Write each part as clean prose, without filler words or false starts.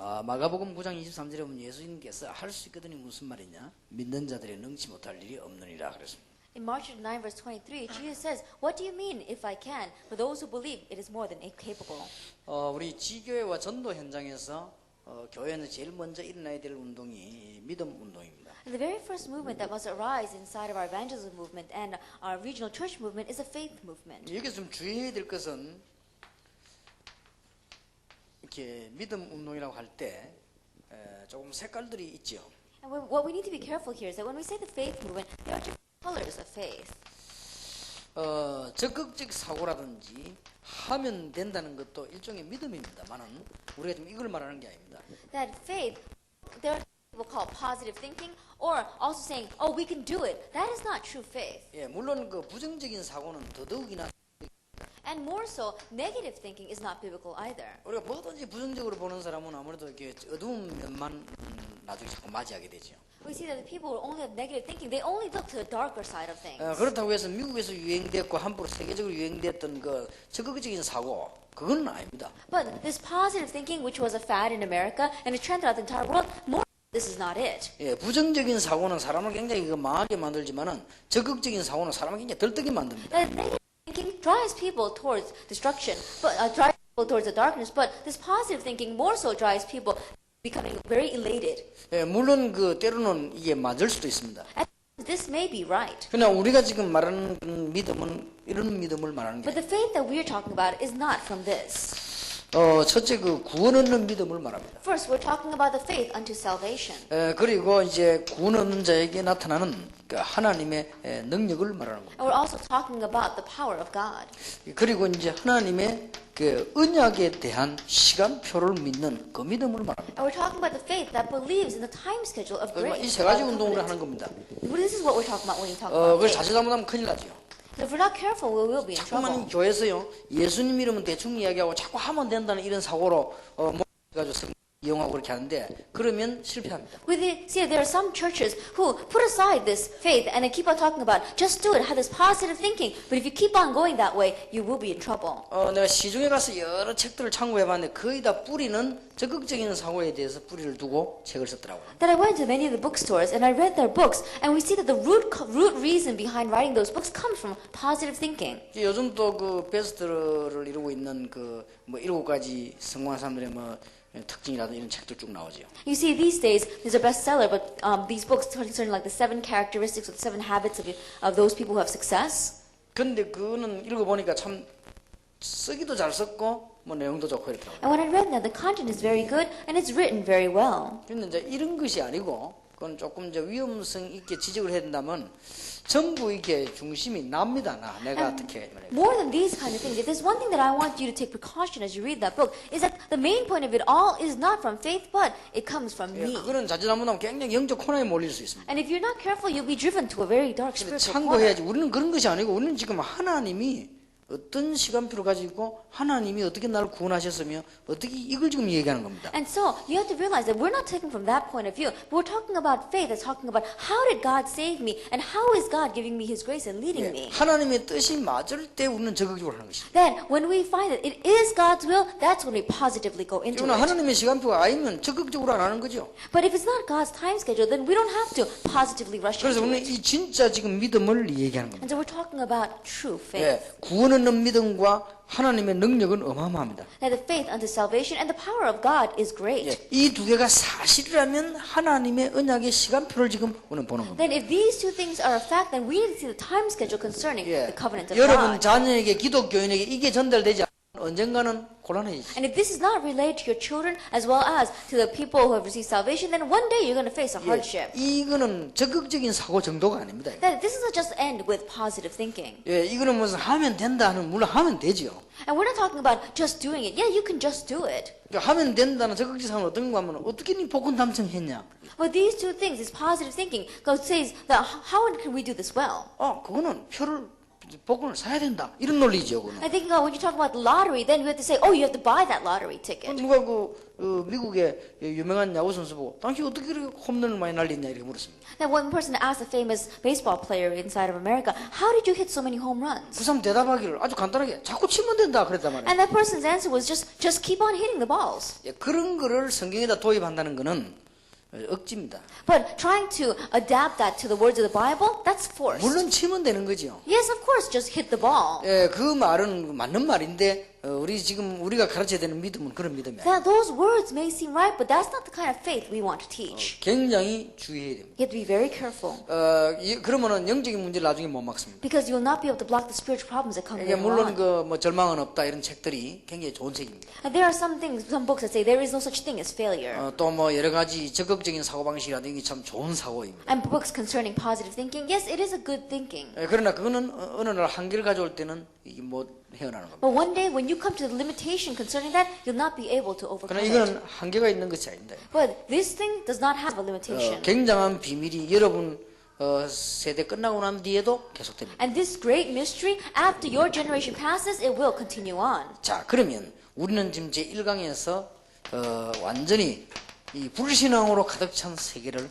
마가복음 9장 23절에 보면 예수님께서 할 수 있거든이 무슨 말이냐? 믿는 자들이 능치 못할 일이 없느니라 그랬습니다. In Mark 9 verse 23, Jesus says, "What do you mean if I can? For those who believe, it is more than capable." 우리 지교회와 전도 현장에서 교회는 제일 먼저 일어나야 될 운동이 믿음 운동입니다. And the very first movement that must arise inside of our evangelism movement and our regional church movement is a faith movement. 여기서 좀 주의해야 될 것은 이렇게 믿음 운동이라고 할 때 조금 색깔들이 있죠. And what we need to be careful here is that when we say the faith movement, there are different colors of faith. 적극적 사고라든지 하면 된다는 것도 일종의 믿음입니다만은 우리가 지금 이걸 말하는 게 아닙니다. That faith, there are people call positive thinking, or also saying, "Oh, we can do it." That is not true faith. 예, 물론 그 부정적인 사고는 더더욱이나 And more so, negative thinking is not biblical either. 우리가 뭐든지 부정적으로 보는 사람은 아무래도 이렇게 어두운 면만 나중에 자꾸 맞이하게 되죠. We see that the people who only have negative thinking, they only look to the darker side of things. 그렇다고 해서 미국에서 유행됐고 함부로 세계적으로 유행됐던 그 적극적인 사고 그건 아닙니다. But this positive thinking, which was a fad in America and a trend throughout the entire world, more this is not it. 예, 부정적인 사고는 사람을 굉장히 망하게 만들지만은 적극적인 사고는 사람을 굉장히 들뜨게 만듭니다. That negative thinking drives people towards destruction, but drives people towards the darkness. But this positive thinking more so drives people becoming very elated. 예, 물론 그 때로는 이게 맞을 수도 있습니다. And this may be right. 그러나 우리가 지금 말하는 믿음은 이런 믿음을 말하는 게 But the faith that we are talking about is not from this. 첫째 그 구원 얻는 믿음을 말합니다. First, we're talking about the faith unto salvation. 그리고 이제 구원 얻는 자에게 나타나는 그 하나님의 능력을 말하는 겁니다. And we're also talking about the power of God. 그리고 이제 하나님의 그 언약에 대한 시간표를 믿는 그 믿음을 말합니다. And we're talking about the faith that believes in the time schedule of grace. 이 세 가지 운동을 하는 겁니다. This is what we're talking about when you talk about 그걸 faith. 자칫 잘못하면 큰일 나죠. If we're not careful, we will be in trouble. 자꾸만 교회에서요 예수님 이름은 대충 이야기하고 자꾸 하면 된다는 이런 사고로 가지고 이용하고 그렇게 하는데 그러면 실패합니다. We see that there are some churches who put aside this faith and they keep on talking about just do it, have this positive thinking. But if you keep on going that way, you will be in trouble. 내가 시중에 가서 여러 책들을 참고해봤는데 거의 다 뿌리는 적극적인 사고에 대해서 뿌리를 두고 책을 썼더라고요. That I went to many of the bookstores and I read their books, and we see that the root reason behind writing those books comes from positive thinking. 요즘 또 그 베스트를 이루고 있는 그 뭐 7가지 성공한 사람들의 뭐 특징이라든지 이런 책도 쭉 나오죠. You see, these days there's a bestseller, but these books concerning like the 7 characteristics or the 7 habits of those people who have success. 근데 그거는 읽어보니까 참 쓰기도 잘 썼고 뭐 내용도 좋고 이렇더라고요. And when I read that, the content is very good and it's written very well. 근데 이제 이런 것이 아니고 그건 조금 이제 위험성 있게 지적을 해야 된다면 전부 이게 중심이 납니다. 내가 어떻게 말해. More than these kind of things, if there's one thing that I want you to take precaution as you read that book, is that the main point of it all is not from faith, but it comes from me. 그거는 자칫 잘못하면 굉장히 영적 코너에 몰릴 수 있습니다. And if you're not careful, you'll be driven to a very dark 근데 spiritual corner. 참고해야지. 우리는 그런 것이 아니고 우리는 지금 하나님이 어떤 시간표를 가지고 있고 하나님이 어떻게 나를 구원하셨으며 어떻게 이걸 지금 얘기하는 겁니다. And so you have to realize that we're not taking from that point of view. But we're talking about faith. It's talking about how did God save me and how is God giving me His grace and leading me. 하나님의 뜻이 맞을 때 우리는 적극적으로 하는 것입니다. Then when we find that it is God's will, that's when we positively go into 그러나 it. 하나님의 시간표가 아니면 적극적으로 안 하는 거죠. But if it's not God's time schedule, then we don't have to positively rush 그래서 into 우리는 it. 이 진짜 지금 믿음을 얘기하는 겁니다. And so we're talking about true faith. 구원 얻는 믿음과 하나님의 능력은 어마어마합니다. That the faith unto salvation and the power of God is great. 이 두 개가 사실이라면 하나님의 언약의 시간표를 지금 우리는 보는 겁니다. Then if these two things are a fact, then we need to see the time schedule concerning the covenant of 여러분 God. 자녀에게 기독교인에게 이게 전달되지 않으면 언젠가는 곤란해지죠. And if this is not relayed to your children as well as to the people who have received salvation, then one day you're going to face a hardship. 이거는 적극적인 사고 정도가 아닙니다. That this doesn't just end with positive thinking. 이거는 무슨 하면 된다 하는 물론 하면 되죠. And we're not talking about just doing it. Yeah, you can just do it. 그러니까 하면 된다는 적극적 사고는 어떤 거 하면 어떻게 네 복권 당첨했냐? But these two things, this positive thinking, God says that how can we do this well? 그거는 표를 복권을 사야 된다. 이런 논리죠. 그거는. I think when you talk about the lottery, then you have to say, oh, you have to buy that lottery ticket. 누가 미국의 유명한 야구 선수 보고 당신 어떻게 이렇게 홈런을 많이 날렸냐 이렇게 물었습니다. Then one person asked a famous baseball player inside of America, how did you hit so many home runs? 그 사람 대답하기를 아주 간단하게 자꾸 치면 된다 그랬단 말이에요. And that person's answer was just keep on hitting the balls. 그런 거를 성경에다 도입한다는 거는 억지입니다. But trying to adapt that to the words of the Bible, that's forced. 물론 치면 되는 거죠. Yes, of course, just hit the ball. 그 말은 맞는 말인데 우리가 가르쳐야 되는 믿음은 그런 믿음이 아니에요. Now, those words may seem right, but that's not the kind of faith we want to teach. 굉장히 주의해야 됩니다. You have to be very careful. 그러면은 영적인 문제를 나중에 못 막습니다. Because you will not be able to block the spiritual problems that come 이게 later 물론 on. 뭐 절망은 없다 이런 책들이 굉장히 좋은 책입니다. And there are some books that say there is no such thing as failure. 또 뭐 여러 가지 적극적인 사고 방식이라든지 참 좋은 사고입니다. And books concerning positive thinking, yes, it is a good thinking. 그러나 그거는 어느 날 한계를 가져올 때는 이게 못 헤어나는 겁니다. But one day when you come to the limitation concerning that, you'll not be able to overcome 그러나 it. 이거는 한계가 있는 것이 아닙니다. But this thing does not have a limitation. 굉장한 비밀이 여러분 세대 끝나고 난 뒤에도 계속됩니다. And this great mystery, after your generation passes, it will continue on. 자, 그러면 우리는 지금 제1강에서 완전히 이 불신앙으로 가득 찬 세계를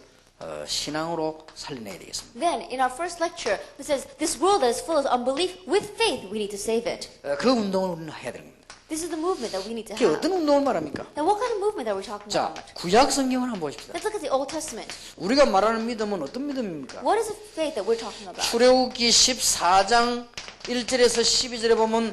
신앙으로 살려내야 되겠습니다. Then, in our first lecture, it says, this world that is full of unbelief, with faith, we need to save it. 그 운동을 우리는 해야 됩니다. This is the movement that we need to 그게 have. 어떤 운동을 말합니까? Now, what kind of movement are we talking 자, about? 구약 성경을 한번 보십시다. Let's look at the Old Testament. 우리가 말하는 믿음은 어떤 믿음입니까? What is the faith that we're talking about? 출애굽기 14장 1절에서 12절에 보면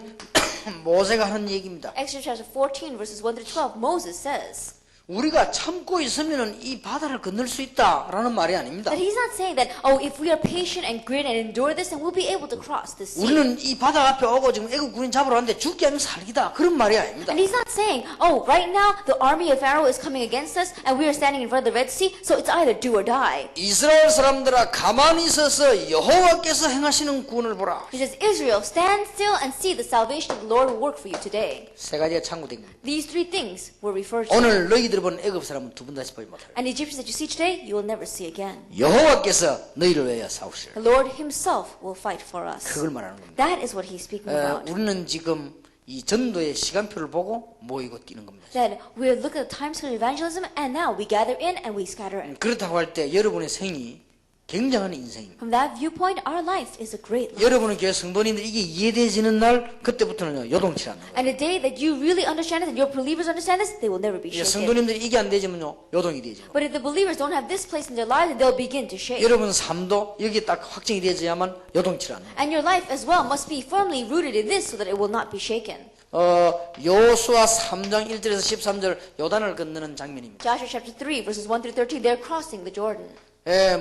모세가 하는 얘기입니다. Exodus chapter 14, verses 1 through 12, Moses says 우리가 참고 있으면 이 바다를 건널 수 있다라는 말이 아닙니다. that he's not saying that, oh, if we are patient and grit and endure this, then we'll be able to cross the sea. 우리는 이 바다 앞에 오고 지금 애국 군인 잡으러 왔는데 죽게 하면 살기다. 그런 말이 아닙니다. And he's not saying, oh, right now the army of Pharaoh is coming against us and we are standing in front of the Red Sea, so it's either do or die. 이스라엘 사람들아 가만히 있어서 여호와께서 행하시는 구원을 보라. He says, Israel, stand still and see the salvation of the Lord will work for you today. 세 가지가 참고된 겁니다. These three things were referred to. 오늘 너희들이 본 애굽 사람은 두 번 다시 보지 못할. And the Egyptians that you see today, you will never see again. 여호와께서 너희를 위하여 싸우시라. The Lord himself will fight for us. 그걸 말하는 겁니다. That is what he's speaking about. 우리는 지금 이 전도의 시간표를 보고 모이고 뛰는 겁니다. That we're looking at the time scale of evangelism and now we gather in and we scatter in. 그렇다고 할 때 여러분의 생이 굉장한 인생입니다. From that viewpoint, our life is a great life. 여러분의 교회 성도님들 이게 이해되지는 날 그때부터는 요동치 않는 거예요. And the day that you really understand it and your believers understand this, they will never be shaken. 성도님들이 이게 안 되지면요 요동이 되죠. But if the believers don't have this place in their lives, they'll begin to shake. 여러분 삶도 여기에 딱 확정이 되어야만 요동치 않는 거예요. And your life as well must be firmly rooted in this so that it will not be shaken. 여호수아 3장 1절에서 13절 요단을 건너는 장면입니다. Joshua chapter 3 verses 1 through 13, they're crossing the Jordan.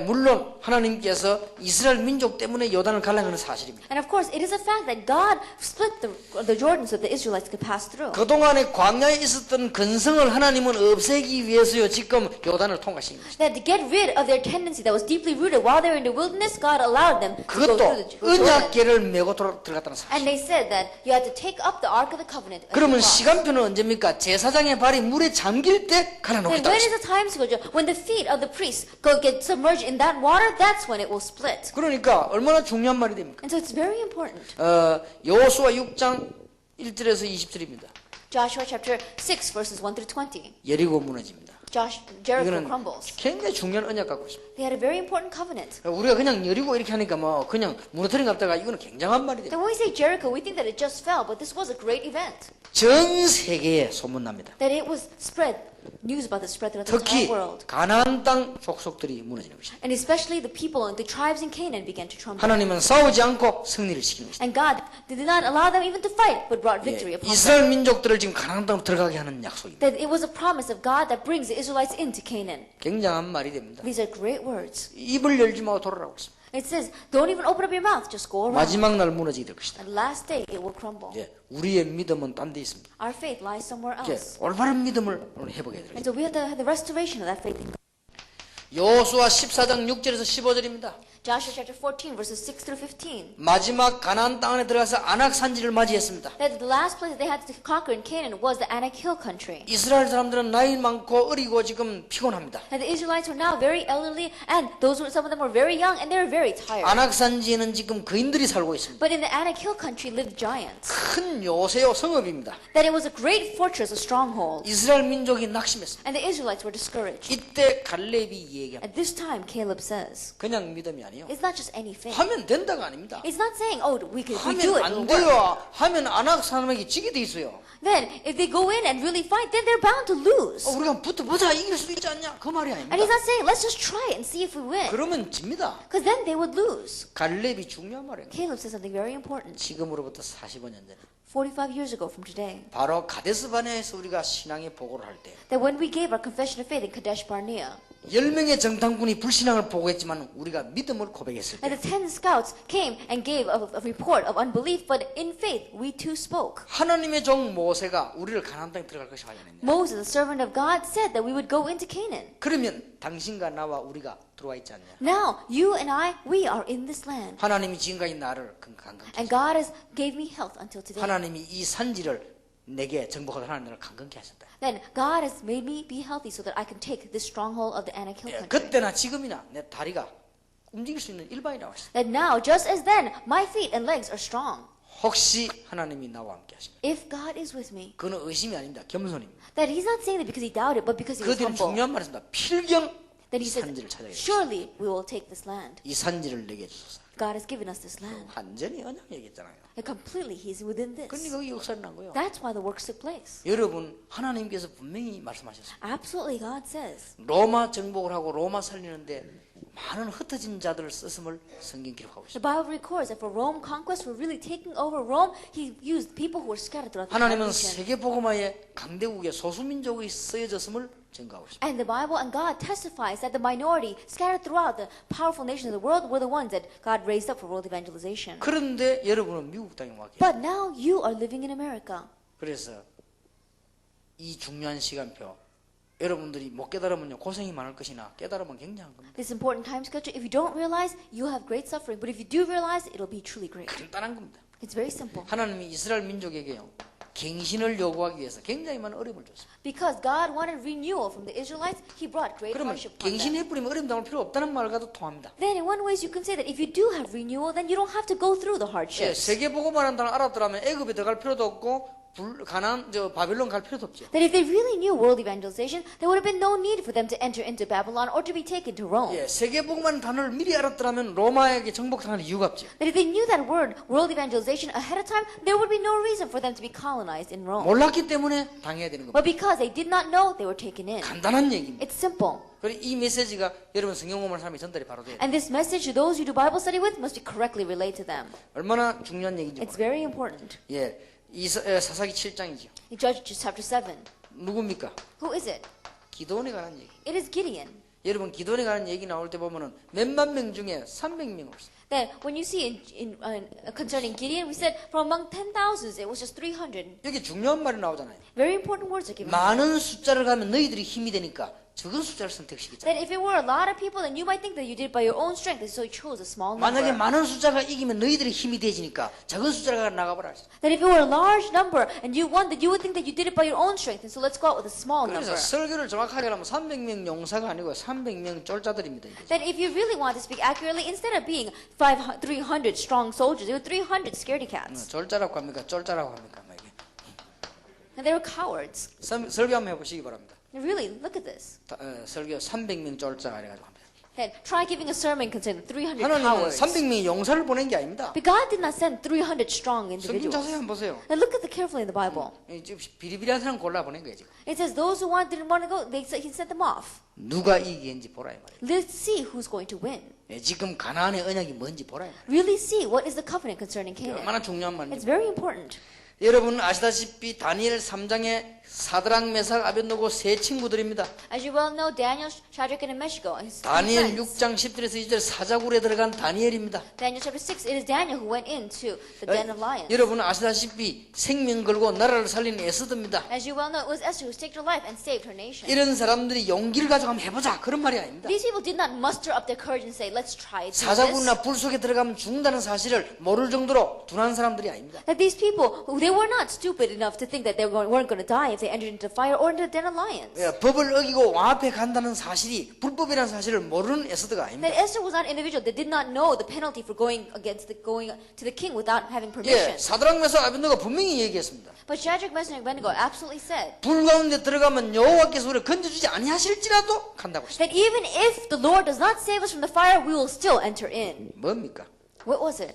물론 하나님께서 이스라엘 민족 때문에 요단을 가려는 건 사실입니다. And of course, it is a fact that God split the Jordan so that the Israelites could pass through. 그동안에 광야에 있었던 근성을 하나님은 없애기 위해서요 지금 요단을 통과시킨 것입니다. That to get rid of their tendency that was deeply rooted while they were in the wilderness, God allowed them to go through the 그것도 Jordan. 언약궤를 메고 들어갔다는 사실. And they said that you had to take up the Ark of the Covenant. 그러면 시간표는 언제입니까? 제사장의 발이 물에 잠길 때 Then 갈아놓겠다. when is the time schedule? When the feet of the priests go get submerged in that water, that's when it will split. 그러니까 얼마나 중요한 말이 됩니까? And so it's very important. 여호수아 6장 1절에서 20절입니다. Joshua chapter 6 verses 1 through 20. 여리고 무너집니다. Jericho 이거는 crumbles. 굉장히 중요한 언약 갖고 있습니다. They had a very important covenant. 우리가 그냥 여리고 이렇게 하니까 뭐 그냥 무너뜨린 것 같다가 이거는 굉장한 말이 돼요. Then when we say Jericho, we think that it just fell, but this was a great event. 전 세계에 소문납니다. That it was spread, news about the spread throughout the 특히 entire world. 가나안 땅 족속들이 무너지는 것입니다. And especially the people and the tribes in Canaan began to tremble. 하나님은 싸우지 않고 승리를 시키는 것입니다. And God did not allow them even to fight, but brought victory upon them. 이스라엘 민족들을 지금 가나안 땅으로 들어가게 하는 약속입니다. That it was a promise of God that brings the Israelites into Canaan. 굉장한 말이 됩니다. These are great words. 입을 열지 마고 돌아라고 했습니다. It says, don't even open up your mouth, just go around. 마지막 날 무너지게 될 것이다. And last day it will crumble. 우리의 믿음은 딴 데 있습니다. Our faith lies somewhere else. 올바른 믿음을 오늘 회복해야 And 됩니다. so we have the restoration of that faith in God. 여호수아 14장 6절에서 15절입니다. Joshua chapter 14, verses 6 through 15. 마지막 가나안 땅에 들어가서 아낙 산지를 맞이했습니다. That the last place that they had to conquer in Canaan was the Anak Hill country. 이스라엘 사람들은 나이 많고 어리고 지금 피곤합니다. And the Israelites were now very elderly, and some of them were very young, and they were very tired. 아낙 산지에는 지금 거인들이 살고 있습니다. But in the Anak Hill country lived giants. 큰 요새요 성읍입니다. That it was a great fortress, a stronghold. 이스라엘 민족이 낙심했습니다. And the Israelites were discouraged. 이때 갈렙이 얘기합니다. At this time, Caleb says, 그냥 믿음이 아니에요. it's not just any faith. 하면 된다가 아닙니다. It's not saying, oh, we do it, 하면 it'll 안 work. 돼요. 하면 아낙 사람에게 지게 돼 있어요. Then, if they go in and really fight, then they're bound to lose. 우리가 붙어보자 이길 수도 있지 않냐? 그 말이 And 아닙니다. he's not saying, let's just try it and see if we win. 그러면 집니다. Because then they would lose. 갈렙이 중요한 말이에요. Caleb says something very important. 지금으로부터 45년 전에 45 years ago from today. 바로 가데스 바네아에서 우리가 신앙의 보고를 할 때 That when we gave our confession of faith in Kadesh Barnea, 10명의 정탐꾼이 불신앙을 보고했지만 우리가 믿음을 고백했을 and 때 the 10 scouts came and gave a report of unbelief, but in faith we too spoke. 하나님의 종 모세가 우리를 가나안 땅에 들어갈 것이 하였느냐. Moses, the servant of God, said that we would go into Canaan. 그러면 당신과 나와 우리가 들어와 있지 않냐. Now, you and I, we are in this land. 하나님이 지금까지 나를 강건케 And God has gave me health until today. 하나님이 이 산지를 내게 정복하도록 하나님을 강건케 하셨다. Then God has made me be healthy so that I can take this stronghold of the Anak Hill 예, country. 그때나 지금이나 내 다리가 움직일 수 있는 일반이라고 했어요. That now, just as then, my feet and legs are strong. 혹시 하나님이 나와 함께 하시면 If God is with me, 그는 의심이 아닙니다. 겸손입니다. that He's not saying that because He doubted, but because He was 그들은 humble. 중요한 말입니다. 필경 That He 산지를 says, 찾아야 surely we will take this land. 이 산지를 내게 주소서. God has given us this land. 완전히 언약 얘기했잖아요. And completely He's within this. 그러니까 거기 역사를 난 거예요. That's why the works took place. 여러분 하나님께서 분명히 말씀하셨어요. Absolutely, God says. 로마 정복을 하고 로마 살리는데 많은 흩어진 자들을 썼음을 성경 기록하고 The 있습니다. Bible records that for Rome conquest, for really taking over Rome, He used people who were scattered throughout the 하나님은 region. 세계 복음화에 강대국의 소수민족이 쓰여졌음을 증거하고 있습니다. And the Bible and God testifies that the minority scattered throughout the powerful nations of the world were the ones that God raised up for world evangelization. 그런데 여러분은 미국 땅에 와 계세요. But now you are living in America. 그래서 이 중요한 시간표 여러분들이 못 깨달으면요 고생이 많을 것이나 깨달으면 굉장한 겁니다. This important time schedule, if you don't realize, you have great suffering. But if you do realize, it'll be truly great. 간단한 겁니다. It's very simple. 하나님이 이스라엘 민족에게요 갱신을 요구하기 위해서 굉장히 많은 어려움을 줬습니다. Because God wanted renewal from the Israelites, He brought great 그러면 hardship upon them. 갱신해버리면 어려움 당할 필요 없다는 말과도 통합니다. Then in one ways you can say that if you do have renewal, then you don't have to go through the 예, hardships. 세계 복음화라는 단어 알았더라면 애굽에 들어갈 필요도 없고 가나안 바빌론 갈 필요도 없죠. That if they really knew world evangelization, there would have been no need for them to enter into Babylon or to be taken to Rome. 예, 세계 복음화라는 단어를 미리 알았더라면 로마에게 정복당할 이유가 없죠. That if they knew that word, world evangelization, ahead of time, there would be no reason for them to be colonized in Rome. 몰랐기 때문에 당해야 되는 겁니다. But because they did not know, they were taken in. 간단한 얘기입니다. It's simple. 그리고 이 메시지가 여러분 성경 공부하는 사람이 전달이 바로 돼요. And this message to those you do Bible study with must be correctly relayed to them. 얼마나 중요한 얘기인지 It's 몰라요. very important. 예, 사사기 7장이죠. In Judges chapter 7, 누굽니까? who is it? 기도원에 관한 얘기. It is Gideon. 여러분 기도원에 관한 얘기 나올 때 보면은 몇만 명 중에 300명 없어요. That when you see concerning Gideon, we said from among 10,000s, it was just 300. 여기 중요한 말이 나오잖아요. Very important words are given. 많은 숫자를 가면 너희들이 힘이 되니까 적은 숫자를 선택시키자. That if it were a lot of people, then you might think that you did it by your own strength, and so you chose a small 만약에 number. 많은 숫자가 이기면 너희들이 힘이 되지니까 적은 숫자가 나가버려. That if it were a large number and you won, that you would think that you did it by your own strength, and so let's go out with a small 그래서 number. 설교를 정확하게 하면 300명 용사가 아니고 300명 쫄자들입니다. That if you really want to speak accurately, instead of being 300 strong soldiers, it was 300 scaredy cats. 쫄자라고 합니까? 쫄자라고 합니까? 뭐 이게. And they were cowards. 설교 한번 해보시기 바랍니다. Really, look at this. 설교 300명 쫄자 이래가지고 합니다. Then try giving a sermon concerning 300 하나님은 cowards. 300명의 용사를 보낸 게 아닙니다. But God did not send 300 strong 성경 자세히 individuals. 한번 보세요. Now look at the carefully in the Bible. 지금 비리비리한 사람 골라 보낸 거예요 지금. It says those who didn't want to go, He sent them off. 누가 이기는지 보라 이 말이에요. Let's see who's going to win. 지금 가나안의 언약이 뭔지 보라 이 말이에요. Really see what is the covenant concerning Canaan. 얼마나 중요한 It's 말입니다. very important. 여러분 아시다시피 다니엘 3장에 사드락 메삭 아벳노고 세 친구들입니다. As you well know, Daniel, Shadrach, and Abednego, his three 다니엘 friends. 6장 10절에서 2절 사자굴에 들어간 다니엘입니다. Daniel chapter 6, it is Daniel who went into the den of lions. 여러분은 아시다시피 생명 걸고 나라를 살린 에스더입니다. As you well know, it was Esther who staked her life and saved her nation. 이런 사람들이 용기를 가지고 한번 해보자 그런 말이 아닙니다. These people did not muster up their courage and say, let's try it. 사자굴이나 불 속에 들어가면 죽는다는 사실을 모를 정도로 둔한 사람들이 아닙니다. That these people, they were not stupid enough to think that they weren't going to die if they entered into fire or into the den of lions. 예, 법을 어기고 왕 앞에 간다는 사실이 불법이라는 사실을 모르는 에스더가 아닙니다. That Esther was not an individual that did not know the penalty for going to the king without having permission. 예, 사드락 메삭 아벳노가 분명히 얘기했습니다. But Shadrach, Meshach, and Abednego absolutely said 불 가운데 들어가면 여호와께서 우리를 건져주지 아니하실지라도 간다고 했습니다. that even if the Lord does not save us from the fire, we will still enter in. 뭡니까? What was it?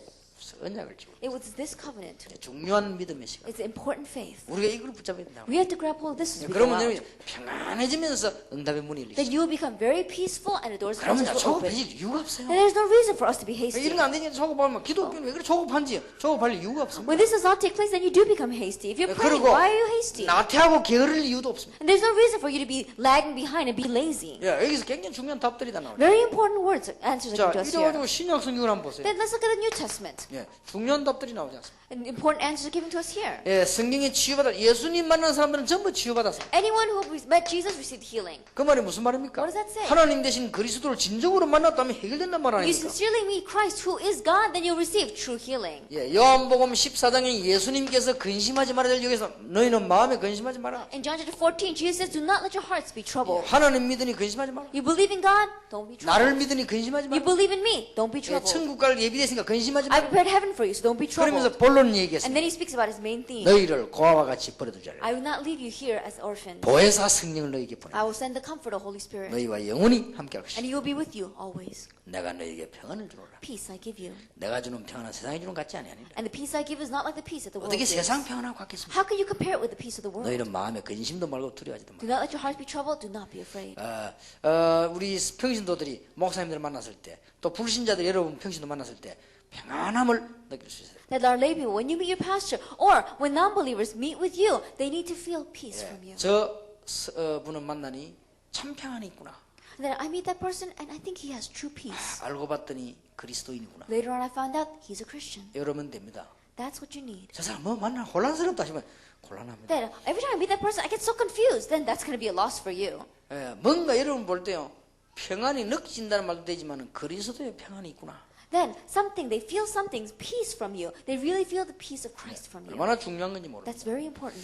언약을 지고 It was this covenant. 중요한 믿음의 시간. It's important faith. 우리가 이걸 붙잡아야 된다. We have to grab hold of this as we go 그러면 out. 여러분이 평안해지면서 응답의 문이 열리죠. Then you will become very peaceful and the doors of 그러면 answers will open. 조급해질 이유가 없어요. Then there's no reason for us to be hasty. 이런 거 안 되니까 조급하면 기독교는 왜 그래 조급한지 조급할 이유가 없습니다. When this does not take place, then you do become hasty. If you're praying, 그리고 why are you hasty? 나태하고 게으를 이유도 없습니다. And there's no reason for you to be lagging behind and be lazy. 예, 여기서 굉장히 중요한 답들이 다 나오죠. Very important words, answers 자, that give to us here. 이래가지고 신약 성경을 한번 보세요. Then let's look at the New Testament. 예, 중요한 답들이 나오지 않습니다. And important answers are given to us here. 예, 성경에 치유받아 예수님 만난 사람들은 전부 치유받았어요. Anyone who met Jesus received healing. 그 말이 무슨 말입니까? What does that say? 하나님 대신 그리스도를 진정으로 만났다면 해결된단 말 If you 아닙니까? sincerely meet Christ, who is God, then you'll receive true healing. 예, 요한복음 14장에 예수님께서 근심하지 말아야 될 여기서 너희는 마음에 근심하지 마라. In John chapter 14, Jesus says, do not let your hearts be troubled. 하나님 믿으니 근심하지 마라. You believe in God, don't be 나를 troubled. 믿으니 근심하지 You 마라. believe in me, don't be 예, troubled. 천국 갈 예비됐으니까 근심하지 I 마라. prepared heaven for you, so don't be 그러면서 troubled. 본론 And 얘기했습니다. then he speaks about his main theme. 너희를 고아와 같이 버려두지 않으라. I will not leave you here as orphans. 보혜사 성령을 너희에게 보내. I will send the Comforter, Holy Spirit. 너희와 영원히 함께할 것이다. And he will be with you always. 내가 너희에게 평안을 주노라. Peace I give you. 내가 주는 평안은 세상이 주는 것 같지 아니하니라. And the peace I give is not like the peace that the world 어떻게 gives. 세상 평안하고 같겠습니까? How can you compare it with the peace of the world? 너희는 마음에 근심도 말고 두려워하지도 Do 마. not let your hearts be troubled. Do not be afraid. 우리 평신도들이 목사님들 만났을 때, 또 불신자들 여러분 평신도 만났을 때 평안함을 느낄 수 있어요. That our lay people, when you meet your pastor, or when non-believers meet with you, they need to feel peace from you. 저 분을 만나니 참 평안이 있구나. And then I meet that person, and I think he has true peace. 알고 봤더니 그리스도인이구나. Later on, I found out he's a Christian. 이러면 됩니다. That's what you need. 저 사람 뭐 만나 혼란스럽다 하시면 곤란합니다. Then every time I meet that person, I get so confused. Then that's going to be a loss for you. 예, 뭔가 여러분 볼 때요 평안이 느껴진다는 말도 되지만 그리스도의 평안이 있구나. Then they feel something's peace from you. They really feel the peace of Christ from you. 얼마나 중요한 건지 모릅니다. That's very important.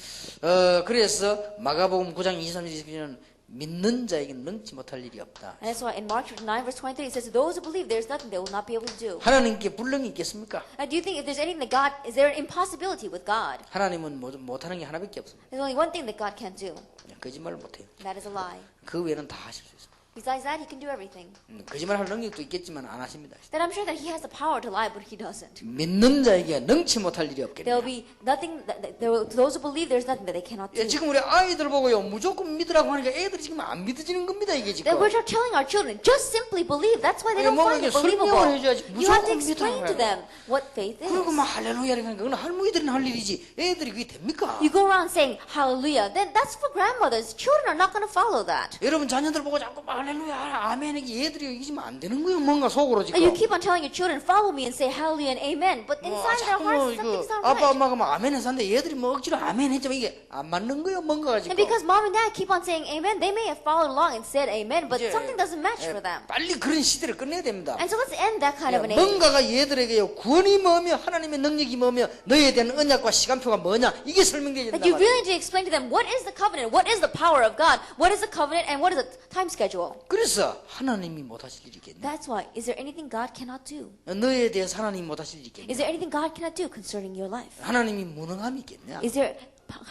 그래서 마가복음 9장 23절에는 믿는 자에게는 능치 못할 일이 없다. And that's why in Mark 9 verse 23 it says, those who believe there's nothing they will not be able to do. 하나님께 불능이 있겠습니까? Now, do you think if there's anything that God, is there an impossibility with God? 하나님은 못하는 게 하나밖에 없습니다. There's only one thing that God can't do. 거짓말을 못해요. And that is a lie. 그 외에는 다 하실 수 있습니다. Besides that, he can do everything. 거짓말할 능력도 있겠지만 안 하십니다. Then I'm sure that he has the power to lie, but he doesn't. 믿는 자에게 능치 못할 일이 There will 없겠냐. be nothing, to those who believe there's nothing that they cannot do. 예, 지금 우리 아이들 보고요 무조건 믿으라고 하니까 애들이 지금 안 믿어지는 겁니다 이게 지금. That we're telling our children, just simply believe. That's why they don't 뭔가 find it 이렇게 설명을 believable. 해줘야지. You have to 무조건 explain 믿으라고 to them what faith 그리고 is. 막 할렐루야 이렇게 하니까 그건 할머니들이 할 일이지 애들이 그게 됩니까? You go around saying hallelujah, then that's for grandmothers. Children are not going to follow that. 여러분 자녀들 보고 자꾸 막 할렐루야 아멘 이게 애들이 이기면 안 되는 거예요 뭔가 속으로 지금. And you keep on telling your children, follow me and say hallelujah and amen. But inside their hearts, something's not 아빠 right. 엄마가 막 아멘 해서 하는데 얘들이 뭐 억지로 아멘 했지만 이게 안 맞는 거예요 뭔가가 지금. And because mom and dad keep on saying amen, they may have followed along and said amen, but 이제, something doesn't match for them. 빨리 그런 시대를 끝내야 됩니다. And so let's end that kind of an age. 뭔가가 얘들에게요 구원이 뭐며 하나님의 능력이 뭐며 너희에 대한 언약과 시간표가 뭐냐 이게 설명되어야 That 된다. you really need to explain to them what is the covenant, what is the power of God, what is the covenant, and what is the time schedule. 그래서 하나님이 못하실 일이 있겠냐? That's why. Is there anything God cannot do? 너희에 대해서 하나님이 못하실 일이 있겠냐? Is there anything God cannot do concerning your life? 하나님이 무능함이 있겠냐? Is there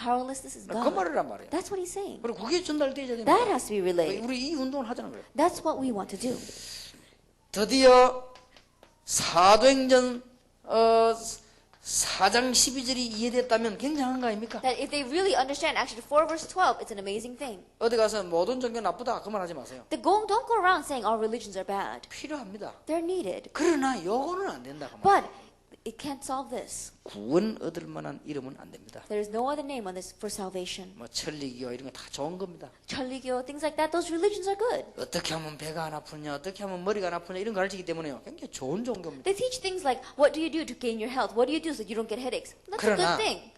powerlessness is 그 God? 말이란 말이에요. That's what he's saying. 그리고 그게 전달되어야 됩니다. That has to be relayed. 우리 이 운동을 하자는 거예요. That's what we want to do. 드디어 사도행전 4장 12절이 이해됐다면 굉장한 거 아닙니까? That if they really understand Acts 4 verse 12, it's an amazing thing. 어디 가서 모든 종교 나쁘다 그 말 하지 마세요. Don't go around saying all religions are bad. 필요합니다. They're needed. 그러나 요거는 안 된다. 그 말. But it can't solve this. 구원 얻을 만한 이름은 안 됩니다. There is no other name on this for salvation. 뭐 천리교 이런 거 다 좋은 겁니다. Challigyo, things like that, those religions are good. 어떻게 하면 배가 안 아프냐, 어떻게 하면 머리가 안 아프냐 이런 거 가르치기 때문에요. 굉장히 좋은 종교입니다. They teach things like, what do you do to gain your health? What do you do so you don't get headaches? That's a 그러나 good thing.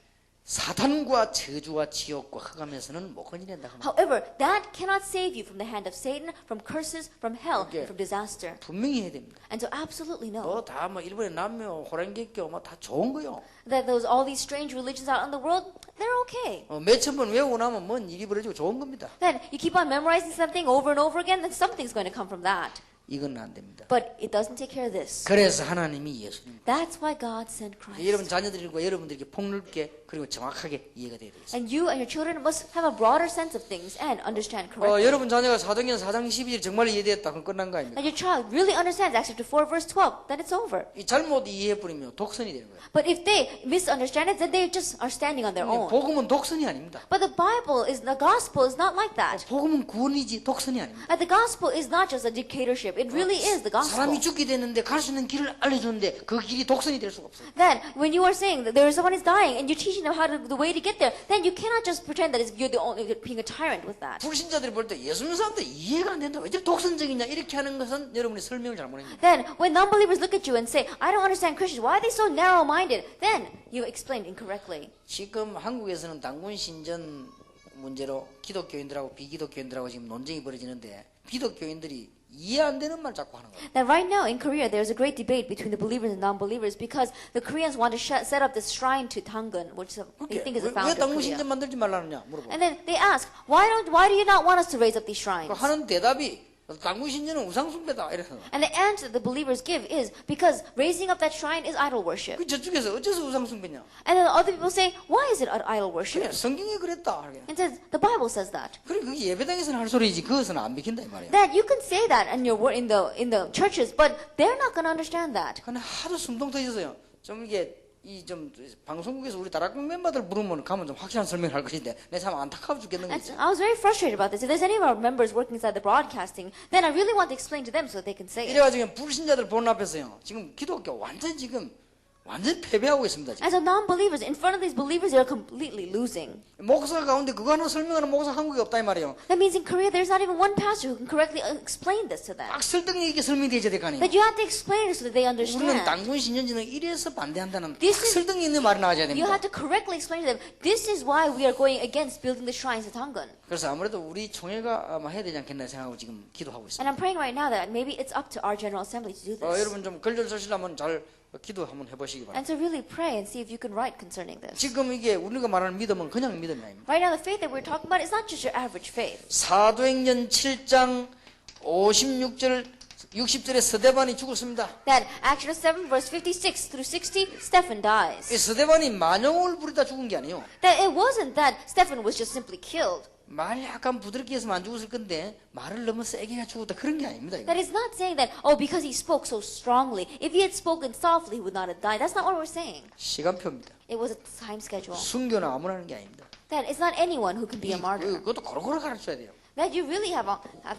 사탄과 저주와 지옥과 흑암에서는 못 건지낸다. However, that cannot save you from the hand of Satan, from curses, from hell, Okay. and from disaster. 분명히 해야 됩니다. And so absolutely know 뭐다뭐 일본의 남묘, 호랑개교 뭐 다 좋은 거요. that those all these strange religions out in the world, they're okay. 몇천 번 외우고 나면 뭔 일이 벌어지고 좋은 겁니다. Then you keep on memorizing something over and over again, then something's going to come from that. 이건 안 됩니다. But it doesn't take care of this. 그래서 하나님이 예수님. That's why God sent Christ. 여러분 자녀들과 여러분들에게 폭넓게 그리고 정확하게 이해가 돼야 되겠습니다. And you and your children must have a broader sense of things and understand correctly. 여러분 자녀가 사도행전 4장 12절 정말 이해됐다. 그럼 끝난 거 아닙니까? That your child really understands Acts chapter 4 verse 12, then it's over. 이 잘못 이해해버리면 독선이 되는 거예요. But if they misunderstand it, then they just are standing on their own. 복음은 독선이 아닙니다. But the gospel is not like that. 복음은 구원이지 독선이 아닙니다. And the gospel is not just a dictatorship. It really is the gospel. 사람이 죽게 되는데 갈 수 있는 길을 알려주는데 그 길이 독선이 될 수가 없어요. Then, when you are saying that there is someone is dying and you're teaching them the way to get there, then you cannot just pretend that you're the only being a tyrant with that. 불신자들이 볼 때 예수 믿는 사람들 이해가 안 된다. 왜 이렇게 독선적이냐 이렇게 하는 것은 여러분이 설명을 잘못했습니다. Then, when non-believers look at you and say, I don't understand Christians, why are they so narrow-minded? Then, you explained incorrectly. 지금 한국에서는 단군 신전 문제로 기독교인들하고 비기독교인들하고 지금 논쟁이 벌어지는데 비기독교인들이 이해 안 되는 말 자꾸 하는 거예요. Now, right now in Korea, there's a great debate between the believers and non-believers because the Koreans want to set up this shrine to Tangun, which they think is the 왜 founder of 단군 Korea. 신전 만들지 말라느냐 물어보고. And then they ask, why do you not want us to raise up these shrines? 하는 대답이 단군 신전은 우상 숭배다 이래서. And the answer that the believers give is because raising up that shrine is idol worship. 그 저쪽에서 어째서 우상 숭배냐? And then other people say, why is it idol worship? 그래 성경이 그랬다. And says the Bible says that. 그래 그게 예배당에서는 할 소리지 그것은 안 비킨다 이 말이야. That you can say that in the churches, but they're not going to understand that. 근데 하도 숨통 터졌어요. 좀 이게 좀 방송국에서 우리 다락방 멤버들 부르면 가면 좀 확실한 설명을 할 것인데 내 참 안타까워 죽겠는 And 거지. I was very frustrated about this. If there's any of our members working inside the broadcasting, then I really want to explain to them so that they can say it. 이래가지고 불신자들 보는 앞에서요. 지금 기독교 완전 패배하고 있습니다. 지금. And so non-believers, in front of these believers, they're completely losing. 목사 가운데 그거 하나 설명하는 목사 한국에 없다 이 말이에요. That means in Korea, there's not even one pastor who can correctly explain this to them. 막 설득력 있게 설명되어야 될 거 아니에요. That you have to explain it so that they 우리는 understand. 단군 신전지는 이래서 반대한다는 This is- 설득 있는 말이 나와야 You 됩니다. have to correctly explain to them, this is why we are going against building the shrines at Tangun. 그래서 아무래도 우리 총회가 아마 해야 되지 않겠나 생각하고 지금 기도하고 있습니다. And I'm praying right now that maybe it's up to our General Assembly to do this. 여러분 좀 걸절서시려면 잘 기도 한번 해보시기 바랍니다. And to really pray and see if you can write concerning this. 지금 이게 우리가 말하는 믿음은 그냥 믿음이 아닙니다. Right now, the faith that we're talking about is not just your average faith. 사도행전 7장 56절 60절에 스데반이 죽었습니다. That Acts 7 verse 56 through 60, Stephen dies. 이 스데반이 만영을 부리다 죽은 게 아니에요. That it wasn't that Stephen was just simply killed. 말 약간 부드럽게 했으면 안 죽었을 건데 말을 너무 세게 해 죽었다 그런 게 아닙니다. 이거. That is not saying that, oh, because he spoke so strongly. If he had spoken softly, he would not have died. That's not what we're saying. 시간표입니다. It was a time schedule. 순교는 아무나 하는 게 아닙니다. That it's not anyone who can be a martyr. 그것도 고루고루 가르쳐야 돼요. That you really have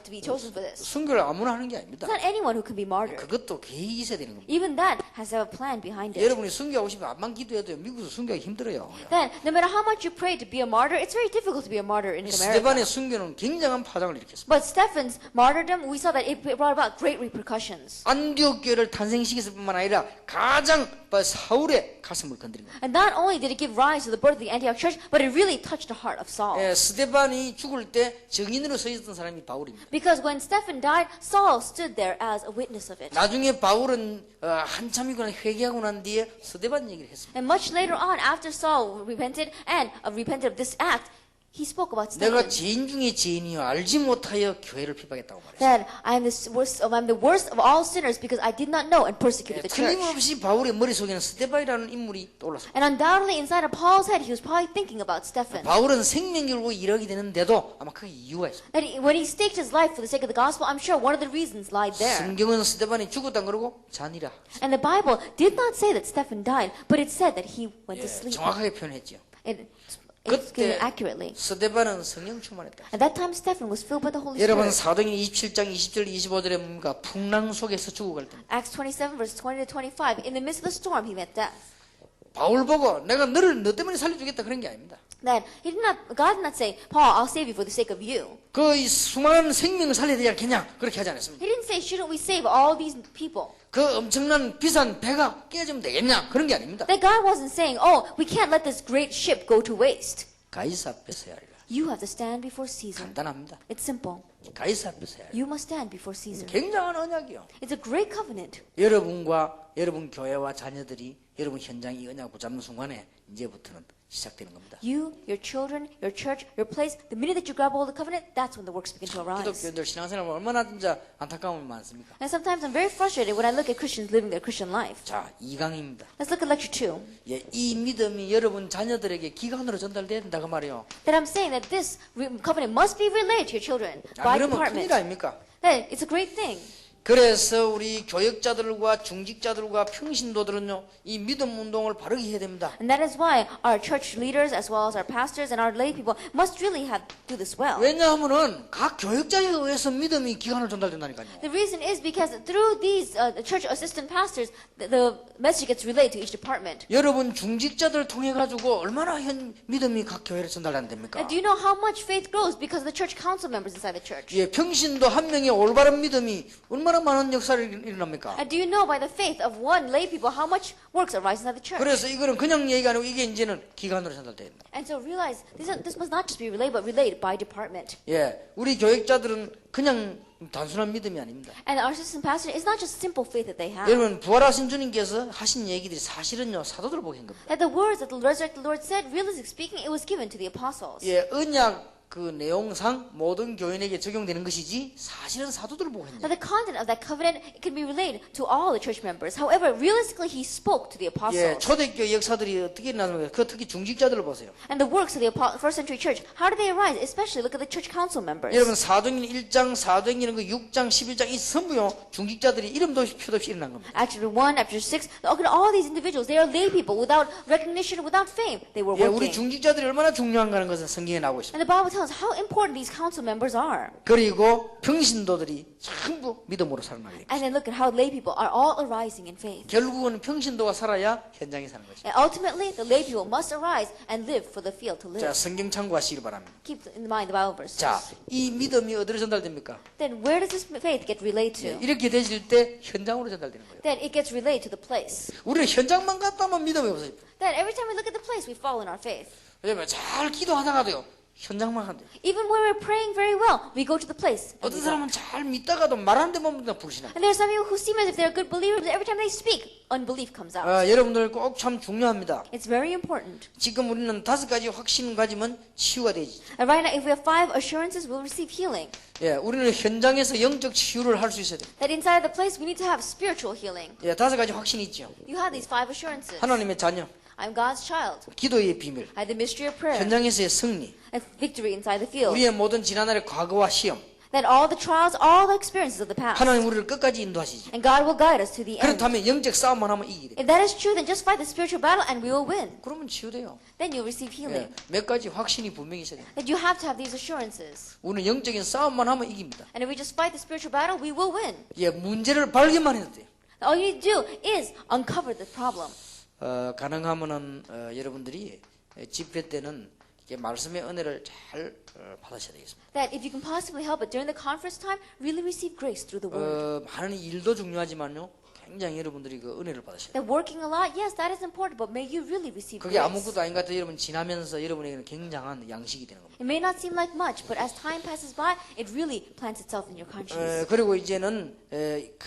to be chosen for this. 순교를 아무나 하는 게 아닙니다. It's not anyone who can be martyred. 그것도 계획이 있어야 되는 겁니다. Even that has to have a plan behind it. 여러분이 순교하고 싶으면 암만 기도해도 미국에서 순교하기 힘들어요. Then, no matter how much you pray to be a martyr, it's very difficult to be a martyr in America. 스데반의 순교는 굉장한 파장을 일으켰습니다. But Stephen's martyrdom, we saw that it brought about great repercussions. 안디옥 교회를 탄생시켰을 뿐만 아니라 가장 사울의 가슴을 건드린 겁니다. And not only did it give rise to the birth of the Antioch church, but it really touched the heart of Saul. 스데반이 죽을 때 증인으로 서 있었던 사람이 바울입니다. Because when Stephen died, Saul stood there as a witness of it. 나중에 바울은 한참이거나 회개하고 난 뒤에 스데반 얘기를 했습니다. And much later on, after Saul repented and repented of this act, he spoke about 내가 Stephen. 죄인 중에 죄인이요 알지 못하여 교회를 핍박했다고 말했어요. That I'm the worst of all sinners because I did not know and persecuted the church. 틀림없이 바울의 머릿속에는 스데반이라는 인물이 떠올랐습니다. And undoubtedly inside of Paul's head, he was probably thinking about Stephen. 바울은 생명 걸고 일하게 되는데도 아마 그 이유가 있습니다. That when he staked his life for the sake of the gospel, I'm sure one of the reasons lied there. 성경은 스데반이 죽었다 그러고 잔이라. And the Bible did not say that Stephen died, but it said that he went to sleep. 정확하게 표현했죠. explain it accurately. 스데반은 성령 충만했다. At that time, Stephen was filled by the Holy 여러분 Spirit. 사도행 27장 20절 25절에 뭡니까? 풍랑 속에서 죽어갈 때 Acts 27, verse 20 to 25. In the midst of the storm, he met death. 바울 보고 내가 너를 너 때문에 살려주겠다 그런 게 아닙니다. Then God did not say, Paul, I'll save you for the sake of you. 그 이 수많은 생명을 살려야 되지 않겠냐 그렇게 하지 않았습니다. He didn't say, shouldn't we save all these people? 그 엄청난 비싼 배가 깨지면 되겠냐 그런 게 아닙니다. That God wasn't saying, oh, we can't let this great ship go to waste. 가이사 앞에 서야 하리라. You have to stand before Caesar. 간단합니다. It's simple. 가이사 앞에 서야 하리라. You must stand before Caesar. 굉장한 언약이요. It's a great covenant. 여러분과 여러분 교회와 자녀들이 여러분 현장이 이 언약 붙잡는 순간에 이제부터는 시작되는 겁니다. You, your children, your church, your place, the minute that you grab hold of the covenant, that's when the works begin to arise. 기독교인들 신앙생활 얼마나 진짜 안타까움이 많습니까? And sometimes I'm very frustrated when I look at Christians living their Christian life. 자, 2강입니다. Let's look at lecture 2. 예, 이 믿음이 여러분 자녀들에게 기간으로 전달돼야 된다 그 말이에요. That I'm saying that this covenant must be relayed to your children by 그러면 큰일 department. 아닙니까? That it's a great thing. 그래서 우리 교역자들과 중직자들과 평신도들은요, 이 믿음 운동을 바르게 해야 됩니다. And that is why our church leaders, as well as our pastors and our lay people, must really do this well. 왜냐하면은 각 교역자에 의해서 믿음이 기간을 전달된다니까요. The reason is because through these church assistant pastors, the message gets relayed to each department. 여러분 중직자들 통해 가지고 얼마나 믿음이 각 교회에 전달된답니까? And do you know how much faith grows because of the church council members inside the church? 예, 평신도 한 명의 올바른 믿음이 얼마나 많은 역사를 일어납니까? And do you know by the faith of one lay people how much works arise inside the church? 그래서 이거는 그냥 얘기가 아니고 이게 이제는 기간으로 전달돼야 됩니다. And so realize this must not just be relayed, but relayed by department. 예, 우리 교역자들은 그냥 단순한 믿음이 아닙니다. And our assistant pastor is not just simple faith that they have. 여러분 부활하신 주님께서 하신 얘기들이 사실은요 사도들 보게 한 겁니다. That the words that the resurrected Lord said, realistically speaking, it was given to the apostles. 예, 언약 그 내용상 모든 교인에게 적용되는 것이지 사실은 사도들을 보고 했냐. Now the content of that covenant it can be relayed to all the church members. However, realistically, he spoke to the 예, apostles. 초대교회 역사들이 어떻게 일어나는가? 그 특히 중직자들을 보세요. And the works of the first century church, how did they arise? Especially look at the church council members. 여러분 사도행전 1장, 사도행전 그 6장, 11장 이 전부요 중직자들이 이름도 없이 표도 없이 일어난 겁니다. Acts chapter 1, chapter 6, look at all these individuals. They are lay people without recognition, without fame. They were 예, 우리 working. 중직자들이 얼마나 중요한가는 것은 성경에 나오고 있습니다. And the Bible tells us how important these council members are. 그리고 평신도들이 전부 믿음으로 살아나게 됩니다. And then look at how lay people are all arising in faith. 결국은 평신도가 살아야 현장에 사는 것입니다. And ultimately, the lay people must arise and live for the field to 자, live. 성경 참고하시기 바랍니다. Keep in mind the Bible verses. 자, 이 믿음이 어디로 전달됩니까? Then where does this faith get relayed to? 이렇게 되실 때 현장으로 전달되는 거예요. Then it gets relayed to the place. 우리는 현장만 갔다면 믿음이 없어요. Then every time we look at the place, we fall in our faith. 왜냐면 잘 기도하다가도요. 현장만 간대요. Even when we're praying very well, we go to the place. And, 어떤 사람은 잘 믿다가도 말하는데 못 믿다 불신한. and there are some people who seem as if they're good believers, but every time they speak, unbelief comes out. 여러분들 꼭 참 중요합니다. It's very important. 지금 우리는 5가지 확신을 가지면 치유가 되지. And right now, if we have 5 assurances, we'll receive healing. 예, 우리는 현장에서 영적 치유를 할 수 있어야 돼요. That inside the place, we need to have spiritual healing. 예, 5가지 확신이 있죠. You have these 5 assurances. 하나님의 자녀, I'm God's child. 기도의 비밀, I have the mystery of prayer. 현장에서의 승리, And victory inside the field. 우리의 모든 지난날의 과거와 시험. That all the trials, all the experiences of the past. 하나님 우리를 끝까지 인도하시지. And God will guide us to the end. 그렇다면 영적 싸움만 하면 이기게 돼. If that is true, then just fight the spiritual battle and we will win. 그러면 치유돼요. Then you'll receive healing. 예, 몇 가지 확신이 분명히 있어야 돼요. That you have to have these assurances. 우리는 영적인 싸움만 하면 이깁니다. And if we just fight the spiritual battle, we will win. 예, 문제를 발견만 해도 돼요. All you need to do is uncover the problem. 가능하면은 여러분들이 집회 때는 이렇게 말씀의 은혜를 잘 받으셔야 되겠습니다. That if you can possibly help it during the conference time, really receive grace through the word. 많은 일도 중요하지만요. 굉장히 여러분들이 그 은혜를 받으셔야 돼요. That working a lot, yes, that is important, but may you really receive 그게 grace. 아무것도 아닌 것 같아요. 여러분 지나면서 여러분에게는 굉장한 양식이 되는 겁니다. It may not seem like much, but as time passes by, it really plants itself in your conscience. 그리고 이제는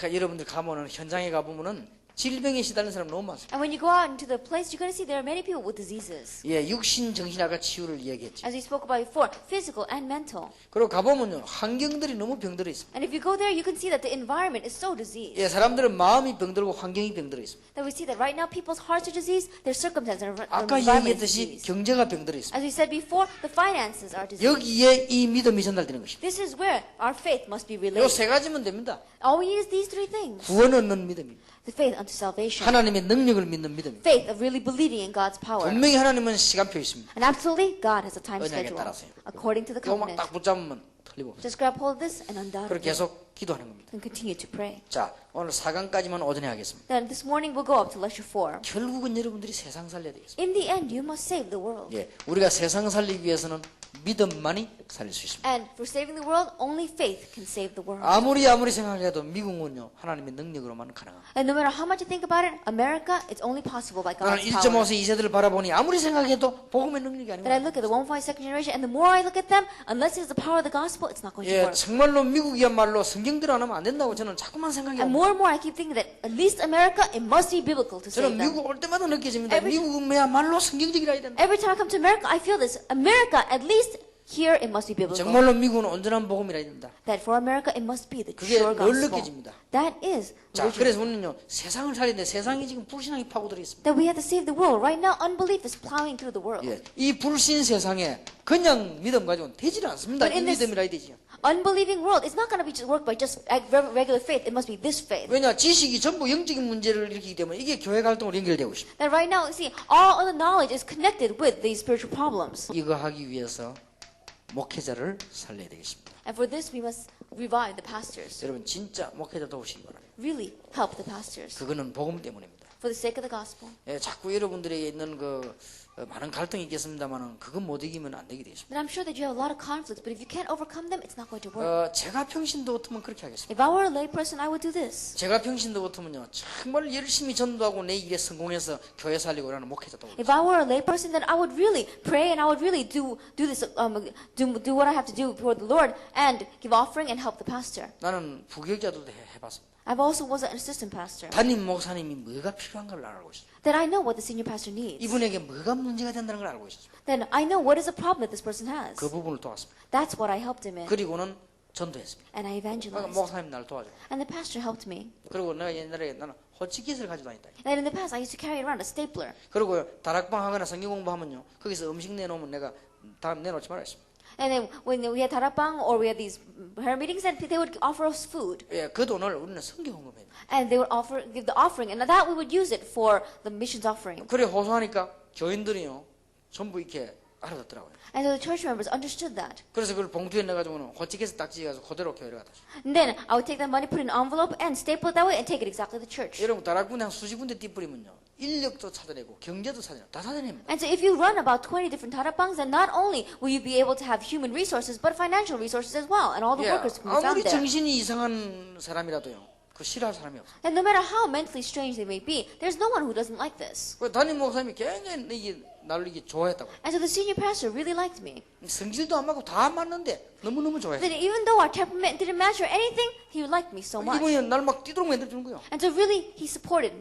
여러분들 가면은 현장에 가보면은 질병에 시달리는 사람 너무 많습니다. And when you go out into the place, you're going to see there are many people with diseases. 예, 육신, 정신 아까 치유를 이야기했죠. As we spoke about before, physical and mental. 그리고 가보면요 환경들이 너무 병들어 있습니다. And if you go there, you can see that the environment is so diseased. 예, 사람들은 마음이 병들고 환경이 병들어 있습니다. That we see that right now people's hearts are diseased, their circumstances are 아까 environment is 얘기했듯이 diseased. 경제가 병들어 있습니다. As we said before, the finances are diseased. 여기에 이 믿음이 전달되는 것입니다. This is where our faith must be 이 relayed. 세 가지면 됩니다. All we need is these 3 things. 구원 얻는 믿음입니다. The faith unto salvation. 하나님의 능력을 믿는 믿음입니다. Faith of really believing in God's power. 분명히 하나님은 시간표 있습니다. And absolutely, God has a time 언약에 schedule 따라서요. according to the 이거만 covenant. 딱 붙잡으면 틀림없어요. Just grab hold of this and 그렇게 undoubtedly 계속 기도하는 겁니다. and continue to pray. 자, 오늘 4강까지만 오전에 하겠습니다. Then this morning we'll go up to lecture 4. 결국은 여러분들이 세상 살려야 되겠습니다. In the end, you must save the world. 예, 우리가 세상 살리기 위해서는 믿음만이 살릴 수 있습니다. And for saving the world, only faith can save the world. 아무리 생각해도 미국은요 하나님의 능력으로만 가능합니다. And no matter how much you think about it, America, it's only possible by 나는 God's power. 1.5세 2세들을 바라보니 아무리 생각해도 복음의 능력이 Then I 아니고 look at the 1.5 generation, and the more I look at them, unless it's the power of the gospel, it's not going to 예, work. 정말로 미국이야말로 성경대로 안 하면 안 된다고 저는 자꾸만 And 생각해요. more and more, I keep thinking that at least America, it must be biblical to save 저는 them. 미국 올 때마다 느껴집니다. Every- 미국은야말로 성경적이라 해야 된다. Every time I come to America, I feel this. America, at least here, it must be biblical. 정말로 미국은 온전한 복음이라 해야 된다. That for America, it must be the 그게 sure 늘 gospel. 느껴집니다. That is 자, religion. 그래서 우리는요 세상을 살리는데 세상이 지금 불신앙이 파고들어 있습니다. That we have to save the world. Right now, unbelief is plowing through the world. 예, 이 불신 세상에 그냥 믿음 가지고는 되질 않습니다. But 이 in this- 믿음이라 해야 되지요. Unbelieving world, it's not going to be just worked by just regular faith. It must be this faith. 왜냐 지식이 전부 영적인 문제를 일으키기 때문에 이게 교회 갈등으로 연결되고 있습니다. That right now, see, all of the knowledge is connected with these spiritual problems. 이거 하기 위해서 목회자를 살려야 되겠습니다. And for this, we must revive the pastors. 여러분 진짜 목회자 도우시기 바랍니다. Really help the pastors 그거는 복음 때문입니다. for the sake of the gospel. 예, 자꾸 여러분들에게 있는 그 많은 갈등이 있겠습니다만은 그건 못 이기면 안 되게 되겠습니다. And I'm sure that you have a lot of conflicts, but if you can't overcome them, it's not going to work. 제가 평신도 같으면 그렇게 하겠습니다. If I were a layperson, I would do this. 제가 평신도 같으면요 정말 열심히 전도하고 내 일에 성공해서 교회 살리고 라는 목회자도 If I were a layperson, then I would really pray and I would really do this, do what I have to do for the Lord and give offering and help the pastor. 나는 부교육자도 해봤습니다. I've also was an assistant pastor. 담임 목사님이 뭐가 필요한 걸 알고 있어요. Then I know what the senior pastor needs. 이분에게 뭐가 문제가 된다는 걸 알고 있었습니다. Then I know what is the problem that this person has. 그 부분을 도왔습니다. That's what I helped him in. 그리고는 전도했습니다. And I 그러니까 evangelized. 목사님 나를 도와줘. And the pastor helped me. 그리고 내가 옛날에 나는 호치킷을 가지고 다녔다. And in the past, I used to carry around a stapler. 그리고 다락방 하거나 성경 공부하면요 거기서 음식 내놓으면 내가 다 내놓지 말라 했습니다. And then when we had 다락방 or we had these prayer meetings, and they would offer us food. 예, 그 돈을 우리는 성경 공부해요. And they would give the offering. And that we would use it for the missions offering. 그래 호소하니까 교인들이요 전부 이렇게 알아듣더라고요. And so the church members understood that. 그래서 그걸 봉투에 넣어가지고는 호치킷에 딱 찍어서 그대로 교회를 갖다 줘. And then I would take that money, put it in an envelope, and staple it that way, and take it exactly to the church. 여러분 다락군에 한 수십 군데 띠뿌리면요 인력도 찾아내고 경제도 찾아내고 다 찾아냅니다. And so if you run about 20 different 다락방s, then not only will you be able to have human resources, but financial resources as well, and all the 예, workers can be found 아무리 there. 정신이 이상한 사람이라도요 그 싫어할 사람이 없어요. And no matter how mentally strange they may be, there's no one who doesn't like this. 그 담임 목사님이 굉장히 이게 나를 이게 좋아했다고. And so the senior pastor really liked me. 성질도 안 맞고 다 맞는데 너무너무 좋아했어요. That even though our temperament didn't match or anything, he liked me so much. 이분이 날 막 뛰도록 만들어주는 거예요. And so really, he supported.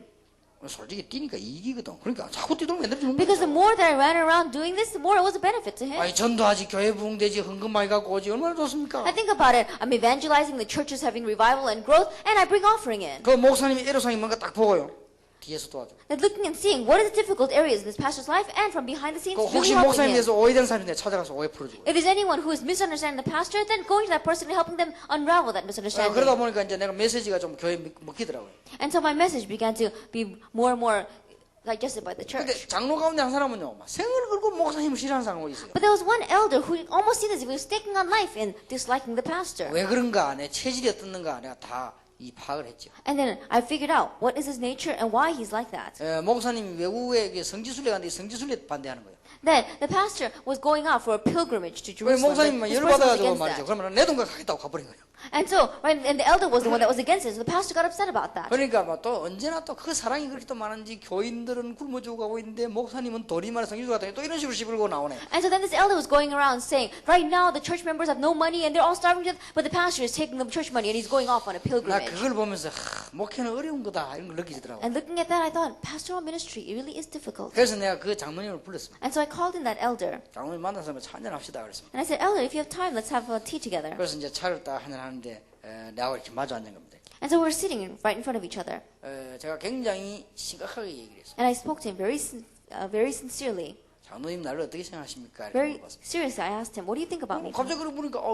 솔직히 뛰니까 이기거든. 그러니까 자꾸 뛰도록 만들어주는 Because the 거예요. more that I ran around doing this, the more it was a benefit to him. 아니 전도하지 교회 부흥되지 헌금 많이 갖고 오지 얼마나 좋습니까? I think about it. I'm evangelizing, the church is having revival and growth, and I bring offering in. 그 목사님이 애로사항이 뭔가 딱 보고요. 뒤에서 도와줘. That looking and seeing what are the difficult areas in this pastor's life, and from behind the scenes, 그 really 혹시 helping 목사님에 him. 대해서 오해된 사람인데 찾아가서 오해 풀어주고. If there's anyone who is misunderstanding the pastor, then going to that person and helping them unravel that misunderstanding. 그러다 보니까 이제 내가 메시지가 좀 교회에 먹히더라고요. And so my message began to be more and more digested by the 근데 church. 장로 가운데 한 사람은요, 막 생을 걸고 목사님을 싫어하는 사람이 있어요. But there was one elder who almost seemed as if he was taking on life in disliking the pastor. 왜 그런가, 내 체질이 어떻는가 내가 다 이 파악을 했죠. And then I figured out what is his nature and why he's like that. 목사님이 외국에 성지순례 갔는데 성지순례 반대하는 거예요. Then the pastor was going out for a pilgrimage to 왜 Jerusalem. 목사님만 This person was 열받아가지고 against 말이죠. that. 그러면 내 돈과 가겠다고 가버린 거예요. And so, right, and the elder was the one that was against it. So the pastor got upset about that. 그러니까 뭐 또 언제나 또 그 사랑이 그렇게 또 많은지 교인들은 굶어 죽어가고 있는데 목사님은 돈이 많아서 성지순례 갔더니 또 이런 식으로 시불고 나오네. And so then this elder was going around saying, right now the church members have no money and they're all starving to death, but the pastor is taking the church money and he's going off on a 나 pilgrimage. 그걸 보면서 목회는 어려운 거다 이런 걸 느끼더라고. And looking at that, I thought, pastoral ministry, it really is difficult. 그래서 내가 그 장로님을 불렀습니다. And so I called in that elder. 장로님 만나서 한잔 합시다 그랬습니다. And I said, elder, if you have time, let's have a tea together. 그래서 이제 차를 딱 한잔 하는데 내가 이렇게 마주 앉은 겁니다. And so we were sitting right in front of each other. 제가 굉장히 심각하게 얘기를 했어요. And I spoke to him very sincerely. 장로님 나를 어떻게 생각하십니까? 이렇게 Very 물어봤습니다. seriously, I asked him, what do you think about me? 갑자기 그러고 보니까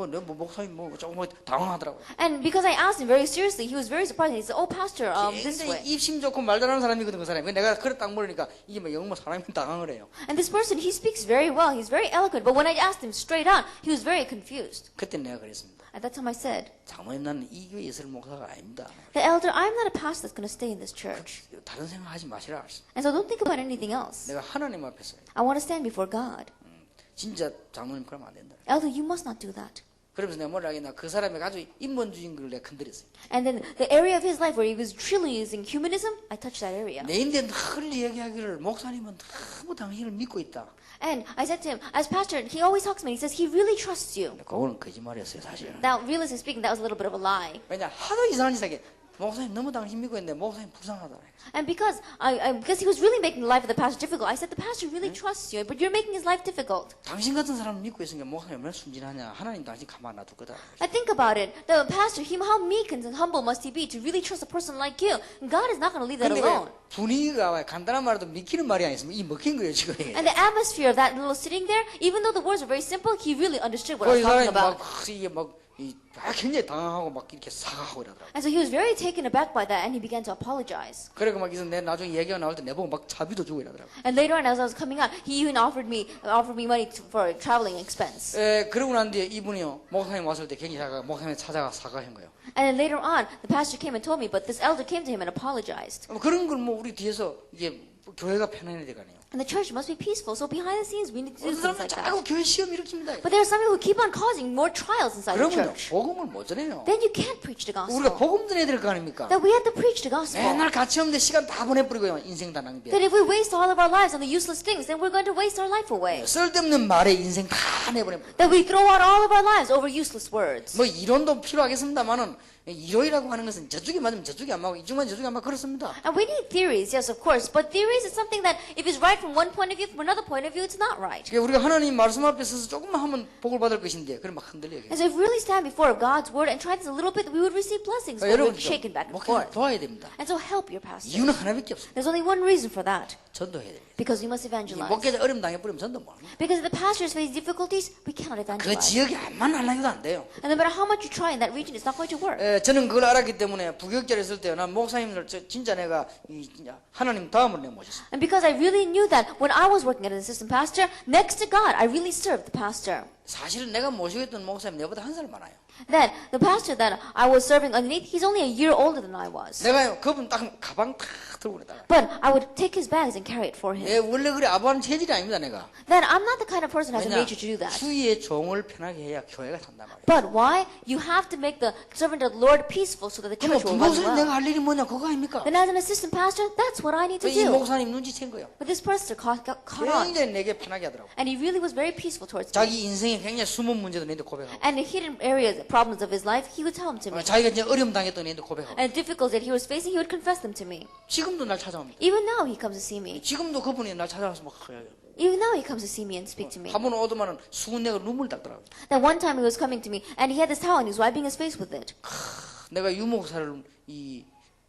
내가 목사님 조금 당황하더라고요. And because I asked him very seriously, he was very surprised. He said, oh, pastor, this 굉장히 way. 입심 좋고 말 잘하는 사람이거든 그 사람이. 내가 그래 딱 물으니까 이게 뭐 영모 사람이 당황을 해요. And this person, he speaks very well. He's very eloquent. But when I asked him straight out, he was very confused. 그때 내가 그랬습니다. At that time I said, 장모님 나는 이 교회 있을 목사가 아닙니다. the elder, I'm not a pastor that's going to stay in this church. 다른 생각하지 마시라 그랬어. And so don't think about anything else. 내가 하나님 앞에서 I want to stand before God. 진짜 장모님 그러면 안 된다. Elder, you must not do that. 그러면서 내가 뭐라 하겠나 그 사람이 아주 인본주의인 걸 내가 건드렸어요. And then the area of his life where he was truly using humanism, I touched that area. 내 인데 늘 얘기하기를 목사님은 너무 당신을 믿고 있다. And I said to him, as pastor, he always talks to me. He says he really trusts you. 그거는 거짓말이었어요 사실은. Now, realistically speaking, that was a little bit of a lie. 왜냐 하도 이상한 짓 하게 목사님 너무 당신 믿고 있는데 목사님 불쌍하다. And because because he was really making the life of the pastor difficult, I said the pastor really trusts you, but you're making his life difficult. 당신 같은 사람 믿고 있으니까 목사님 얼마나 순진하냐. 하나님 당신 가만 놔둘 거다. I think about it. The pastor, how meek and humble must he be to really trust a person like you? And God is not going to leave that 근데 alone. 분위기가 간단한 말도 믿기는 말이 아니었으면 이 먹힌 거예요 지금. And the atmosphere of that little sitting there, even though the words were very simple, he really understood what I 그 was talking 사람이 about. 이게 굉장히 당황하고 막 이렇게 사과하고 이러더라고. And so he was very taken aback by that, and he began to apologize. 그래고 막 있어 내 나중에 얘기가 나올 때 내보고 막 자비도 주고 이러더라고. And later on, as I was coming out, he even offered me money for traveling expense. 그러고 난 뒤에 이분이요 목사님 왔을 때 굉장히 목사님 찾아가 사과한 거예요. And then later on, the pastor came and told me, but this elder came to him and apologized. 그런 걸 뭐 우리 뒤에서 이게 교회가 편안해야 되거든요. And the church must be peaceful, so behind the scenes, we need to do 어떤 things 사람은 like 자꾸 that. 교회 시험 일으킵니다. But there are some people who keep on causing more trials inside the 그러면 church. 복음을 못 전해요. Then you can't preach the 우리가 gospel. 복음 전해야 될 거 아닙니까? That we have to preach the gospel. 맨날 같이 없는데 시간 다 보내버리고 인생 다 낭비해. That if we waste all of our lives on the useless things, then we're going to waste our life away. 쓸데없는 말에 인생 다 내버려. That we throw out all of our lives over useless words. 뭐 이론도 필요하겠습니다만은 이론이라고 하는 것은 저쪽이 맞으면 저쪽이 안 맞고 이쪽만 저쪽이 안 맞고 그렇습니다. And we need theories, yes, of course. But theories is something that if it's right from one point of view, from another point of view, it's not right. 그러니까 우리가 하나님 말씀 앞에 서서 조금만 하면 복을 받을 것인데 그래 막 흔들려요. And so if we really stand before God's word and try this a little bit, we would receive blessings. But we're 여러분 shaken back and 목회 forth. 도와야 됩니다. And so help your pastor. 이유는 하나밖에 없습니다. There's only one reason for that. 전도해야 됩니다. Because we must evangelize. 목회자 어려움 당해버리면 전도 못 합니다. Because if the pastors face difficulties, we cannot 그 evangelize. 지역에 안만 하려고 해도 안 돼요. And no matter how much you try in that region, it's not going to work. 저는 그걸 알았기 때문에 부교육자를 했을 때 난 목사님들 진짜 내가 진짜 하나님 다음으로 내가 모셨어요. And because I really knew that when I was working as an assistant pastor, next to God, I really served the pastor. 사실은 내가 모시고 있던 목사님 내보다 한 살 많아요. That the pastor that I was serving underneath, he's only a year older than I was. 내가 그분 딱 가방 탁 들고 그러다가 But I would take his bags and carry it for him. 원래 그래 아부하는 체질이 아닙니다 내가. Then I'm not the kind of person who has a 왜냐 nature to do that. 주위의 종을 편하게 해야 교회가 산단 말이에요. But why? You have to make the servant of the Lord peaceful so that the 그럼 church will run 부목사님 내가 well. 할 일이 뭐냐 그거 아닙니까? Then as an assistant pastor, that's what I need to 이 do. 목사님 눈치챈 거예요. But this pastor got caught on. 굉장히 내게 편하게 하더라고. And he really was very peaceful towards me. 자기 인생에 굉장히 숨은 문제도 내한테 고백하고 And the hidden areas, problems of his life, he would tell them to me. 자기가 이제 어려움 당했던 애한테 고백하고 And the difficulties that he was facing, he would confess them to me. 지금도 날 찾아옵니다. Even now, he comes to see me. 지금도 그분이 날 찾아와서 막 Even now, he comes to see me and speak to me. 한 번 오더만은 수건 내가 눈물 닦더라고. That one time he was coming to me, and he had this towel, and he was wiping his face with it. 내가 유목사를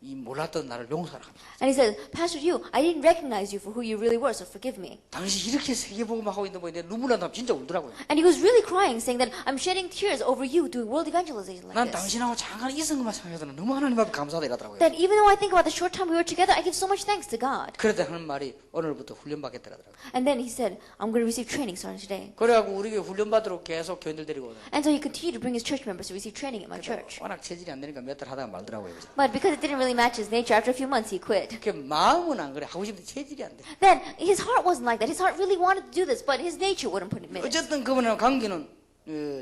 이 몰랐던 나를 용서하라. And he said, Pastor Yu, I didn't recognize you for who you really were, so forgive me. 당신 이렇게 세계복음 하고 있는 보이는데 눈물 난다면 진짜 울더라고요. And he was really crying, saying that I'm shedding tears over you doing world evangelization like 난 this. 당신하고 잠깐 있은 것만 생각해도 너무 하나님 앞에 감사하다 이러더라고요. That even though I think about the short time we were together, I give so much thanks to God. 그럴 때 하는 말이 오늘부터 훈련받겠다라더라고요. And then he said, I'm going to receive training starting today. 그래갖고 우리 교회 훈련받으러 계속 교인들 데리고 오더라고요. And so he continued to bring his church members to receive training at my church. 워낙 체질이 안 되니까 몇 달 하다가 말더라고요. 그래서. But because it didn't really match his nature, after a few months he quit. 그 마음은 안 그래. 하고 싶은데 체질이 안 돼. Then his heart wasn't like that. His heart really wanted to do this, but his nature wouldn't permit it. 어쨌든 그분이랑 관계는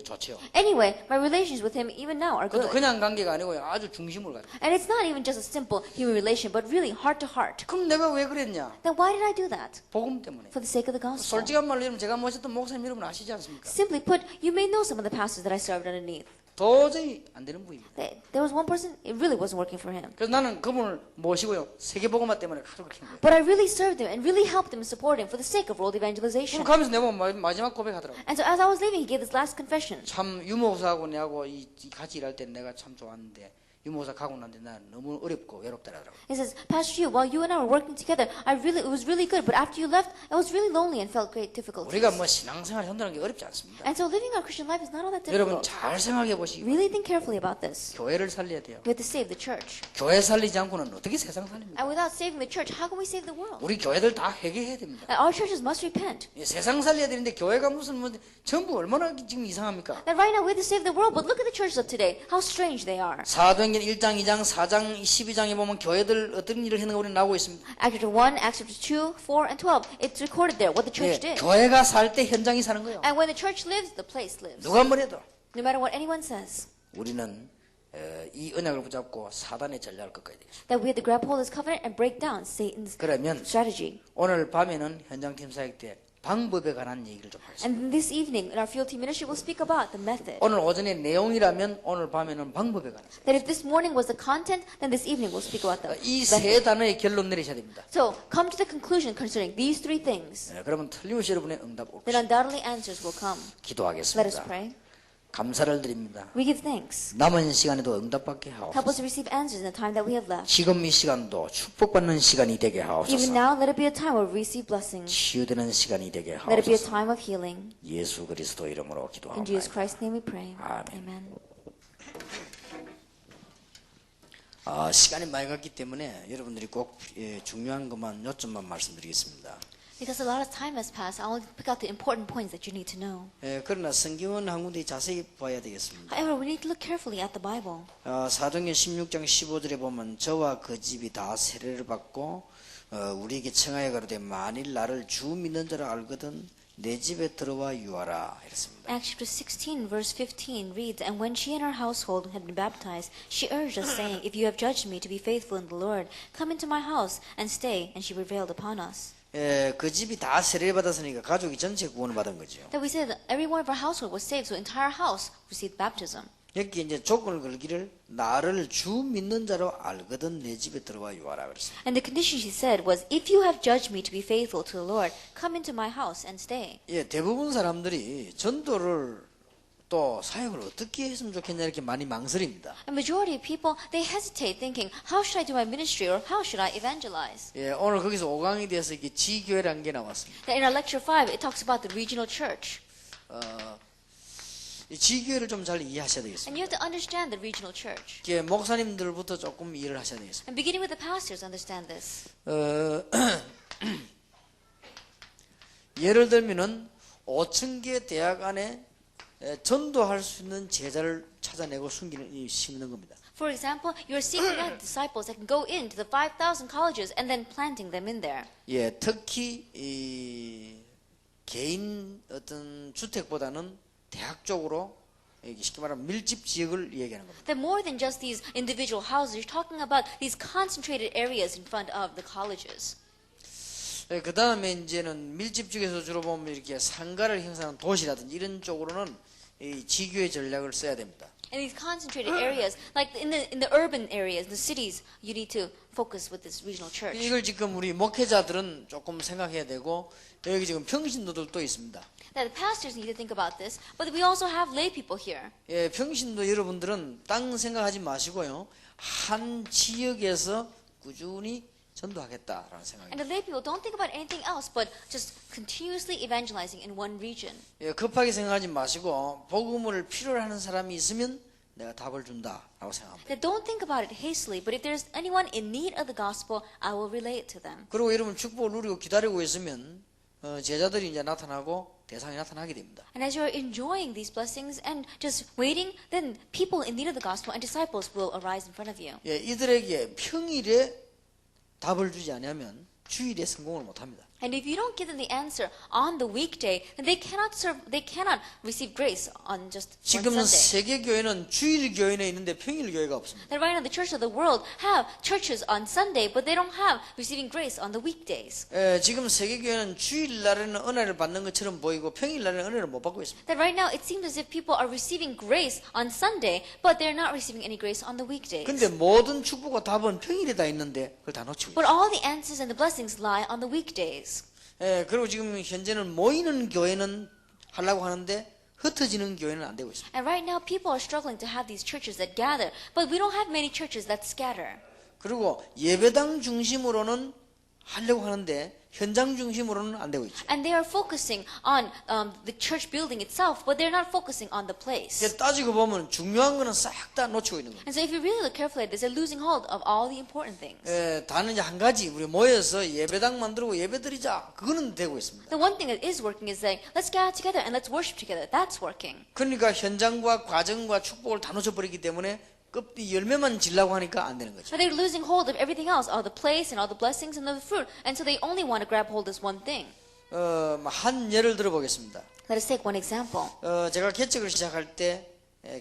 좋죠. Anyway, my relations with him even now are 그것도 good. 그냥 관계가 아니고 아주 중심으로 가요. And it's not even just a simple human relation, but really heart to heart. 그럼 내가 왜 그랬냐? Then why did I do that? 복음 때문에. For the sake of the gospel. 솔직한 말로 여러분 제가 모셨던 목사님 여러분 아시지 않습니까? Simply put, you may know some of the pastors that I served underneath. 도저히 안 되는 분입니다. There was one person, it really wasn't working for him. 그래서 나는 그분을 모시고요. 세계복음화 때문에 하루 그렇게 한 거예요. But I really served him and really helped him and supported him for the sake of world evangelization. 그럼 가면서 내가 마지막 고백하더라고. And so as I was leaving, he gave this last confession. 참 유목사하고 내하고 같이 일할 때 내가 참 좋았는데 유모사 가고 난데 난 너무 어렵고 외롭더라고요. He says, Pastor Yu, while you and I were working together, it was really good. But after you left, I was really lonely and felt great difficulties. 우리가 뭐 신앙생활 한다는 게 어렵지 않습니다. And so living our Christian life is not all that 여러분 difficult. 잘 생각해 보시기 바랍니다. Really think carefully about this. 교회를 살려야 돼요. We have to save the church. 교회 살리지 않고는 어떻게 세상 살립니까? And without saving the church, how can we save the world? 우리 교회들 다 회개해야 됩니다. And our churches must repent. 예, 세상 살려야 되는데 교회가 무슨 뭐 전부 얼마나 지금 이상합니까? And right now we have to save the world, but look at the churches of today. How strange they are. 사도행전 1장, 2장, 4장, 12장에 보면 교회들 어떤 일을 했는가 우리 나오고 있습니다. Acts chapter 1, Acts chapter 2, 4, and 12. It's recorded there what the church 예, did. 교회가 살 때 현장이 사는 거예요. And when the church lives, the place lives. 누가 뭐래도 No matter what anyone says. 우리는 이 언약을 붙잡고 사단의 전략을 꺾어야 되겠습니다. That we have to grab hold of this covenant and break down Satan's 그러면 strategy. 오늘 밤에는 현장팀 사역 때 방법에 관한 얘기를 좀 하겠습니다. And this evening, in our field team ministry, we'll speak about the method. 오늘 오전에 내용이라면 오늘 밤에는 방법에 관해서 That if this morning was the content, then this evening we'll speak about the 이 method. 세 단어의 결론 내리셔야 됩니다. So, come to the conclusion concerning these three things. 그러면 틀림없이 여러분의 응답 올 Then 것입니다. undoubtedly answers will come. Let us 기도하겠습니다. pray. 감사를 드립니다. We give thanks. 남은 시간에도 응답받게 Help us 하옵소서. to receive answers in the time that we have left. 지금 이 시간도 축복받는 시간이 되게 Even 하옵소서. now, let it be a time where we receive blessings. 치유되는 시간이 되게 Let it be a 하옵소서. time of healing. 예수 그리스도 이름으로 In Jesus 기도하옵나이다. Christ's name we pray. 아멘. Amen. 시간이 많이 갔기 때문에 여러분들이 꼭 중요한 것만 요점만 말씀드리겠습니다. Because a lot of time has passed, I'll only pick out the important points that you need to know. 그러나 성경은 한 군데 자세히 봐야 되겠습니다. However, we need to look carefully at the Bible. 사도행전 16장 15절에 보면 저와 그 집이 다 세례를 받고 우리에게 청하여 가로되 만일 나를 주 믿는 자로 알거든 내 집에 들어와 유하라 이랬습니다. Acts chapter 16, verse 15 reads, And when she and her household had been baptized, she urged us, saying, If you have judged me to be faithful in the Lord, come into my house and stay. And she prevailed upon us. 그 집이 다 세례를 받았으니까 가족이 전체 구원을 받은 거죠. That we said that every one of our household was saved, so the entire house received baptism. 여기 이제 조건을 걸기를 나를 주 믿는 자로 알거든 내 집에 들어와 유하라 그랬습니다. And the condition she said was, If you have judged me to be faithful to the Lord, come into my house and stay. 대부분 사람들이 전도를 또 사역을 어떻게 했으면 좋겠냐 이렇게 많이 망설입니다. A majority of people, they hesitate thinking, how should I do my ministry or how should I evangelize? 오늘 거기서 5강에 대해서 이게 지교회라는 게 나왔습니다. That in our lecture 5, it talks about the regional church. 이 지교회를 좀 잘 이해하셔야 되겠습니다. And you have to understand the regional church. 이게 목사님들부터 조금 이해를 하셔야 되겠습니다. And beginning with the pastors, understand this. 예를 들면은 5,000개 대학 안에 전도할 수 있는 제자를 찾아내고 심는 겁니다. For example, you're seeking out disciples that can go into the 5,000 colleges and then planting them in there. 특히 이 개인 어떤 주택보다는 대학 쪽으로 쉽게 말하면 밀집 지역을 얘기하는 겁니다. That more than just these individual houses, you're talking about these concentrated areas in front of the colleges. 그 다음에 이제는 밀집 지역에서 주로 보면 이렇게 상가를 형성하는 도시라든지 이런 쪽으로는 이 지교의 전략을 써야 됩니다. In these concentrated areas, like in the urban areas, the cities, you need to focus with this regional church. 이걸 지금 우리 목회자들은 조금 생각해야 되고 여기 지금 평신도들도 있습니다. That the pastors need to think about this, but we also have lay people here. 평신도 여러분들은 땅 생각하지 마시고요. 한 지역에서 꾸준히 전도하겠다라는 생각입니다. And the lay people don't think about anything else but just continuously evangelizing in one region. 급하게 생각하지 마시고 복음을 필요로 하는 사람이 있으면 내가 답을 준다라고 생각합니다. That don't think about it hastily, but if there's anyone in need of the gospel, I will relay it to them. 그리고 여러분 축복을 누리고 기다리고 있으면 제자들이 이제 나타나고 대상이 나타나게 됩니다. And as you're enjoying these blessings and just waiting, then people in need of the gospel and disciples will arise in front of you. 이들에게 평일에 답을 주지 않으면 주일에 성공을 못합니다. And if you don't give them the answer on the weekday, then they cannot receive grace on just one 지금 Sunday. 세계 교회는 주일 교회는 있는데 평일 교회가 없습니다. That right now the churches of the world have churches on Sunday, but they don't have receiving grace on the weekdays. 지금 세계 교회는 주일 날에는 은혜를 받는 것처럼 보이고 평일 날에는 은혜를 못 받고 있습니다. That right now it seems as if people are receiving grace on Sunday, but they're not receiving any grace on the weekdays. 근데 모든 축복과 답은 평일에 다 있는데 그걸 다 놓치고 But 있어요. all the answers and the blessings lie on the weekdays. 그리고 지금 현재는 모이는 교회는 하려고 하는데 흩어지는 교회는 안 되고 있습니다. And right now, people are struggling to have these churches that gather, but we don't have many churches that scatter. 그리고 예배당 중심으로는 하려고 하는데 현장 중심으로는 안 되고 있죠. And they are focusing on the church building itself, but they're not focusing on the place. 따지고 보면 중요한 거는 싹 다 놓치고 있는 거예요. And so if you really look carefully at this, they're losing hold of all the important things. 다는 이제 한 가지 우리 모여서 예배당 만들고 예배드리자 그거는 되고 있습니다. The one thing that is working is saying, let's gather together and let's worship together. That's working. 그러니까 현장과 과정과 축복을 다 놓쳐버리기 때문에 껍데기 열매만 질라고 하니까 안 되는 거죠. But they're losing hold of everything else, all the place and all the blessings and the fruit. And so they only want to grab hold of this one thing. 한 예를 들어보겠습니다. Let us take one example. 제가 개척을 시작할 때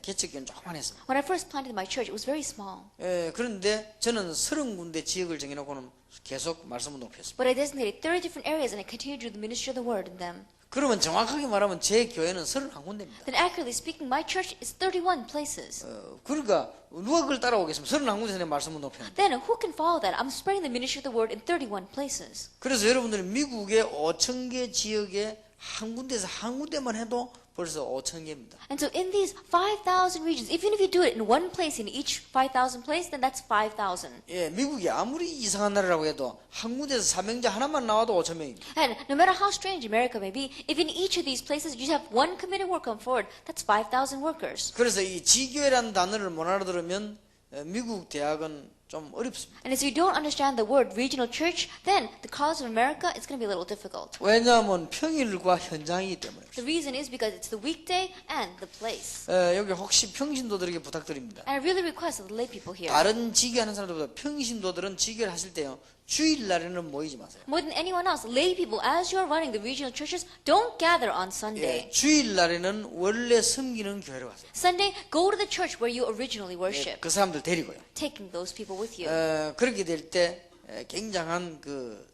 개척기는 조그만했습니다. When I first planted my church, it was very small. 그런데 저는 30군데 지역을 정해놓고는 계속 말씀을 높였습니다. But I designated 30 different areas and I continued to do the ministry of the word in them. 그러면 정확하게 말하면 제 교회는 31군데입니다. Then accurately speaking, my church is 31 places. 그러니까 누가 그걸 따라오겠습니까? 31군데서 내 말씀을 높였는데. Then who can follow that? I'm spreading the ministry of the word in 31 places. 그래서 여러분들이 미국의 5,000개 지역에 한 군데에서 한 군데만 해도 벌써 5,000개입니다. And so in these 5,000 regions, even if you do it in one place in each 5,000 place, then that's 5,000. 예, 미국이 아무리 이상한 나라라고 해도 한 군데에서 사명자 하나만 나와도 5,000명입니다. And no matter how strange America may be, if in each of these places you have one committed work come forward, that's 5,000 workers. 그래서 이 지교회라는 단어를 못 알아들으면 미국 대학은 좀 어렵습니다. And if you don't understand the word regional church, then the College of America is going to be a little difficult. 왜냐하면 평일과 현장이기 때문에. The reason is because it's the weekday and the place. 여기 혹시 평신도들에게 부탁드립니다. And I really request of the lay people here. 다른 지교하는 사람들보다 평신도들은 지교를 하실 때요. 주일날에는 모이지 마세요. More than anyone else, lay people, as you are running the regional churches, don't gather on Sunday. 주일날에는 원래 섬기는 교회로 가세요. Sunday, go to the church where you originally worship. 그 사람들 데리고요. Taking those people with you. 그렇게 될 때 굉장한 그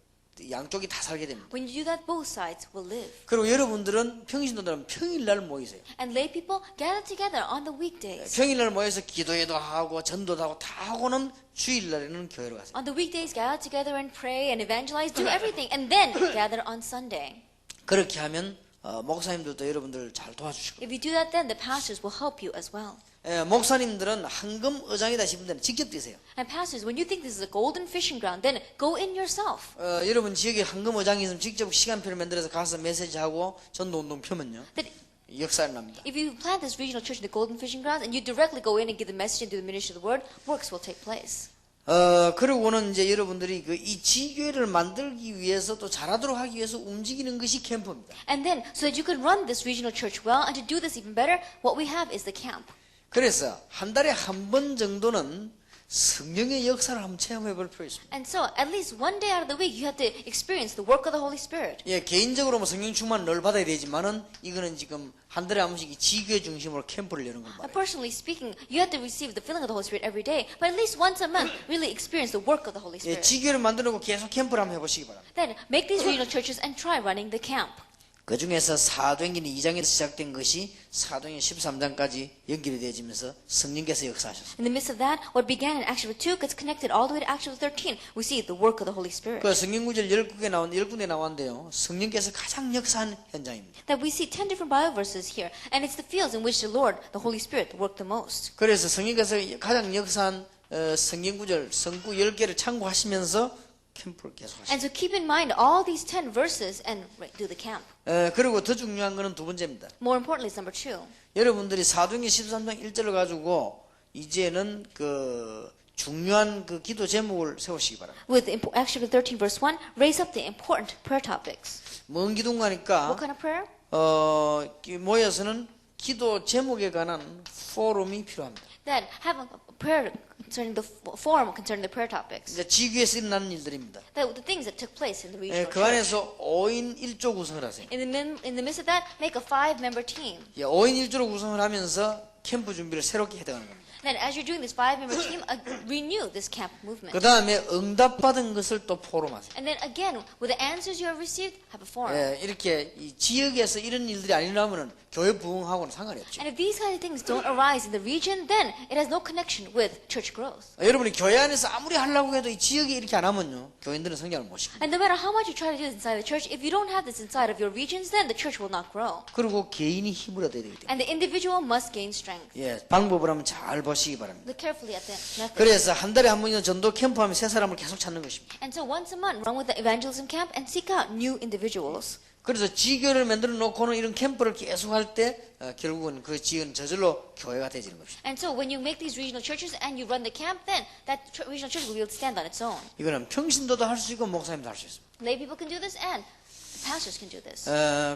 양쪽이 다 살게 됩니다. When you do that, both sides will live. 그리고 여러분들은 평신도들은 평일날 모이세요. And lay people gather together on the weekdays. 평일날 모여서 기도회도 하고 전도도 하고 다 하고는 주일날에는 교회로 가세요. On the weekdays, gather together and pray and evangelize, do everything, and then gather on Sunday. 그렇게 하면 목사님들도 여러분들 잘 도와주시고 If you do that, then the pastors will help you as well. 목사님들은 황금 어장이다 싶은 데는 직접 뛰세요. And pastors, when you think this is a golden fishing ground, then go in yourself. 여러분 지역에 황금 어장이 있으면 직접 시간표를 만들어서 가서 메시지하고 전도운동 펴면요. That 역사를 납니다. if you plant this regional church in the golden fishing grounds and you directly go in and give the message and do the ministry of the word, works will take place. 그러고는 이제 여러분들이 이 지교회를 만들기 위해서 또 잘하도록 하기 위해서 움직이는 것이 캠프입니다. And then, so that you can run this regional church well and to do this even better, what we have is the camp. 그래서 한 달에 한 번 정도는 성령의 역사를 한번 체험해 볼 필요 있습니다. And so, at least one day out of the week, you have to experience the work of the Holy Spirit. 예, 개인적으로 뭐 성령 충만 늘 받아야 되지만은 이거는 지금 한 달에 한 번씩 이 지교회 중심으로 캠프를 여는 걸 말이에요. Personally speaking, you have to receive the filling of the Holy Spirit every day, but at least once a month, really experience the work of the Holy 예, Spirit. 지교회를 만들고 계속 캠프를 한번 해보시기 바랍니다. Then, make these regional churches and try running the camp. 그 중에서 사도행전 2장에서 시작된 것이 사도행전 13장까지 연결이 되어지면서 성령께서 역사하셨습니다. In the midst of that, what began in Acts chapter 2 gets connected all the way to Acts chapter 13. We see the work of the Holy Spirit. 그 성경 구절 10군데 나왔는데요. 성령께서 가장 역사한 현장입니다. That we see 10 different Bible verses here, and it's the fields in which the Lord, the Holy Spirit, worked the most. 그래서 성령께서 가장 역사한 성경 구절, 성구 10개를 참고하시면서 캠프를 계속하십니다. And so keep in mind all these 10 verses and do the camp. 그리고 더 중요한 것은 두 번째입니다. More importantly is number 2. 여러분들이 사도행전 13장 1절을 가지고 이제는 그 중요한 그 기도 제목을 세우시기 바랍니다. With Acts chapter 13 verse 1, raise up the important prayer topics. 먼 기도인가니까 What kind of prayer? 모여서는 기도 제목에 관한 포럼이 필요합니다. Then have a prayer concerning the forum concerning the prayer topics. 이제 지구에서 일어나는 일들입니다. The things that took place in the regional 그 church. 안에서 5인 1조 구성을 하세요. In the midst of that, make a 5-member team. 5인 1조로 구성을 하면서 캠프 준비를 새롭게 해야 되는 겁니다. Then as you're doing this 5-member team, renew this camp movement. 그 다음에 응답받은 것을 또 포럼하세요. And then again, with the answers you have received, have a forum. 예, 이렇게 이 지역에서 이런 일들이 안 일어나면은 교회 부흥하고는 상관이 없죠. And if these kind of things don't arise in the region, then it has no connection with church growth. 여러분이 교회 안에서 아무리 하려고 해도 이 지역에 이렇게 안 하면요, 교인들은 성장을 못 시킵니다. And no matter how much you try to do this inside the church, if you don't have this inside of your regions, then the church will not grow. 그리고 개인이 힘을 얻어야 되기 때문에. And the individual must gain strength. 예, 방법을 한번 잘 보시기 바랍니다. Look carefully at the method. 그래서 한 달에 한 번이나 전도 캠프하면 새 사람을 계속 찾는 것입니다. And so once a month, run with the evangelism camp and seek out new individuals. 그래서 지교를 만들어 놓고는 이런 캠프를 계속 할 때 결국은 그 지역은 저절로 교회가 되지는 것입니다. And so when you make these regional churches and you run the camp, then that regional church will be able to stand on its own. 이거는 평신도도 할 수 있고 목사님도 할 수 있습니다. Lay people can do this and pastors can do this.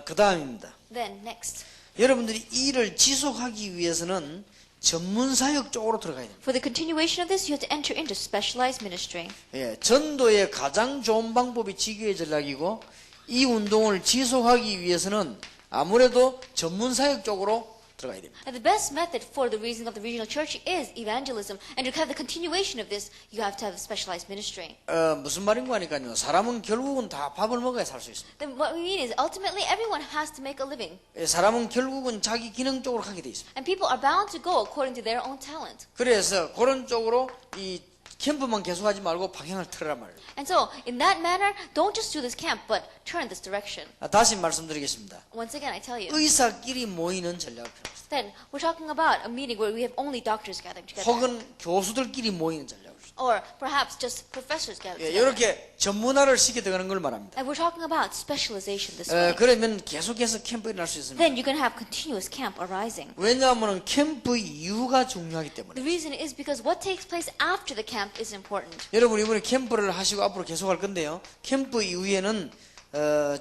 그 다음입니다. Then next, 여러분들이 이 일을 지속하기 위해서는 전문 사역 쪽으로 들어가야 됩니다. for the continuation of this, you have to enter into specialized ministry. 예, 전도의 가장 좋은 방법이 지교의 전략이고 이 운동을 지속하기 위해서는 아무래도 전문 사역 쪽으로 들어가야 됩니다. And the best method for the raising of the regional church is evangelism. And to have the continuation of this, you have to have a specialized ministry. 무슨 말인가 하니까요. 사람은 결국은 다 밥을 먹어야 살 수 있습니다. Then what we mean is ultimately everyone has to make a living. 예, 사람은 결국은 자기 기능 쪽으로 하게 돼 있습니다. And people are bound to go according to their own talent. 그래서 그런 쪽으로 이 캠프만 계속하지 말고 방향을 틀어라 말이에요. And so, in that manner, don't just do this camp, but turn this direction. 다시 말씀드리겠습니다. Once again, I tell you. 의사끼리 모이는 전략을 필요합니다. Then, we're talking about a meeting where we have only doctors gathering together. 혹은 교수들끼리 모이는 전략을. Or perhaps just professors gathering 예, together. 이렇게 전문화를 시켜 들어가는 걸 말합니다. And we're talking about specialization this way. 그러면 계속해서 캠프 일어날 수 있습니다. Then you can have continuous camp arising. 왜냐하면 캠프 이유가 중요하기 때문에. The reason is because what takes place after the camp is important. 여러분 이번에 캠프를 하시고 앞으로 계속 할 건데요. 캠프 이후에는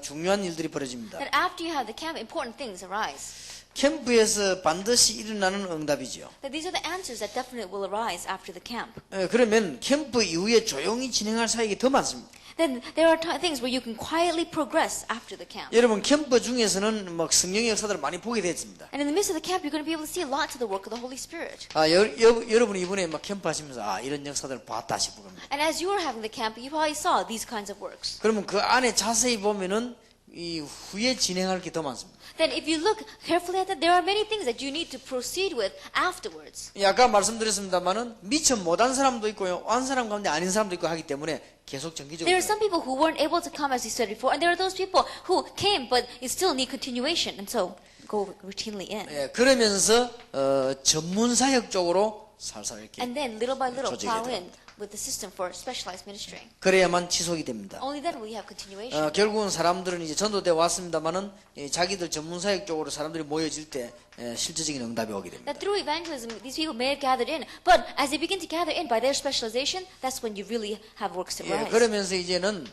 중요한 일들이 벌어집니다. That after you have the camp, important things arise. 캠프에서 반드시 일어나는 응답이죠. That these are the answers that definitely will arise after the camp. 그러면 캠프 이후에 조용히 진행할 사역이 더 많습니다. Then there are things where you can quietly progress after the camp. 여러분 캠프 중에서는 막 성령의 역사들을 많이 보게 됐습니다. And in the midst of the camp, you're going to be able to see lots of the work of the Holy Spirit. 여러분이 이번에 막 캠프 하시면서 이런 역사들을 봤다 싶을 겁니다. And as you were having the camp, you probably saw these kinds of works. 그러면 그 안에 자세히 보면은 이 후에 진행할 게 더 많습니다. Then if you look carefully at that, there are many things that you need to proceed with afterwards. 아까 말씀드렸습니다만은 미처 못한 사람도 있고요, 한 사람 가운데 아닌 사람도 있고 하기 때문에 계속 정기적으로. There are some people who weren't able to come, as we said before, and there are those people who came but you still need continuation, and so go routinely in. 예, 그러면서 전문 사역 쪽으로 살살 이렇게. And then little by little 조직이 plow in 들어갑니다. with the system for specialized ministry. 그래야만 지속이 됩니다. Only then will you have continuation. 결국은 사람들은 이제 전도돼 왔습니다만은 자기들 전문 사역 쪽으로 사람들이 모여질 때 실제적인 응답이 오게 됩니다. That through evangelism, these people may have gathered in, but as they begin to gather in by their specialization, that's when you really have works to 예, rise. 그러면서 이제는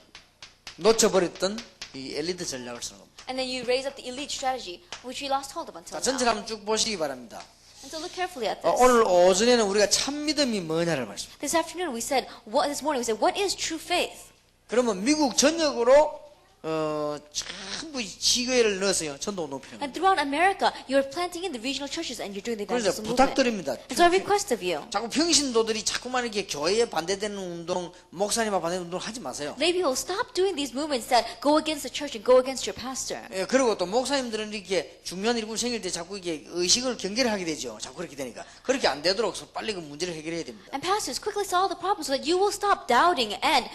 놓쳐버렸던 이 엘리트 전략을 쓰는 겁니다. And then you raise up the elite strategy, which we lost hold of until 자, 전체를 now. 한번 쭉 보시기 바랍니다. And so look carefully at this. 오늘 오전에는 우리가 참 믿음이 뭐냐를 말씀. This afternoon we said, this morning we said, what is true faith? 그러면 미국 전역으로 전부 지교회를 넣어서요 전도 운동 필요합니다. And throughout America, you're planting in the regional churches and you're doing the 그래서 evangelism movement. 부탁드립니다. And so I request of you, 자꾸 평신도들이 자꾸만 이렇게 교회에 반대되는 운동, 목사님과 반대되는 운동 하지 마세요. lay people, stop doing these movements that go against the church and go against your pastor. 예, 그리고 또 목사님들은 이렇게 중요한 일꾼 생길 때 자꾸 이게 의식을 경계를 하게 되죠. 자꾸 그렇게 되니까 그렇게 안 되도록 빨리 그 문제를 해결해야 됩니다. And pastors, quickly solve the problem so that you will stop doubting and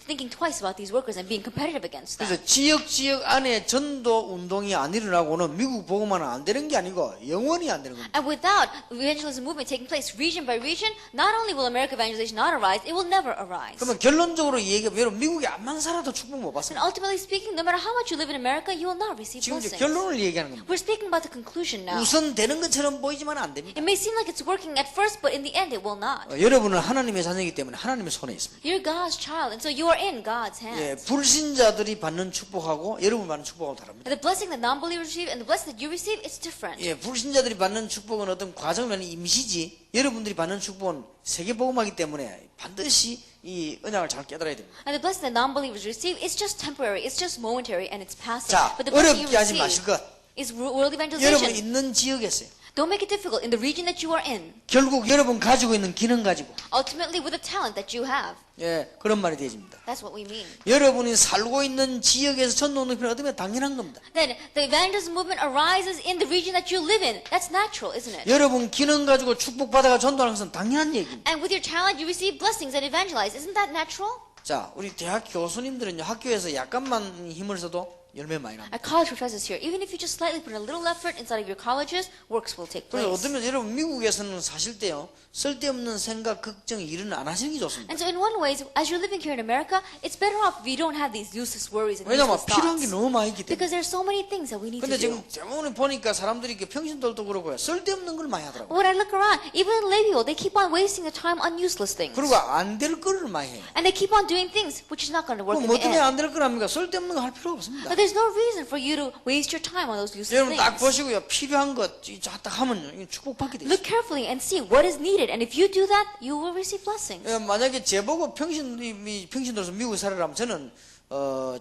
thinking twice about these workers and being competitive against them. 그래서 지역 안에 전도 운동이 안 일어나고는 미국 보고만은 안 되는 게 아니고 영원히 안 되는 겁니다. And without evangelism movement taking place region by region, not only will American evangelization not arise, it will never arise. 그러면 결론적으로 얘기하면 여러분 미국에 암만 살아도 축복 못 And 받습니다. ultimately speaking, no matter how much you live in America, you will not receive 지금 이제 blessings. 결론을 얘기하는 겁니다. We're speaking about the conclusion now. 우선 되는 것처럼 보이지만 안 됩니다. It may seem like it's working at first, but in the end, it will not. 여러분은 하나님의 자녀이기 때문에 하나님의 손에 있습니다. You're God's child, and so you are in God's hands. 예, 불신자들이 받는 축복하고 여러분 받는 축복하고 다릅니다. And the blessing that non-believers receive and the blessing that you receive, it's different. 예, 불신자들이 받는 축복은 어떤 과정은 임시지 여러분들이 받는 축복은 세계복음하기 때문에 반드시 이 언약을 잘 깨달아야 됩니다. And the blessing that non-believers receive, it's just temporary, it's just momentary, and it's passing. 자, But the blessing you 어렵게 하지 마실 receive 것. is world 여러분 evangelization. 있는 지역에서요. Don't make it difficult in the region that you are in. 결국 여러분 가지고 있는 기능 가지고 Ultimately, with the talent that you have. 예, 그런 말이 되집니다. That's what we mean. 여러분이 살고 있는 지역에서 전도 능력을 얻으면 당연한 겁니다. Then the evangelism movement arises in the region that you live in. That's natural, isn't it? 여러분 기능 가지고 축복받아가 전도하는 것은 당연한 얘기입니다. And with your talent, you receive blessings and evangelize. Isn't that natural? 자, 우리 대학 교수님들은요, 학교에서 약간만 힘을 써도 열매 많이 납니다. Our college professors here, even if you just slightly put a little effort inside of your colleges, works will take 그래서 place. 어쩌면 여러분 미국에서는 사실 때요, 쓸데없는 생각, 걱정, 일은 안 하시는 게 좋습니다. And so in one way, as you're living here in America, it's better off if you don't have these useless worries and 왜냐면 useless 필요한 게 thoughts. 너무 많이 있기 때문에. Because there's so many things that we need 근데 to do. 지금 대부분 보니까 사람들이 이렇게 평신들도 그렇고요, 쓸데없는 걸 많이 하더라고요. When I look around, even lay people, they keep on wasting their time on useless things. 그리고 안 될 거를 많이 해요. And they keep on doing things which is not going to work 그럼 in 뭐 the 때문에 end. 안 될 거랍니까? 쓸데없는 거 할 필요 없습니다. But there's no reason for you to waste your time on those useless 여러분 딱 things. 보시고요, 필요한 것 딱 하면요, 이거 축복받게 돼 있어요. Look carefully and see what is needed. And if you do that, you will receive blessings. 예, 만약에 제보고 평신도로서 미국에 살아라면 저는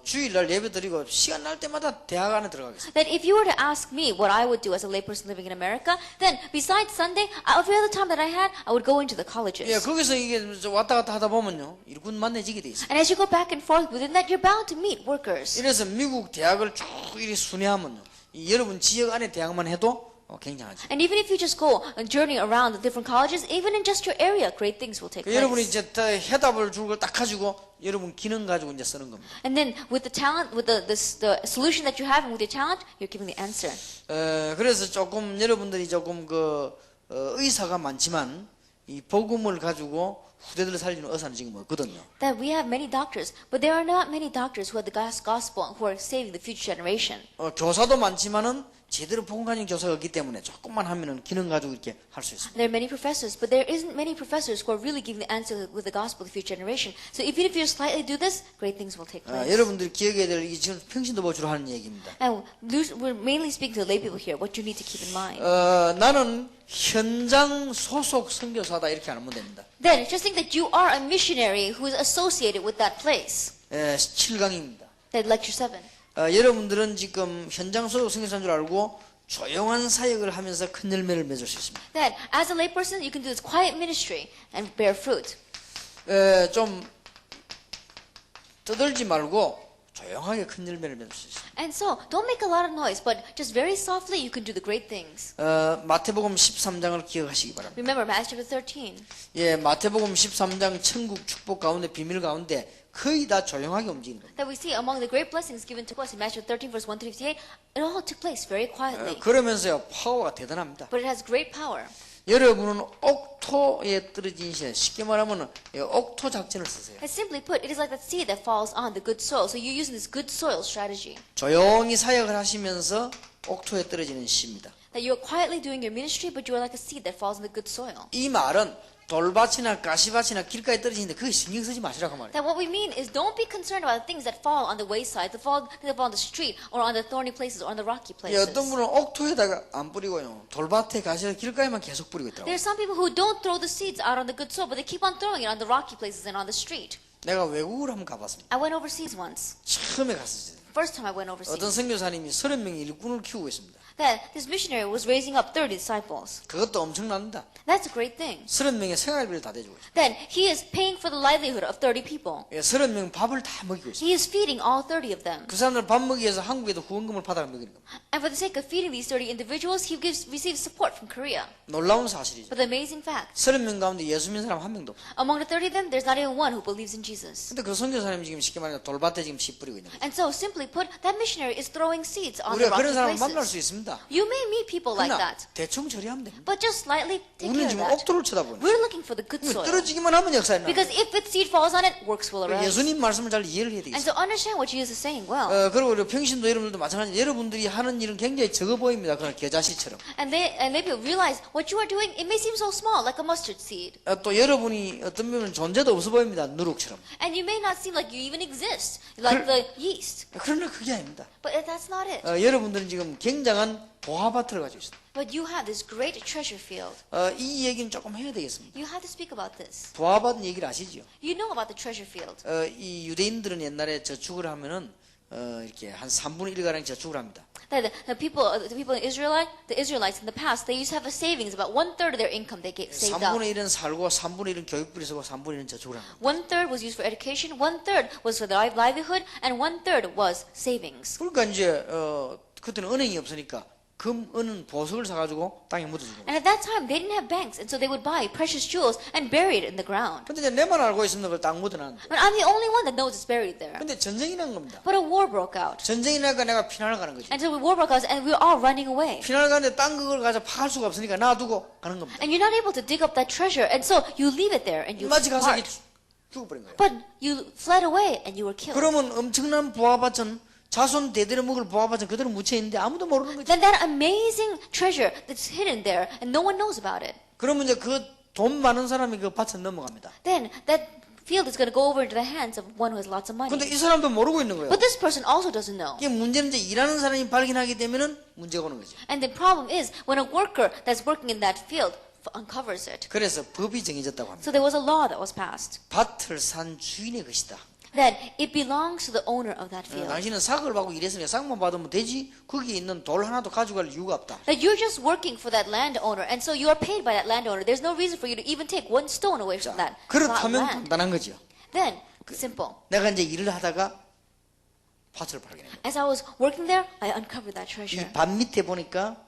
주일날 예배 드리고 시간 날 때마다 대학 안에 들어가겠습니다. That if you were to ask me what I would do as a layperson living in America, then besides Sunday, every other time that I had, I would go into the colleges. 예, 거기서 이게 왔다 갔다 하다 보면요, 일꾼 만나지게 돼 있어요. And as you go back and forth within that, you're bound to meet workers. 이래서 미국 대학을 쭉 이렇게 순회하면요, 이 여러분 지역 안에 대학만 해도 굉장하죠. And even if you just go and journey around the different colleges, even in just your area, great things will take 여러분이 place. 이제 다 해답을 줄 걸 딱 가지고 여러분 기능 가지고 이제 쓰는 겁니다. And then with the talent, with the solution that you have and with your talent, you're giving the answer. 그래서 조금 여러분들이 조금 의사가 많지만 이 복음을 가지고 후대들을 살리는 의사는 지금 없거든요. That we have many doctors, but there are not many doctors who have the gospel and who are saving the future generation. 교사도 많지만은 제대로 복음가정 교사가 없기 때문에 조금만 하면은 기능 가지고 이렇게 할 수 있습니다. There are many professors, but there isn't many professors who are really giving the answer with the gospel to the future generation. So even if you slightly do this, great things will take place. 여러분들이 기억해야 될 이게 지금 평신도 보주로 하는 얘기입니다. And we're mainly speaking to the lay people here. What you need to keep in mind. 나는 현장 소속 선교사다 이렇게 안 하면 됩니다. Then just think that you are a missionary who is associated with that place. 7강입니다. That lecture 7. 여러분들은 지금 현장 소속 선교사인 줄 알고 조용한 사역을 하면서 큰 열매를 맺을 수 있습니다. That as a layperson, you can do this quiet ministry and bear fruit. 좀 떠들지 말고 조용하게 큰 열매를 맺을 수 있습니다. And so, don't make a lot of noise, but just very softly, you can do the great things. 마태복음 13장을 기억하시기 바랍니다. Remember, Matthew chapter 13. 예, 마태복음 13장 천국 축복 가운데 비밀 가운데 거의 다 조용하게 움직이는 겁니다. That we see among the great blessings given to us in Matthew 13, verse 1 to 58, it all took place very quietly. 그러면서요, 파워가 대단합니다. But it has great power. 여러분은 옥토에 떨어진 시 쉽게 말하면 옥토 작전을 쓰세요. And simply put, it is like that seed that falls on the good soil. So you're using this good soil strategy. 조용히 사역을 하시면서 옥토에 떨어지는 시입니다. That you're quietly doing your ministry, but you are like a seed that falls in the good soil. 이 말은 돌밭이나 가시밭이나 길가에 떨어지는데 그게 신경 쓰지 마시라고 말이에요. That what we mean is don't be concerned about the things that fall on the wayside, that fall on the street, or on the thorny places, or on the rocky 예, places. 어떤 분은 옥토에다가 안 뿌리고요, 돌밭에 가시나 길가에만 계속 뿌리고 있더라고요. There are some people who don't throw the seeds out on the good soil, but they keep on throwing it on the rocky places and on the street. 내가 외국을 한번 가봤습니다. I went overseas once. 처음에 갔었어요. First time I went overseas. 어떤 선교사님이 30명의 일꾼을 키우고 있습니다. That this missionary was raising up 30 disciples. 그것도 엄청납니다. That's a great thing. 30명의 생활비를 다 대주고 있어요. Then he is paying for the livelihood of 30 people. 예, 30명 밥을 다 먹이고 있어요. He is feeding all 30 of them. 그 사람들 밥 먹기 위해서 한국에도 후원금을 받아 먹이는 겁니다. And for the sake of feeding these 30 individuals, he receives support from Korea. 놀라운 사실이죠. But the amazing fact, 30명 가운데 예수 믿는 사람 한 명도 없어요. among the 30 of them, there's not even one who believes in Jesus. 근데 그 선교사님이 지금 쉽게 말하면 돌밭에 지금 씨 뿌리고 있는 거예요. And so, simply put, that missionary is throwing seeds on the 우리가 rocky 그런 사람을 만날 places. 수 있습니다. You may meet people like 그러나 that, 대충 처리하면 됩니다. but just slightly take 우리는 care of 지금 that. 옥토를 쳐다보는 We're looking for the good soil. 떨어지기만 하면 역사에 Because 나와요. if its seed falls on it, works will arise. 예수님 말씀을 잘 이해를 해야 And 되겠어요. so understand what Jesus is saying well. 그리고 우리 평신도 여러분들도 마찬가지로 여러분들이 하는 일은 굉장히 적어 보입니다. 그런 겨자씨처럼. And they people realize what you are doing, it may seem so small, like a mustard seed. 또 여러분이 어떤 면은 존재도 없어 보입니다. 누룩처럼. And you may not seem like you even exist, like the yeast. 그러나 그게 아닙니다. But that's not it. 여러분들은 지금 굉장한 보화밭을 가지고 있습니다. But you have this great treasure field. 이 얘기는 조금 해야 되겠습니다. You have to speak about this. 보화밭 얘기를 아시죠? You know about the treasure field. 이 유대인들은 옛날에 저축을 하면은 이렇게 한 3분의 1가량 저축을 합니다. that the people in the Israelites in the past, they used to have a savings about 1/3 of their income they saved up. 3분의 1은 살고 3분의 1은 교육비를 쓰고 3분의 1은 저축을 합니다. 1/3 was used for education, 1/3 was for the livelihood, and 1/3 was savings. 그러니까 이제 그때는 은행이 없으니까 금, 은, 보석을 사가지고 땅에 묻어주는 거예요. And at that time, they didn't have banks, and so they would buy precious jewels and bury it in the ground. 근데 이제 내만 알고 있으면 그걸 땅 묻어놨는데. But I'm the only one that knows it's buried there. 근데 전쟁이 난 겁니다. But a war broke out. 전쟁이 나니까 내가 피난을 가는 거지. And so war broke out, and we were all running away. 피난을 가는데 땅 그걸 가서 파갈 수가 없으니까 놔두고 가는 겁니다. And you're not able to dig up that treasure, and so you leave it there and you 마치 가서 depart. 죽어버린 거예요. But you fled away and you were killed. 그러면 엄청난 보화밭은 자손 대대로 먹을 보화밭은 그대로 묻혀 있는데 아무도 모르는 거지. Then that amazing treasure that's hidden there and no one knows about it. 그러면 이제 그 돈 많은 사람이 그 밭에 넘어갑니다. Then that field is going to go over into the hands of one who has lots of money. 근데 이 사람도 모르고 있는 거예요. But this person also doesn't know. 이게 문제는 이제 일하는 사람이 발견하게 되면은 문제가 오는 거죠. And the problem is when a worker that's working in that field uncovers it. 그래서 법이 정해졌다고 합니다. So there was a law that was passed 밭을 산 주인의 것이다. that it belongs to the owner of that field. 당신은 삭을 받고 일했으니까 삭만 받으면 되지 거기에 있는 돌 하나도 가져갈 이유가 없다. That you're just working for that landowner, and so you are paid by that landowner. There's no reason for you to even take one stone away from that 그렇다면 land. 간단한 거죠. Then, simple. 내가 이제 일을 하다가 밭을 발견했다. As I was working there, I uncovered that treasure. 이 밭 밑에 보니까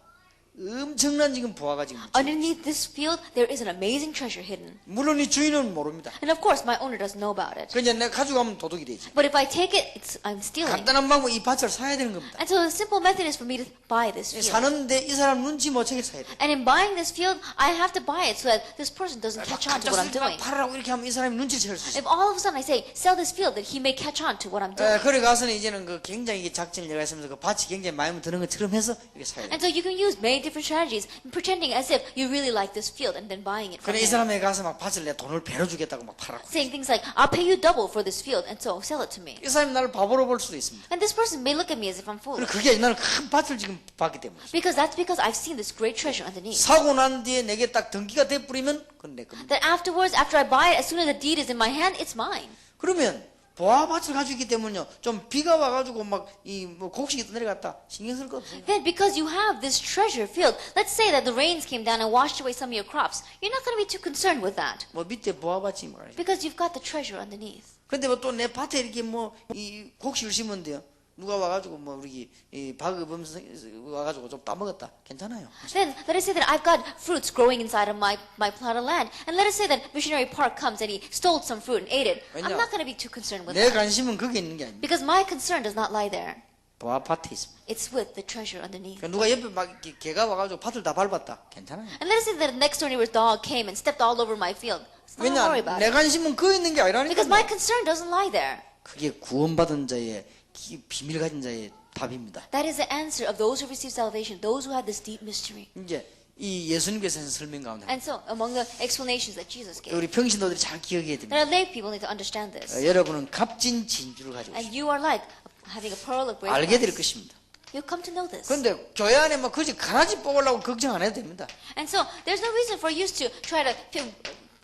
엄청난 지금 보화가 지금 묻혀. Underneath this field, there is an amazing treasure hidden. 물론 이 주인은 모릅니다. And of course, my owner doesn't know about it. 그냥 내가 가져가면 도둑이 되지. But if I take it, I'm stealing. 간단한 방법 이 밭을 사야 되는 겁니다. And so the simple method is for me to buy this field. 사는데 이 사람 눈치 못 채게 사야 돼. And in buying this field, I have to buy it so that this person doesn't catch on to what I'm doing. 팔으라고 이렇게 하면 이 사람이 눈치 채울 수 있어. If all of a sudden I say, sell this field, that he may catch on to what I'm doing. 그래 가서는 이제는 그 굉장히 이게 작전을 내가 했으면서 그 밭이 굉장히 마음에 드는 것처럼 해서 이렇게 사야 돼. And so you can use many different strategies, pretending as if you really like this field and then buying it from 그래 이 him. 사람에 가서 막 밭을 내 돈을 배로 주겠다고 막 팔라고. Saying things like, I'll pay you double for this field, and so sell it to me. 이 사람이 나를 바보로 볼 수도 있습니다. And this person may look at me as if I'm 그래 foolish. 그게 아니라 나는 큰 밭을 지금 봤기 때문에. Because I've seen this great treasure underneath. 사고 난 뒤에 내게 딱 등기가 돼 뿌리면 그건 내 겁니다. That afterwards, after I buy it, as soon as the deed is in my hand, it's mine. 그러면 보화밭을 가지고 있기 때문에요. 좀 비가 와가지고 막 이 뭐 곡식이 내려갔다 신경 쓸 거 없어요. Then because you have this treasure field, let's say that the rains came down and washed away some of your crops, you're not going to be too concerned with that. 뭐 밑에 보화밭이 말이죠. Because you've got the treasure underneath. 근데 뭐 또 내 밭에 이렇게 뭐 이 곡식을 심으면 돼요. 누가 와가지고 뭐 우리 이 박의범 와가지고 좀 따먹었다. 괜찮아요. Then let us say that I've got fruits growing inside of my plot of land. And let us say that missionary Park comes and he stole some fruit and ate it. I'm not going to be too concerned with 내 that. 관심은 거기에 있는 게 아닙니다. Because my concern does not lie there. 보화밭에 있습니다. It's with the treasure underneath. 그러니까 누가 옆에 막 이렇게 개가 와가지고 밭을 다 밟았다. 괜찮아요. And let us say that the next door neighbor's dog came and stepped all over my field. Let's not worry 왜냐 about 내 it. 관심은 거기 있는 게 아니라니까. Because my concern doesn't lie there. 그게 구원받은 자의 비밀 가진 자의 답입니다. That is the answer of those who receive salvation, those who have this deep mystery. 이제 이 예수님께서 하신 설명 가운데 And so, among the explanations that Jesus gave, 우리 평신도들이 잘 기억해야 됩니다. that lay people need to understand this. 여러분은 값진 진주를 가지고 And 있습니다. you are like having a pearl of great 알게 될 price. 것입니다. You'll come to know this. 그런데 교회 안에 막 그지 가라지 뽑으려고 걱정 안 해도 됩니다. And so, there's no reason for you to try to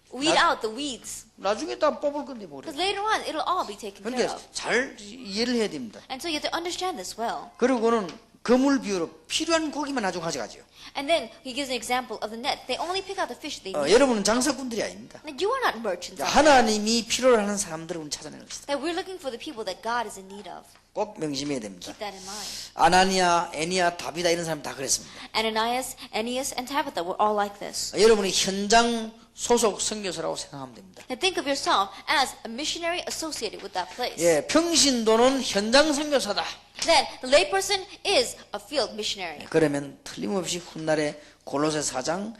weed out the weeds. 나중에 다 뽑을 건데 뭐. Because later on, it'll all be taken care 그런데 of. 잘 이해를 해야 됩니다. And so, you have to understand this well. 그리고는 그물 비유로 필요한 고기만 아주 가져가죠. And then, he gives an example of the net. They only pick out the fish they need. 여러분은 장사꾼들이 아닙니다. And you are not merchants. 하나님이 필요로 하는 사람들을 찾아내는 것이다. That we're looking for the people that God is in need of. 꼭 명심해야 됩니다. Keep that in mind. 아나니아, 애니아, 다비다 이런 사람 다 그랬습니다. Ananias, Aeneas, and Tabitha were all like this. 여러분이 현장 소속 선교사라고 생각하면 됩니다. Now think of yourself as a missionary associated with that place. 예, 평신도는 현장 선교사다. Then the layperson is a field missionary. 그러면 틀림없이 훗날에 골로새 4장,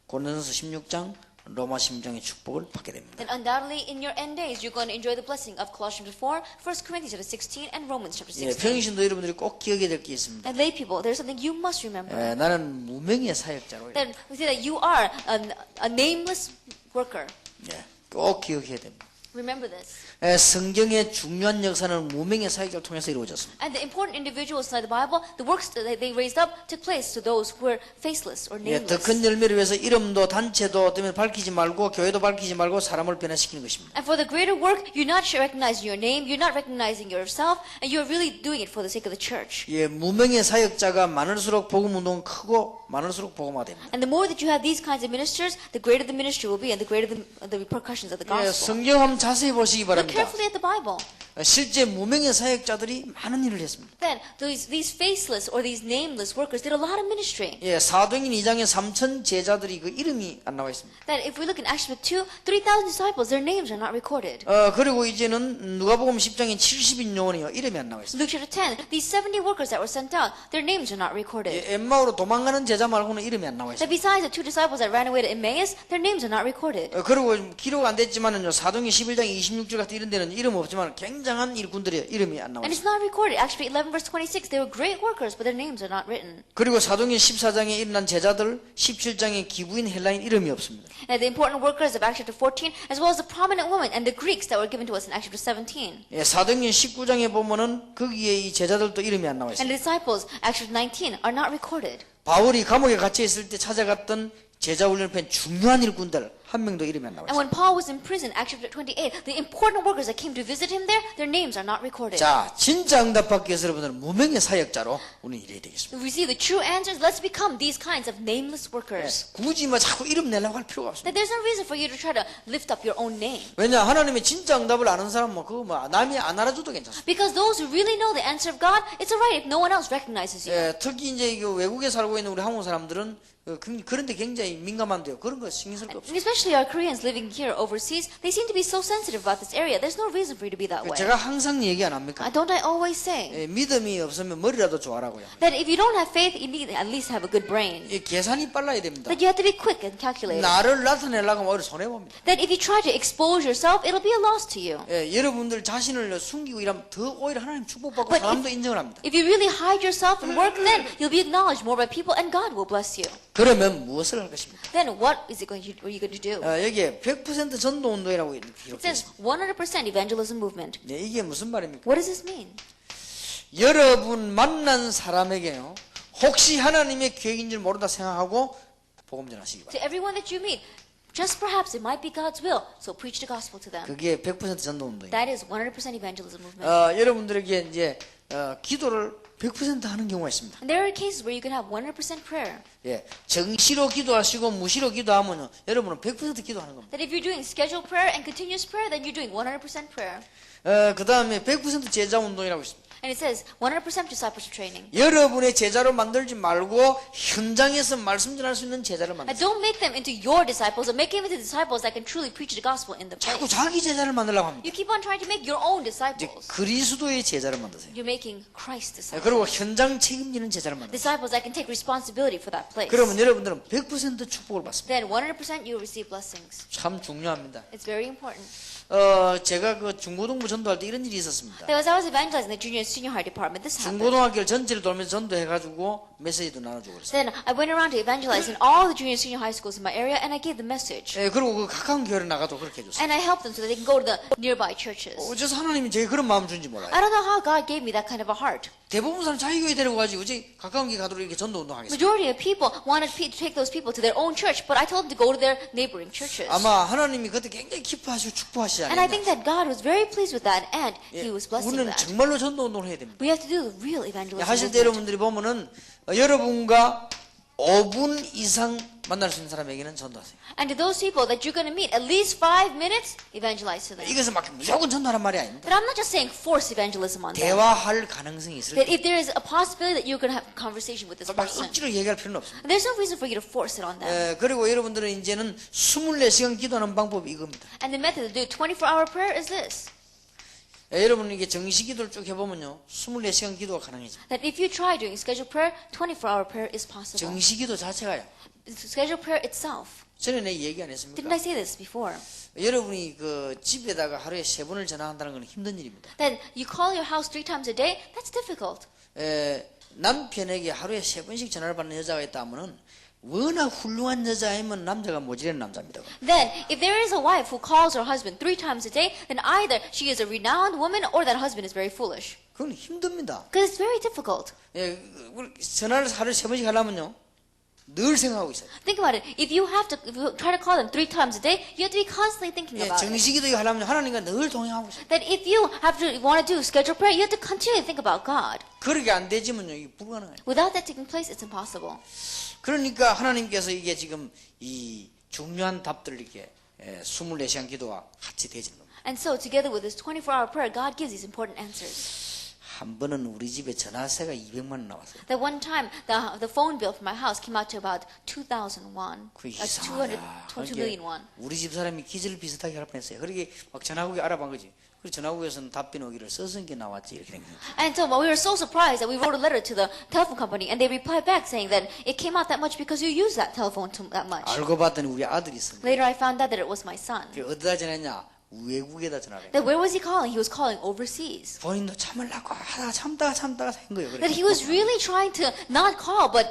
고린도서 16장, 로마 16장의 축복을 받게 됩니다. Then undoubtedly in your end days you're going to enjoy the blessing of Colossians 4, 1 Corinthians chapter 16, and Romans chapter 예, 16. 평신도 여러분들이 꼭 기억해야 될 게 있습니다. And lay people, there's something you must remember. 예, 나는 무명의 사역자로. Then we say that you are a nameless worker. 예, 꼭 기억해야 됩니다. Remember this. 성경의 중요한 역사는 무명의 사역을 통해서 이루어졌습니다. And the important individuals inside the Bible, the works that they raised up took place to those who were faceless or 더 nameless. 큰 열매를 위해서 이름도 단체도 때문에 밝히지 말고 교회도 밝히지 말고 사람을 변화시키는 것입니다. And for the greater work, you're not recognizing your name, you're not recognizing yourself, and you're really doing it for the sake of the church. 무명의 사역자가 많을수록 복음 운동은 크고 많을수록 복음화 됩니다. And the more that you have these kinds of ministers, the greater the ministry will be, and the greater the repercussions of the gospel. 성경 한번 자세히 보시기 Look 바랍니다. carefully at the Bible. 실제 무명의 사역자들이 많은 일을 했습니다. Then these faceless or these nameless workers did a lot of ministry. 사도행전 2장에 3천 제자들이 그 이름이 안 나와 있습니다. Then if we look in Acts chapter 2, 3,000 disciples, their names are not recorded. 그리고 이제는 누가복음 10장에 70인 요원이요 이름이 안 나와 있습니다. Luke chapter 10, these 70 workers that were sent out, their names are not recorded. 엠마오로 도망가는 제자 말고는 이름이 안 나와 That 있습니다. besides the 2 disciples that ran away to Emmaus, their names are not recorded. 그리고 기록 안 됐지만은요 사도행전 11장 26절 같은 이런 데는 이름 없지만 굉장한 일꾼들이에요. 이름이 안 나와 And 있습니다. it's not recorded. Acts chapter 11 verse 26, they were great workers, but their names are not written. 그리고 사도행전 14장에 일어난 제자들 17장에 기부인 헬라인 이름이 없습니다. And the important workers of Acts chapter 14, as well as the prominent women and the Greeks that were given to us in Acts chapter 17. 사도행전 19장에 보면은 거기에 이 제자들도 이름이 안 나와 And 있습니다. the disciples, Acts chapter 19, are not recorded. 바울이 감옥에 갇혀 있을 때 찾아갔던 제자 훈련편 중요한 일꾼들 한 명도 이름이 안 나와 And 있습니다. when Paul was in prison, Acts chapter 28, the important workers that came to visit him there, their names are not recorded. 자, 진짜 응답받기 위해서 여러분들은 무명의 사역자로 우리는 일해야 되겠습니다. If we see the true answers, let's become these kinds of nameless workers. 굳이 뭐 자꾸 이름 내려고 할 필요가 없습니다. That there's no reason for you to try to lift up your own name. 왜냐 하나님의 진짜 응답을 아는 사람은 그거 뭐 남이 안 알아줘도 괜찮습니다. Because those who really know the answer of God, it's alright if no one else recognizes you. 특히 이제 이거 외국에 살고 있는 우리 한국 사람들은 그런데 굉장히 민감한데요. 그런 거 신경 쓸 거 없어요. And especially our Koreans living here overseas, they seem to be so sensitive about this area. There's no reason for you to be that way. 제가 항상 얘기 안 합니까? Don't I always say 믿음이 없으면 머리라도 좋아라고요. that if you don't have faith, you need to at least have a good brain. 계산이 빨라야 됩니다. That you have to be quick and calculated. 나를 나타내려고 하면 오히려 손해봅니다. That if you try to expose yourself, it'll be a loss to you. 여러분들 자신을 숨기고 이러면 더 오히려 하나님 축복받고 But 사람도 인정을 합니다. If you really hide yourself and work, then you'll be acknowledged more by people and God will bless you. 그러면 무엇을 할 것입니까? Then what are you going to do? 여기에 100% 전도운동이라고 It 기록되어 says 있습니다. 100% evangelism movement. 이게 무슨 말입니까? What does this mean? 여러분 만난 사람에게요 혹시 하나님의 계획인 줄 모른다 생각하고 복음 전하시기 바랍니다. To everyone that you meet, just perhaps it might be God's will, so preach the gospel to them. 그게 100% 전도운동입니다. That is 100% evangelism movement. 여러분들에게 이제 기도를 100% 하는 경우가 있습니다. And there are cases where you can have 100% prayer. 정시로 기도하시고 무시로 기도하면요 여러분은 100% 기도하는 겁니다. That if you're doing scheduled prayer and continuous prayer, then you're doing 100% prayer. 그 다음에 100% 제자 운동이라고 있습니다. And it says 100% discipleship training. 여러분의 제자로 만들지 말고 현장에서 말씀 전할 수 있는 제자를 And 만드세요. don't make them into your disciples, or make them into disciples that can truly preach the gospel in the 자꾸 place. 자기 제자를 만들려고 합니다. You keep on trying to make your own 이제 disciples. 그리스도의 제자를 만드세요. You're making Christ disciples. 그리고 현장 책임지는 제자를 만드세요. Disciples that can take responsibility for that place. 그러면 여러분들은 100% 축복을 받습니다. Then 100% you will receive blessings. 참 중요합니다. It's very important. 제가 그 중고등부 전도할 때 이런 일이 있었습니다. As I was evangelizing the junior and senior high department, this happened. 중고등학교를 전체를 돌면서 전도해가지고 메시지도 나눠주고 그랬어요. Then I went around to evangelize in all the junior and senior high schools in my area, and I gave the message. 그리고 그 가까운 교회를 나가도 그렇게 해줬어요. And I helped them so that they can go to the nearby churches. 어째서 하나님이 제게 그런 마음 준지 몰라요. I don't know how God gave me that kind of a heart. 대부분 사람 자기 교회 데리고 가지 어째 가까운 교회 가도록 이렇게 전도 운동하겠어요. Majority of people wanted to take those people to their own church, but I told them to go to their neighboring churches. 아마 하나님이 그때 굉장히 기뻐하시고 축복하시지 And I think 않았나. that God was very pleased with that, and He was blessing 우리는 that. 정말로 전도 운동을 해야 됩니다. We have to do the real evangelism. 하실 때 movement. 여러분들이 보면은 여러분과 5분 이상 만날 수 있는 사람에게는 전도하세요. And to those people that you're going to meet, at least 5 minutes, evangelize to them. 이것은 막 무조건 전도하란 말이 아닙니다. But I'm not just saying force evangelism on them. 대화할 가능성이 있을 That 때 if there is a possibility that you're going to have a conversation with this 막 person, 억지로 얘기할 필요는 없습니다. there's no reason for you to force it on them. 그리고 여러분들은 이제는 24시간 기도하는 방법이 이겁니다. And the method to do 24-hour prayer is this. 여러분 이게 정시 기도를 쭉 해보면요 24시간 기도가 가능해집니다. That if you try doing scheduled prayer, 24-hour prayer is possible. 정시 기도 자체가요. Scheduled prayer itself. 전에 내 얘기 안 Didn't 했습니까? I say this before? 여러분이 그 집에다가 하루에 3번을 전화한다는 건 힘든 일입니다. That you call your house 3 times a day, that's difficult. 남편에게 하루에 3번씩 전화를 받는 여자가 있다면은 워낙 훌륭한 여자이면 남자가 모질한 남자입니다. Then, if there is a wife who calls her husband 3 times a day, then either she is a renowned woman or that husband is very foolish. 그건 힘듭니다. Because it's very difficult. 예, 전화를 하루에 3번씩 하려면요. 늘 생각하고 있어요. Think about it. If you try to call them 3 times a day, you have to be constantly thinking 예, about it. 정식기도 하려면 하나님과 늘 동행하고 있어요. That if you want to do scheduled prayer, you have to continually think about God. 그렇게 안 되지면요. 이게 불가능해요. Without that taking place, it's impossible. 그러니까 하나님께서 이게 지금 이 중요한 답들을 이렇게 24시간 기도와 같이 되지는 겁니다. And so, together with this 24-hour prayer, God gives these important answers. 한 번은 우리 집에 전화세가 200만 원 나왔어요. That one time, the phone bill for my house came out to about 2,000 won. 그 2 이상하다. million won. 우리 집 사람이 기절 비슷하게 할 뻔했어요. 그러게 막 전화국에 알아본 거지. 그래서 전화국에서는 답변 오기를 써서 게 나왔지 이렇게 된 거예요. And so we were so surprised that we wrote a letter to the telephone company, and they replied back saying that it came out that much because you used that telephone that much. 알고 봤더니 우리 아들이 쓴 거예요. Later, I found out that it was my son. 어디다 전화했냐? 외국에다 전화를 That 했어요. where was he calling? He was calling overseas. 본인도 참으려고 하다가 참다가 한 거예요. That he was really trying to not call, but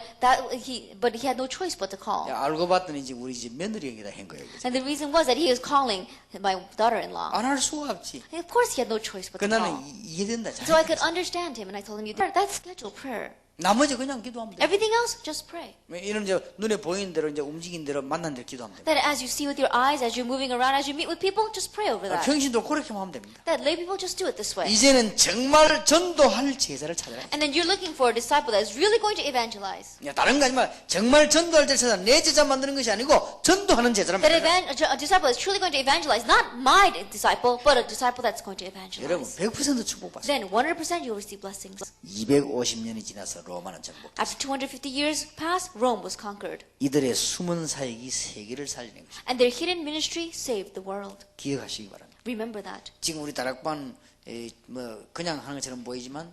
he had no choice but to call. 알고 봤더니 이제 우리 집 며느리에게다 한 거예요. And the reason was that he was calling my daughter-in-law. 안 할 수가 없지. And of course, he had no choice but 그 to 나는 call. 이해된다. So I could understand him, and I told him, that's scheduled prayer. 나머지 그냥 기도하면 돼. Everything else, just pray. 이런 이제 눈에 보이는 대로 이제 움직이는 대로 만난 대로 기도하면 돼. That as you see with your eyes, as you're moving around, as you meet with people, just pray over that. 평신도 그렇게만 하면 됩니다. That lay people just do it this way. 이제는 정말 전도할 제자를 찾아라. And then you're looking for a disciple that is really going to evangelize. 다른 거 아니면 정말 전도할 제자 찾아 내 제자 만드는 것이 아니고 전도하는 제자를 That 만들라. a disciple is truly going to evangelize, not my disciple, but a disciple that's going to 여러분 evangelize. 100% 축복받습니다. Then 100% you'll receive blessings. 250년이 지나서 로마는 정복. After 250 years passed, Rome was conquered. 이들의 숨은 사역이 세계를 살리는 것입니다. And their hidden ministry saved the world. 기억하시기 바랍니다. Remember that. 지금 우리 다락방 뭐 그냥 하는 것처럼 보이지만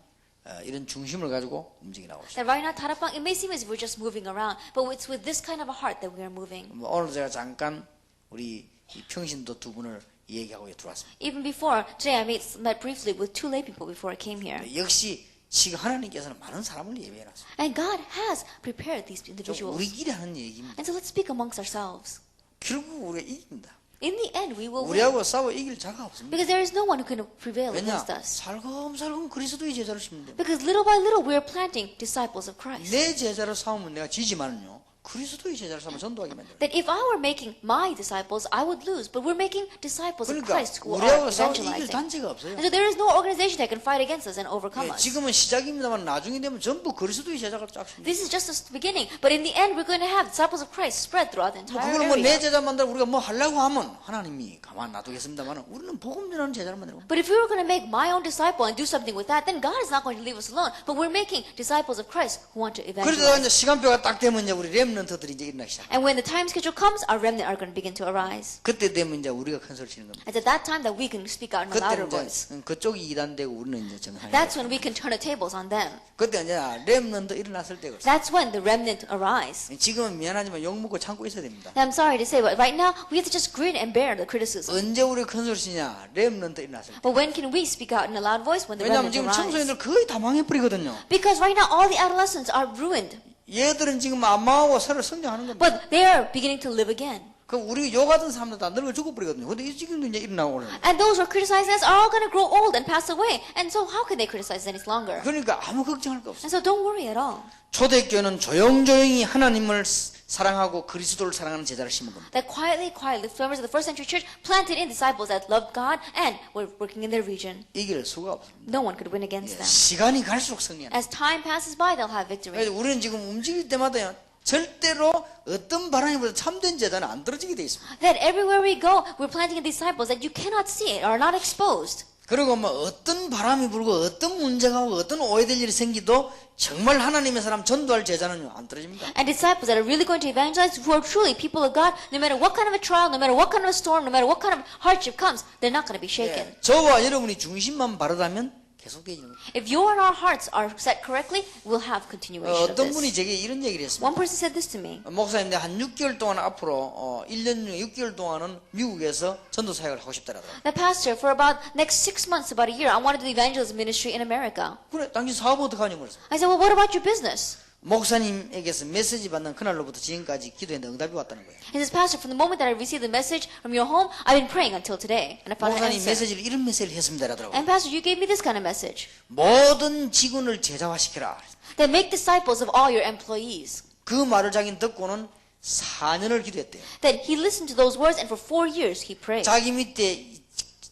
이런 중심을 가지고 움직여 나오고 있습니다. That right now, Tarapang, it may seem as if we're just moving around, but it's with this kind of a heart that we are moving. 오늘 제가 잠깐 우리 이 평신도 두 분을 얘기하고 들어왔습니다. Even before, today I met briefly with 2 lay people before I came here. 역시 지금 하나님께서는 많은 사람을 예배해놨습니다. And God has prepared these 좀 individuals. 우리끼리 하는 얘기입니다. And so let's speak amongst ourselves. 결국 우리가 이깁니다. In the end, we will win. 우리하고 싸워 이길 자가 없습니다. Because there is no one who can prevail 왜냐? against us. 살금살금 그리스도의 제자를 심는데 Because little by little, we are planting disciples of Christ. 내 제자로 싸우면 내가 지지만은요. 그리스도의 제자를 삼아 전도하게 만들어요. That if I were making my disciples, I would lose. But we're making disciples of 그러니까 Christ who are 우리하고 싸워 이길 evangelizing. 단체가 없어요. And so there is no organization that can fight against us and overcome us. 지금은 시작입니다만 나중에 되면 전부 그리스도의 제자가 짝습니다. This is just the beginning. But in the end, we're going to have disciples of Christ spread throughout the entire 그걸 뭐내 area. 제자 만들어 우리가 뭐 하려고 하면 하나님이 가만 놔두겠습니다만 우리는 복음 전하는 제자를 만들고. But if we were going to make my own disciple and do something with that, then God is not going to leave us alone. But we're making disciples of Christ who want to 그러다가 evangelize. 이제 시간표가 딱 되면 이제 우리 렘넌트들이 이제 일어나기 시작. And when the time schedule comes, our remnant are going to begin to arise. 그때 되면 이제 우리가 큰 소리 치는 겁니다. It's at that time that we can speak out in a louder 그때 voice. 이제 그쪽이 이단되고 우리는 이제 정상이. That's when we can turn the tables on them. 그때 이제 렘넌트 일어났을 때가 있어요. That's when the remnant arise. 지금은 미안하지만 욕 먹고 참고 있어야 됩니다. And I'm sorry to say, but right now, we have to just grin and bear the criticism. 언제 우리 큰 소리 치냐? 렘넌트 일어났을 때. But when can we speak out in a loud voice? When the 왜냐하면 remnant 지금 arise. 청소년들 거의 다 망해버리거든요. Because right now, all the adolescents are ruined. 얘들은 지금 안마하고 서로 성장하는 겁니다. But they are beginning to live again. 그 우리 욕하던 사람들 다 늙어 죽어버리거든요. 근데 지금도 이제 일어나고 오는. And those who are criticizing us are all going to grow old and pass away. And so how can they criticize us any longer? 그러니까 아무 걱정할 거 없어요. And so don't worry at all. 초대교회는 조용조용히 하나님을 사랑하고 그리스도를 사랑하는 제자를 심은 겁니다. That quietly, members of the first century church planted in disciples that loved God and were working in their region. 이길 수가 없습니다. No one could win against them. 시간이 갈수록 승리합니다. As time passes by, they'll have victory. 그래서 우리는 지금 움직일 때마다요. 절대로 어떤 바람이 불어도 참된 제자는 안 떨어지게 돼 있습니다. That everywhere we go, we're planting in disciples that you cannot see it, are not exposed. 그리고 뭐 어떤 바람이 불고 어떤 문제가 오고 어떤 오해될 일이 생기도 정말 하나님의 사람 전도할 제자는 안 떨어집니다. And disciples that are really going to evangelize, who are truly people of God, no matter what kind of a trial, no matter what kind of a storm, no matter what kind of hardship comes, they're not going to be shaken. 저와 여러분이 중심만 바르다면 계속되는 겁니다. If you and our hearts are set correctly, we'll have continuation of 어떤 this. 분이 제게 이런 얘기를 했습니다. One person said this to me. 목사님, 한 6개월 동안 앞으로 1년 중에 6개월 동안은 미국에서 전도 사역을 하고 싶다라더라고요. The pastor, for about next 6 months, about a year, I wanted to do evangelism ministry in America. 그래, 당신 사업 어떻게 하냐고 그랬어요. I said, well, what about your business? 목사님에게서 메시지 받는 그날로부터 지금까지 기도했는데 응답이 왔다는 거예요. He says, Pastor, from the moment that I received the message from your home, I've been praying until today, and I found an 목사님 answer. 메시지를 이런 메시지를 했습니다 라더라고요. And Pastor, you gave me this kind of message. 모든 직원을 제자화시켜라. Then make disciples of all your employees. 그 말을 자기는 듣고는 4년을 기도했대요. Then he listened to those words, and for 4 years he prayed. 자기 밑에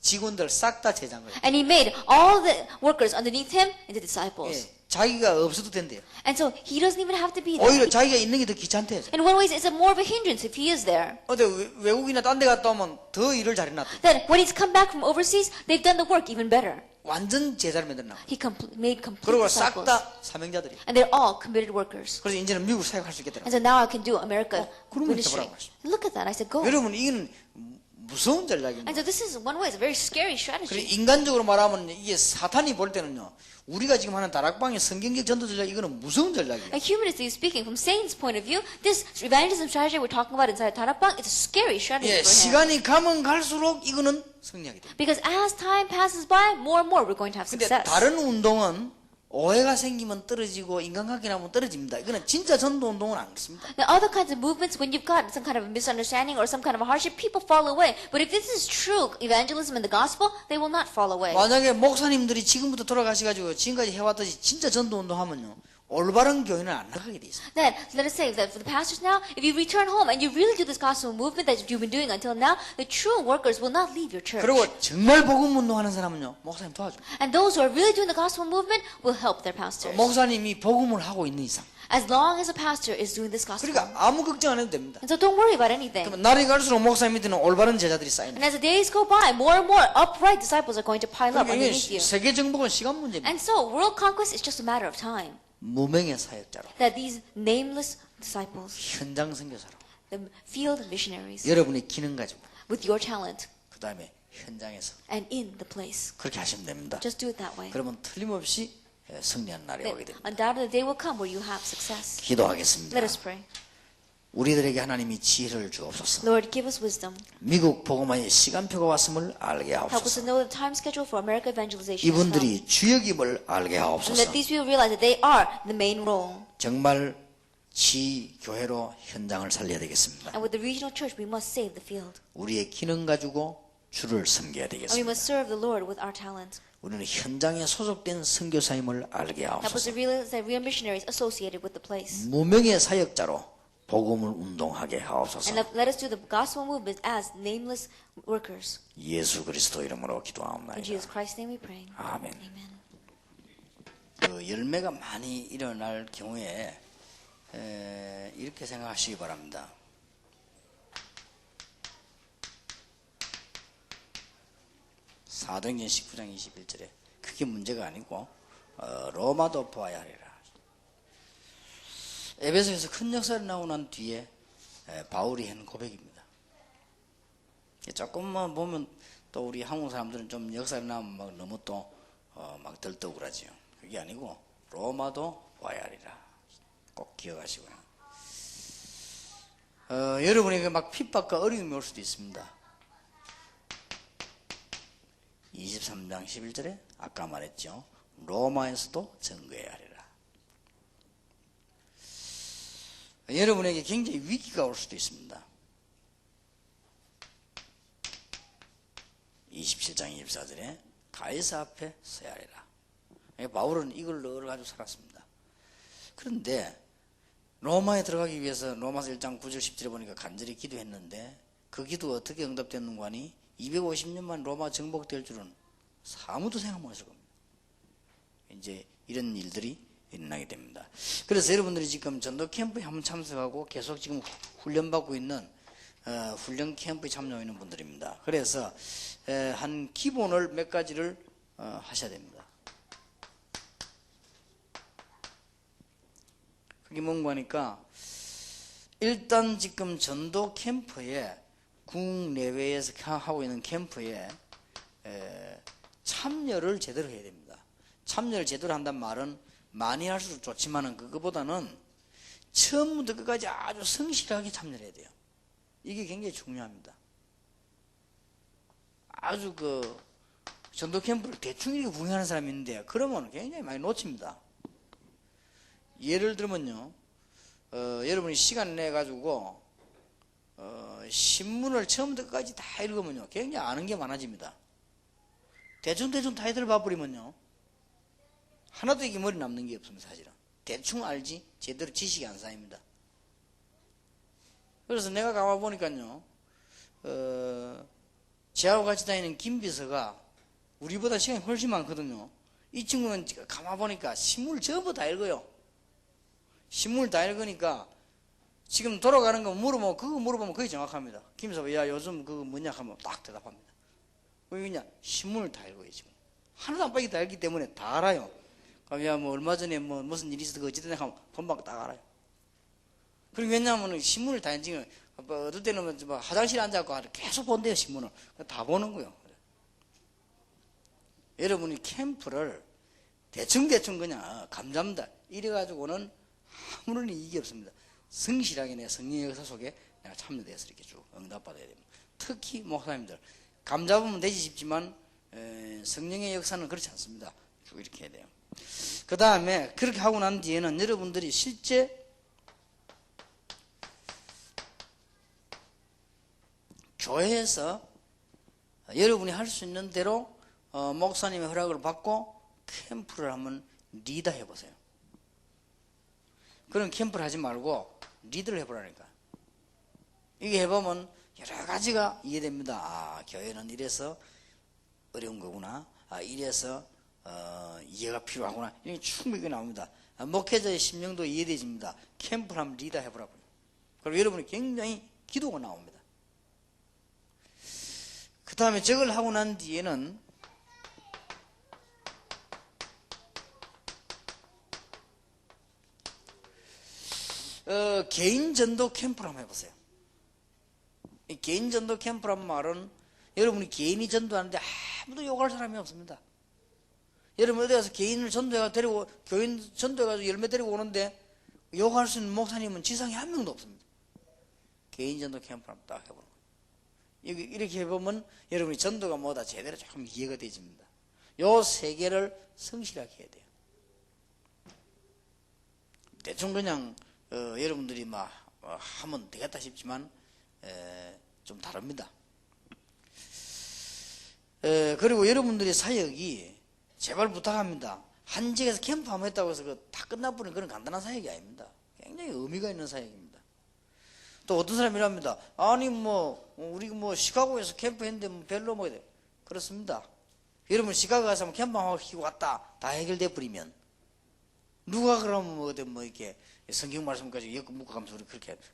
직원들 싹 다 제자인 거예요. And he made all the workers underneath him into disciples. 예, 자기가 없어도 된대요. And so he doesn't even have to be there. 오히려 자기가 있는 게 더 귀찮대요. In one way, it's a more of a hindrance if he is there. 어디 외국이나 딴 데 갔다 오면 더 일을 잘해놨대. Then when he's come back from overseas, they've done the work even better. 완전 제자를 만들어놔. He made complete 그리고 싹 disciples. 다 사명자들이. And they're all committed workers. 그래서 이제는 미국 사역할 수 있겠더라. And so now I can do America 그러면 ministry. 해보라고 했어. Look at that. I said, go. 여러분 이거는 무서운 전략입니다. And so this is one way, it's a very scary 그리고 strategy. 인간적으로 말하면 이게 사탄이 볼 때는요. 우리가 지금 하는 다락방의 성경적 전도 전략 이거는 무서운 전략이에요. Like humanistically speaking, from Satan's point of view, this evangelism strategy we're talking about inside Tarapang, it's a scary strategy 예, for him. 시간이 가면 갈수록 이거는 승리하게 됩니다. Because as time passes by, more and more we're going to have 근데 success. 다른 운동은 오해가 생기면 떨어지고 인간관계 나면 떨어집니다. 이거는 진짜 전도 운동은 안 그렇습니다. Now, other kinds of movements, when you've got some kind of a misunderstanding or some kind of a hardship, people fall away. But if this is true evangelism and the gospel, they will not fall away. 만약에 목사님들이 지금부터 돌아가셔가지고 지금까지 해왔듯이 진짜 전도 운동하면요. 올바른 교회는 안 나가게 돼 있어요. Then, let us say that for the pastors now, if you return home and you really do this gospel movement that you've been doing until now, the true workers will not leave your church. 그리고 정말 복음 운동하는 사람은요. 목사님 도와줘. And those who are really doing the gospel movement will help their pastors. 목사님이 복음을 하고 있는 이상. As long as a pastor is doing this gospel. 그러니까 아무 걱정 안 해도 됩니다. And so don't worry about anything. 그러면 날이 갈수록 목사님 밑에는 올바른 제자들이 쌓이는 And as the days go by, more and more upright disciples are going to pile up 그러니까 이게 underneath you. 세계 정복은 시간 문제입니다. And so world conquest is just a matter of time. 무명의 사역자로 That these nameless disciples, 현장 선교사로 the field missionaries, 여러분의 기능 가지고 with your talent 그 다음에 현장에서 and in the place. 그렇게 하시면 됩니다. Just do it that way. 그러면 틀림없이 승리하는 날이 Then 오게 됩니다. undoubtedly day will come where you have success. 기도하겠습니다. Let us pray. 우리들에게 하나님이 지혜를 주옵소서. Lord, give us wisdom. 미국 복음화의 시간표가 왔음을 알게 Help us 하옵소서. to know the time schedule for America evangelization. as well. 이분들이 주역임을 알게 And 하옵소서. let these people realize that they are the main role. 정말 지교회로 현장을 살려야 되겠습니다. And with the regional church, we must save the field. 우리의 기능 가지고 주를 섬겨야 And we 되겠습니다. must serve the Lord with our talent. 우리는 현장에 소속된 선교사임을 알게 Help us 하옵소서. to realize that we are missionaries associated with the place. 무명의 사역자로 복음을 운동하게 하옵소서. And let us do the gospel movement as nameless workers. 예수 그리스도 이름으로 In 기도하옵나이다. Jesus Christ's name we pray. 아멘. Amen. 그 열매가 많이 일어날 경우에 이렇게 생각하시기 바랍니다. 사도행전 19장 21절에 그게 문제가 아니고 로마도 보아야 하리라. 에베소에서 큰 역사를 나오고 난 뒤에 바울이 한 고백입니다. 조금만 보면 또 우리 한국 사람들은 좀 역사를 나오면 막 너무 또 막 들떠오르지요. 그게 아니고 로마도 와야 하리라. 꼭 기억하시고요. 여러분에게 막 핍박과 어려움이 올 수도 있습니다. 23장 11절에 아까 말했죠. 로마에서도 증거해야 하리라. 여러분에게 굉장히 위기가 올 수도 있습니다. 27장 24절에 가이사 앞에 서야 하리라. 바울은 이걸 늘 가지고 살았습니다. 그런데 로마에 들어가기 위해서 로마서 1장 9절 10절에 보니까 간절히 기도했는데 그 기도가 어떻게 응답됐는가 하니 250년 만 로마 정복될 줄은 아무도 생각 못했을 겁니다. 이제 이런 일들이 일어나게 됩니다. 그래서 여러분들이 지금 전도 캠프에 한번 참석하고 계속 지금 훈련받고 있는 훈련 캠프에 참여하고 있는 분들입니다. 그래서 한 기본을 몇 가지를 하셔야 됩니다. 그게 뭔가 하니까 일단 지금 전도 캠프에 국내외에서 하고 있는 캠프에 참여를 제대로 해야 됩니다. 참여를 제대로 한다는 말은 많이 할수록 좋지만은 그거보다는 처음부터 끝까지 아주 성실하게 참여를 해야 돼요. 이게 굉장히 중요합니다. 아주 전도 캠프를 대충 이렇게 구경하는 사람이 있는데 그러면 굉장히 많이 놓칩니다. 예를 들면요, 여러분이 시간 내 가지고 신문을 처음부터 끝까지 다 읽으면요, 굉장히 아는 게 많아집니다. 대충 타이틀 봐버리면요, 하나도 이게 머리 남는 게 없습니다. 사실은 대충 알지 제대로 지식이 안 쌓입니다. 그래서 내가 가만 보니까요, 저하고 같이 다니는 김 비서가 우리보다 시간이 훨씬 많거든요. 이 친구는 가만 보니까 신문을 전부 다 읽어요. 신문을 다 읽으니까 지금 돌아가는 거 물어보면, 그거 물어보면 거의 정확합니다. 김 비서가 야 요즘 그거 뭐냐 하면 딱 대답합니다. 왜 그러냐, 신문을 다 읽어요. 지금 하나도 안 빠지게 다 읽기 때문에 다 알아요. 그럼 야 뭐 얼마 전에 뭐 무슨 일이 있어서 어찌됐냐 하면 본방 딱 알아요. 그리고 왜냐하면 신문을 다 지금 어떨 때는 뭐 화장실에 앉아서 계속 본대요. 신문을 다 보는 거예요. 여러분이 캠프를 대충 그냥 감잡는다 이래가지고는 아무런 이익이 없습니다. 성실하게 내 성령의 역사 속에 내가 참여돼서 이렇게 쭉 응답받아야 됩니다. 특히 목사님들 감잡으면 되지 싶지만 성령의 역사는 그렇지 않습니다. 쭉 이렇게 해야 돼요. 그 다음에 그렇게 하고 난 뒤에는 여러분들이 실제 교회에서 여러분이 할 수 있는 대로 목사님의 허락을 받고 캠프를 한번 리더 해보세요. 그런 캠프를 하지 말고 리더를 해보라니까. 이게 해보면 여러 가지가 이해됩니다. 아, 교회는 이래서 어려운 거구나. 아, 이래서 이해가 필요하구나. 이게 충분히 나옵니다. 목회자의 심령도 이해되집니다. 캠프를 한번 리더 해보라고요. 그리고 여러분이 굉장히 기도가 나옵니다. 그 다음에 저걸 하고 난 뒤에는 개인 전도 캠프를 한번 해보세요. 이 개인 전도 캠프란 말은 여러분이 개인이 전도하는데 아무도 욕할 사람이 없습니다. 여러분 어디 가서 개인을 전도해가 데리고 교인 전도해가지고 열매 데리고 오는데 욕할 수 있는 목사님은 지상에 한 명도 없습니다. 개인 전도 캠프를 한번 딱 해보는 거예요. 이렇게 해보면 여러분이 전도가 뭐다 제대로 조금 이해가 되집니다. 요 세 개를 성실하게 해야 돼요. 대충 그냥 여러분들이 막 하면 되겠다 싶지만 좀 다릅니다. 그리고 여러분들의 사역이 제발 부탁합니다. 한 지역에서 캠프 한번 했다고 해서 다 끝나버리는 그런 간단한 사역이 아닙니다. 굉장히 의미가 있는 사역입니다. 또 어떤 사람이 이랍니다. 아니 우리 시카고에서 캠프 했는데 별로 그렇습니다. 여러분 시카고 가서 캠프 한번 하고 왔다 다 해결돼 버리면 누가 그러면 이렇게 성경 말씀까지 엮고 묶어 가면서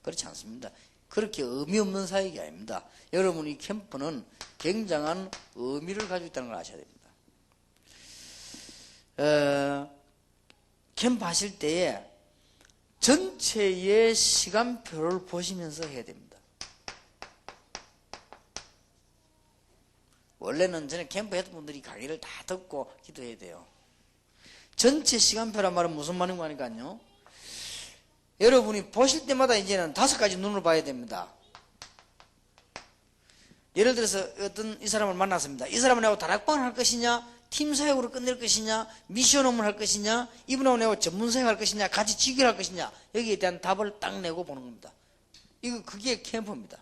그렇지 않습니다. 그렇게 의미 없는 사역이 아닙니다. 여러분 이 캠프는 굉장한 의미를 가지고 있다는 걸 아셔야 됩니다. 캠프 하실 때에 전체의 시간표를 보시면서 해야 됩니다. 원래는 전에 캠프 했던 분들이 강의를 다 듣고 기도해야 돼요. 전체 시간표란 말은 무슨 말인가 하니까요, 여러분이 보실 때마다 이제는 5가지 눈으로 봐야 됩니다. 예를 들어서 어떤 이 사람을 만났습니다. 이 사람은 내가 다락방을 할 것이냐, 팀 사역으로 끝낼 것이냐, 미션 업무를 할 것이냐, 이분하고 내가 전문 사역을 할 것이냐, 같이 직결할 것이냐, 여기에 대한 답을 딱 내고 보는 겁니다. 그게 캠프입니다.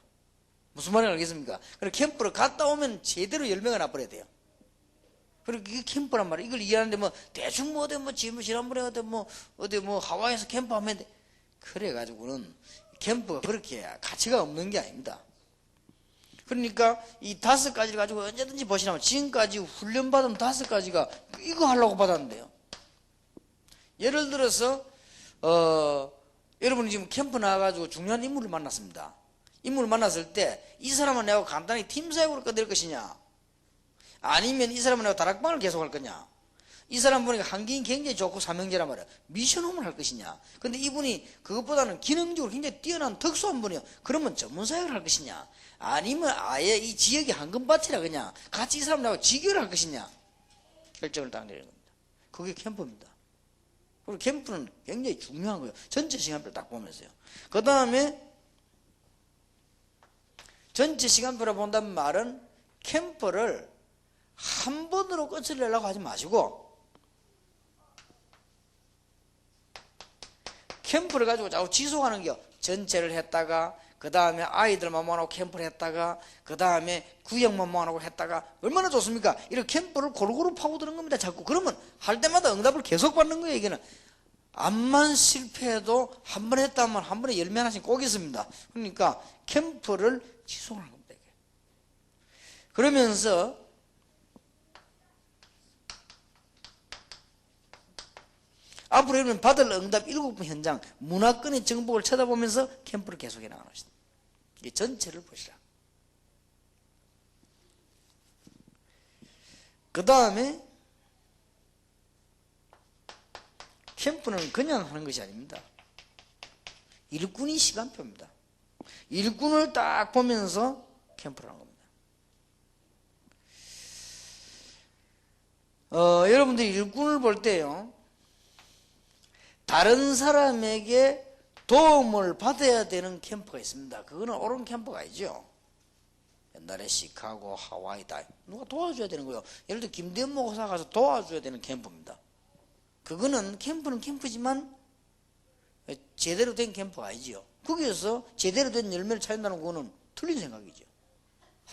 무슨 말인지 알겠습니까? 그리고 캠프를 갔다 오면 제대로 열매가 나버려야 돼요. 그리고 이게 캠프란 말이에요. 이걸 이해하는데 대충 지난번에 어디 하와이에서 캠프 하면 돼. 그래가지고는 캠프가 그렇게 가치가 없는 게 아닙니다. 그러니까 이 5가지를 가지고 언제든지 보시라면 지금까지 훈련받은 5가지가 이거 하려고 받았는데요. 예를 들어서 여러분이 지금 캠프 나와가지고 중요한 인물을 만났습니다. 인물을 만났을 때 이 사람은 내가 간단히 팀 사역으로 끝낼 것이냐, 아니면 이 사람은 내가 다락방을 계속할 거냐, 이 사람 보니까 한기인 굉장히 좋고 사명제란 말이야, 미션홈을 할 것이냐, 근데 이분이 그것보다는 기능적으로 굉장히 뛰어난 특수한 분이야, 그러면 전문사역을 할 것이냐, 아니면 아예 이 지역의 한금밭이라 그냥 같이 이 사람하고 직결을 할 것이냐, 결정을 딱 내리는 겁니다. 그게 캠프입니다. 그리고 캠프는 굉장히 중요한 거예요. 전체 시간표를 딱 보면서요. 그 다음에 전체 시간표를 본다는 말은 캠프를 한 번으로 끝을 내려고 하지 마시고 캠프를 가지고 자꾸 지속하는 게 전체를 했다가 그 다음에 아이들만 모아놓고 캠프를 했다가 그 다음에 구역만 모아놓고 했다가 얼마나 좋습니까? 이렇게 캠프를 고루고루 파고드는 겁니다. 자꾸 그러면 할 때마다 응답을 계속 받는 거예요. 이게는 암만 실패해도 한 번 했다면 한 번에 열매 하나씩 꼭 있습니다. 그러니까 캠프를 지속하는 겁니다. 그러면서 앞으로 여러분 받을 응답 7번 현장 문화권의 정복을 쳐다보면서 캠프를 계속해 나가는 것이다. 이 전체를 보시라. 그 다음에 캠프는 그냥 하는 것이 아닙니다. 일꾼이 시간표입니다. 일꾼을 딱 보면서 캠프를 하는 겁니다. 여러분들이 일꾼을 볼 때요, 다른 사람에게 도움을 받아야 되는 캠프가 있습니다. 그거는 옳은 캠프가 아니죠. 옛날에 시카고, 하와이 다 누가 도와줘야 되는 거예요. 예를 들어 김대현 목사 가서 도와줘야 되는 캠프입니다. 그거는 캠프는 캠프지만 제대로 된 캠프가 아니죠. 거기에서 제대로 된 열매를 찾는다는 거는 틀린 생각이죠.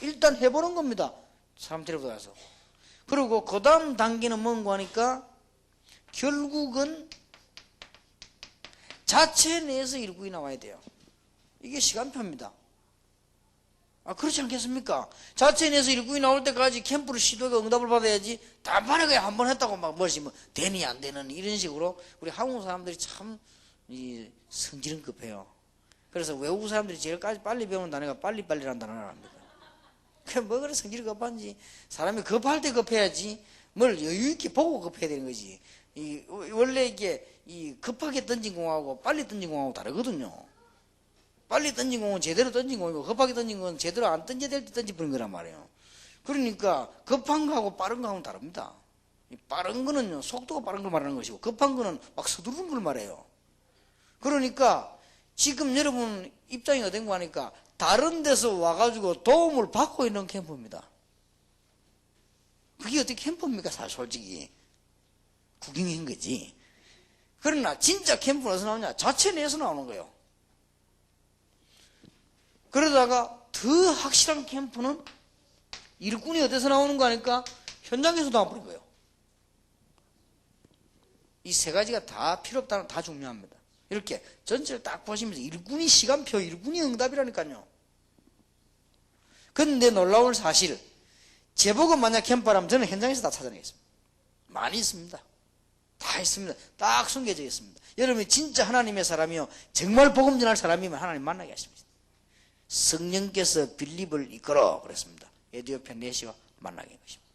일단 해보는 겁니다. 사람 데려가서. 그리고 그 다음 단계는 뭔가 하니까 결국은 자체 내에서 일꾼이 나와야 돼요. 이게 시간표입니다. 그렇지 않겠습니까? 자체 내에서 일꾼이 나올 때까지 캠프를 시도해서 응답을 받아야지 단판에 한 번 했다고 막 뭐지 뭐 되니 안 되는 이런 식으로 우리 한국 사람들이 참 성질은 급해요. 그래서 외국 사람들이 제일 빨리 배우는 단어가 빨리빨리라는 단어를 합니다. 그게 뭐 그래 성질이 급한지. 사람이 급할 때 급해야지 뭘 여유 있게 보고 급해야 되는 거지. 원래 이게 급하게 던진 공하고 빨리 던진 공하고 다르거든요. 빨리 던진 공은 제대로 던진 공이고 급하게 던진 건 제대로 안 던져야 될 때 던져버린 거란 말이에요. 그러니까 급한 거하고 빠른 거하고는 다릅니다. 빠른 거는요 속도가 빠른 걸 말하는 것이고 급한 거는 막 서두르는 걸 말해요. 그러니까 지금 여러분 입장이 어떤가 하니까 다른 데서 와가지고 도움을 받고 있는 캠프입니다. 그게 어떻게 캠프입니까? 사실 솔직히 구경인 거지. 그러나 진짜 캠프는 어디서 나오냐? 자체 내에서 나오는 거예요. 그러다가 더 확실한 캠프는 일꾼이 어디서 나오는 거 아니까 현장에서 나와버린 거예요. 이 세 가지가 다 필요 없다는 다 중요합니다. 이렇게 전체를 딱 보시면서 일꾼이 시간표, 일꾼이 응답이라니까요. 근데 놀라운 사실, 제보가 만약 캠프라면 저는 현장에서 다 찾아내겠습니다. 많이 있습니다. 다 있습니다. 딱 숨겨져 있습니다. 여러분이 진짜 하나님의 사람이요, 정말 복음 전할 사람이면 하나님 만나게 하십니다. 성령께서 빌립을 이끌어 그랬습니다. 에디오피아 내시와 만나게 한 것입니다.